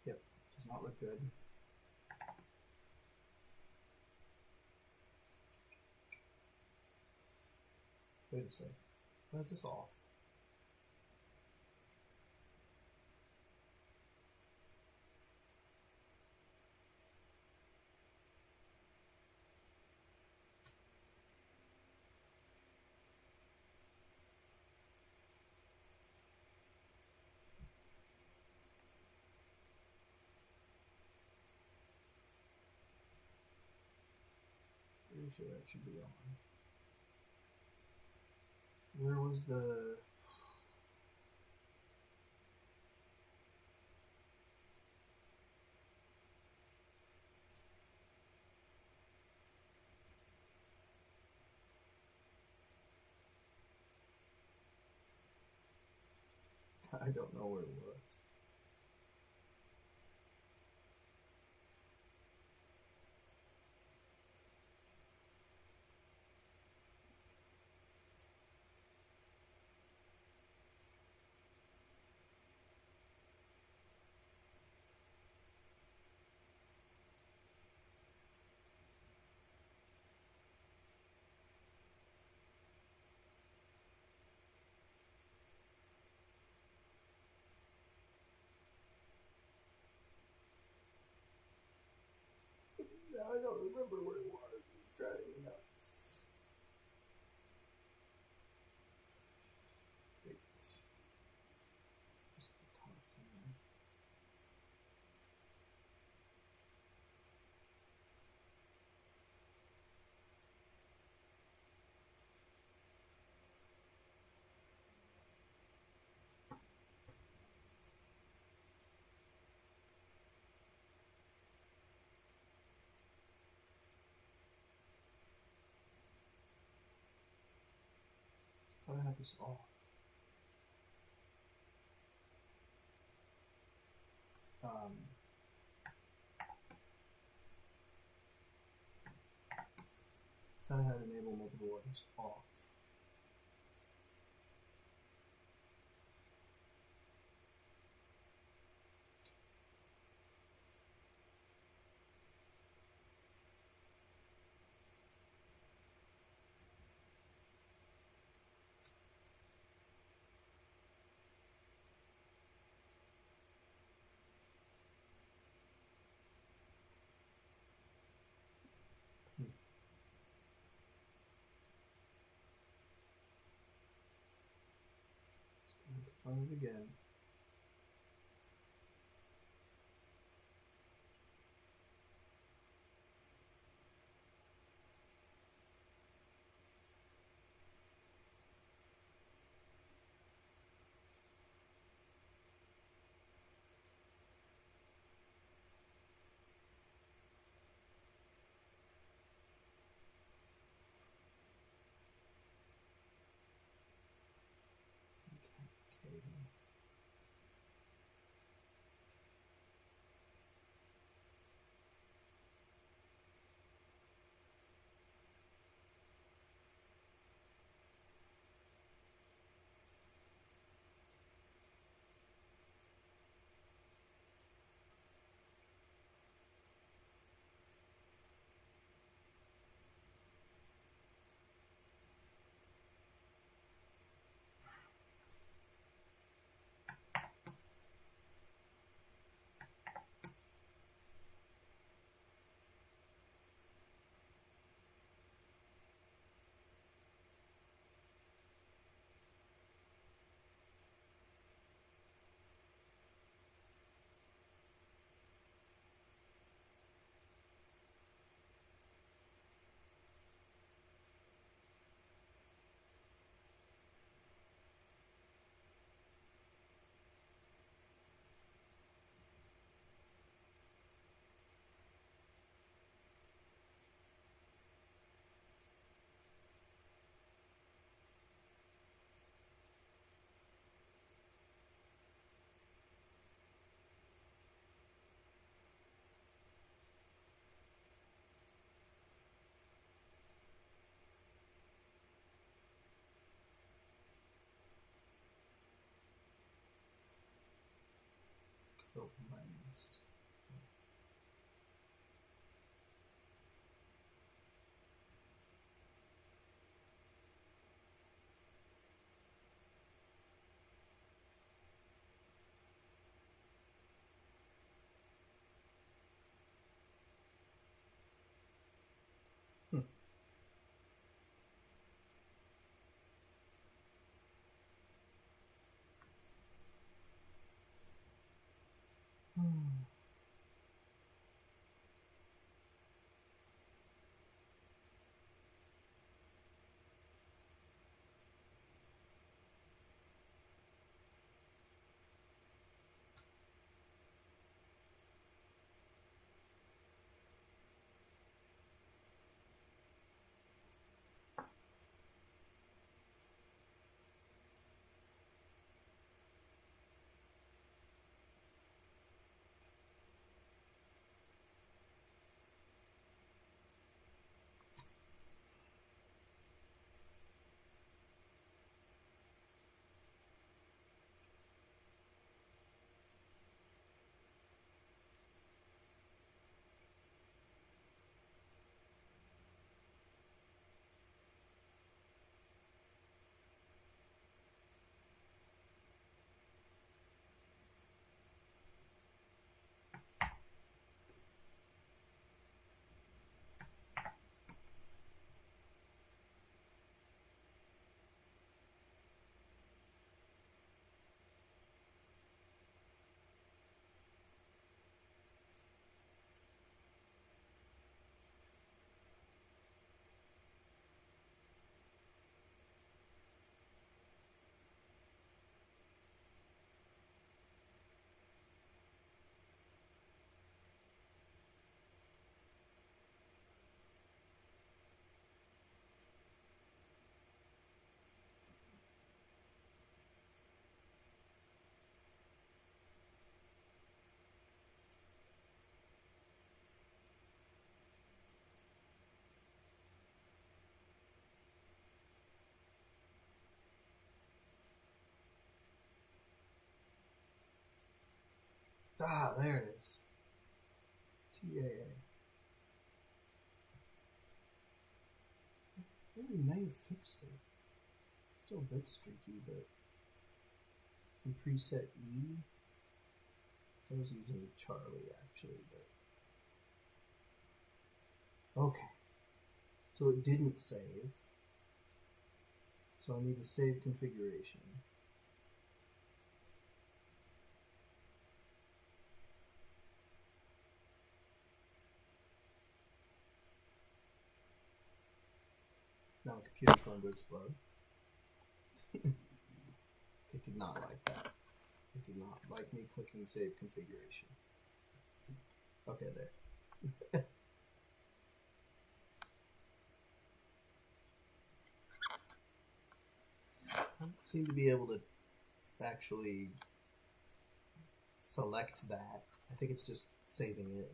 Yep, does not look good. Wait a sec. Why is this off? Pretty sure that should be on. Where was the... I don't know where it was. Now I don't remember where it was. It's driving me nuts. Wait. Just the top somewhere. I thought I had this off. I thought I had enable multiple layers off. run it again. Okay. Oh, minus. Hmm. Ah, there it is. TAA. Really may have fixed it. Still a bit streaky, but from preset E, I was using Charlie actually, but okay. So it didn't save. So I need to save configuration. Computer's going to explode. It did not like that. It did not like me clicking save configuration. Okay, there. I don't seem to be able to actually select that. I think it's just saving it.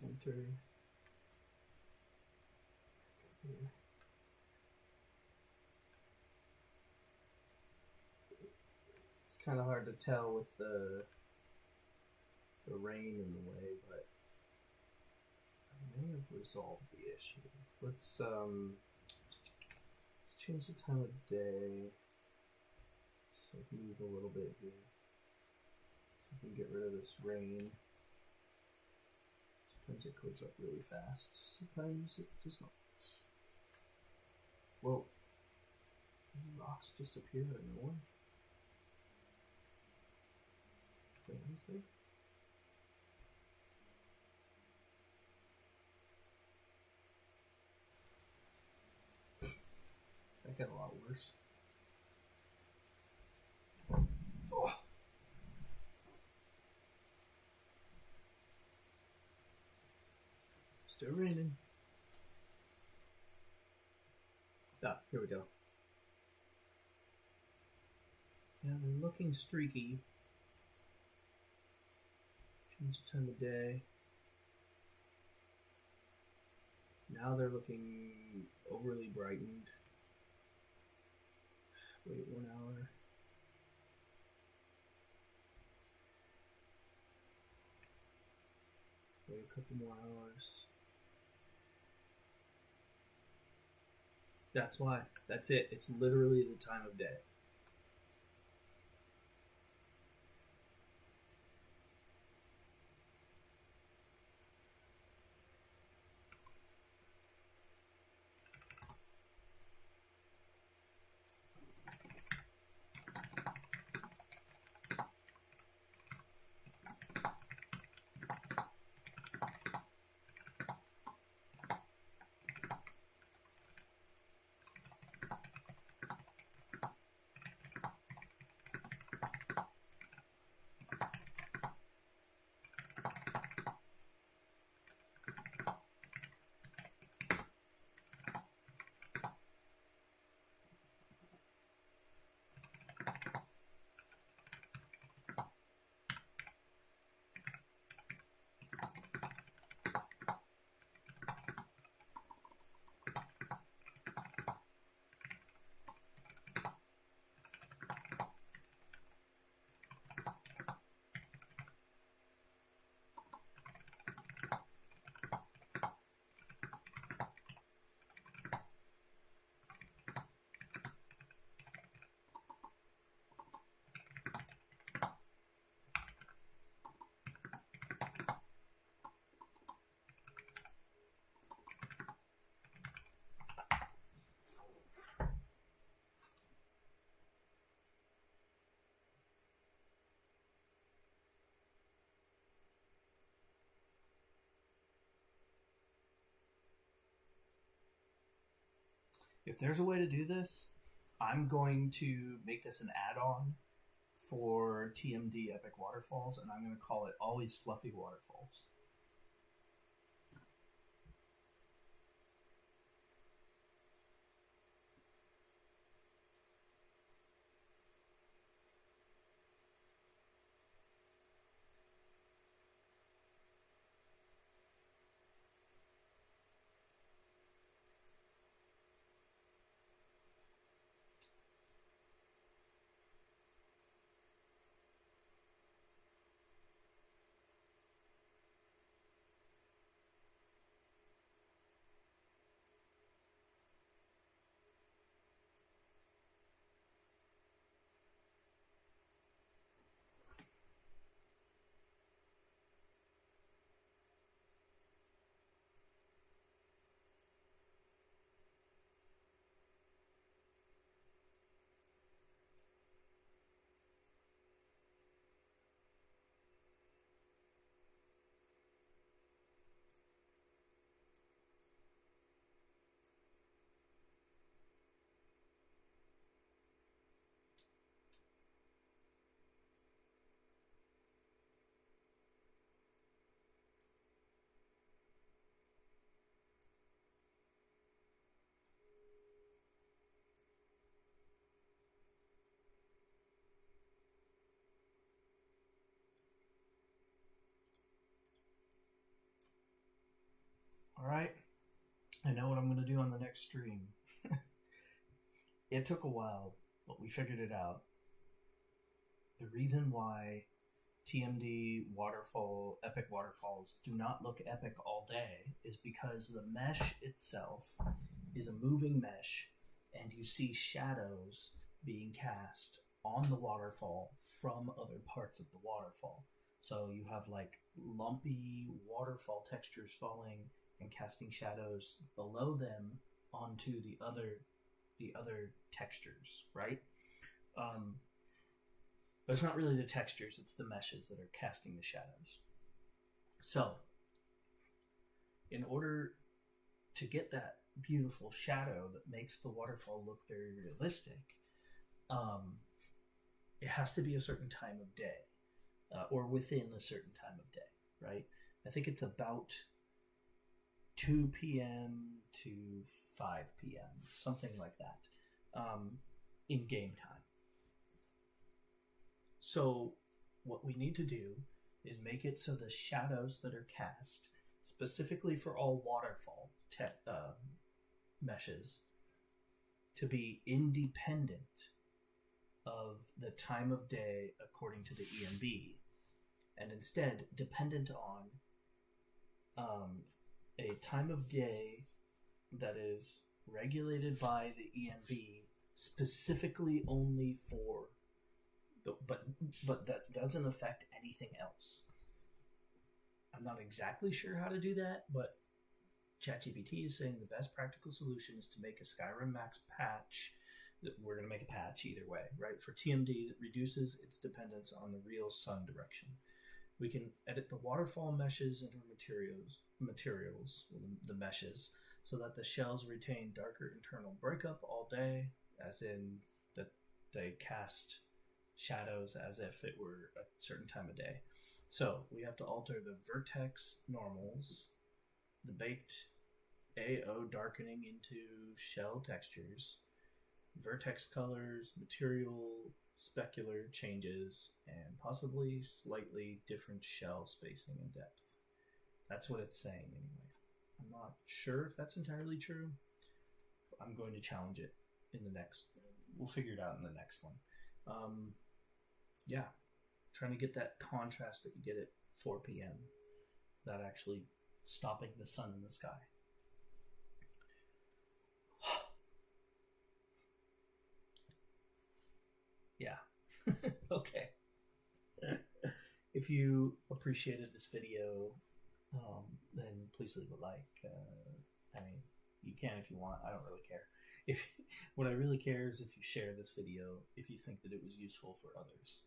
Enter. It's kind of hard to tell with the rain in the way, but I may have resolved the issue. Let's change the time of day. Just like move a little bit here, so we can get rid of this rain. Sometimes it clears up really fast. Sometimes it does not. Whoa! These rocks just appear out of nowhere. Wait, what is there? That got a lot worse. Oh. Still raining. Ah, here we go. Yeah, they're looking streaky. Change the time of day. Now they're looking overly brightened. Wait 1 hour. Wait a couple more hours. That's why. That's it. It's literally the time of day. If there's a way to do this, I'm going to make this an add-on for TMD Epic Waterfalls, and I'm going to call it Always Fluffy Waterfalls. I know what I'm going to do on the next stream. It took a while, but we figured it out. The reason why TMD waterfall, epic waterfalls do not look epic all day is because the mesh itself is a moving mesh, and you see shadows being cast on the waterfall from other parts of the waterfall. So you have like lumpy waterfall textures falling and casting shadows below them onto the other textures, right? But it's not really the textures, it's the meshes that are casting the shadows. So, in order to get that beautiful shadow that makes the waterfall look very realistic, it has to be a certain time of day, or within a certain time of day, right? I think it's about 2 p.m. to 5 p.m., something like that, in game time. So what we need to do is make it so the shadows that are cast, specifically for all waterfall meshes, to be independent of the time of day according to the ENB, and instead dependent on a time of day that is regulated by the ENB specifically only for but that doesn't affect anything else. I'm not exactly sure how to do that, but ChatGPT is saying the best practical solution is to make a Skyrim Max patch. We're going to make a patch either way, right? For TMD that reduces its dependence on the real sun direction. We can edit the waterfall meshes into materials, the meshes, so that the shells retain darker internal breakup all day, as in that they cast shadows as if it were a certain time of day. So we have to alter the vertex normals, the baked AO darkening into shell textures, vertex colors, material specular changes, and possibly slightly different shell spacing and depth. That's what it's saying anyway. I'm not sure if that's entirely true. I'm going to challenge it in the next. We'll figure it out in the next one. Yeah, trying to get that contrast that you get at 4 p.m. without actually stopping the sun in the sky. Yeah. Okay. If you appreciated this video, then please leave a like. I mean, you can if you want. I don't really care. What I really care is if you share this video, if you think that it was useful for others.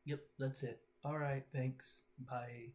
Yep, that's it. All right, thanks. Bye.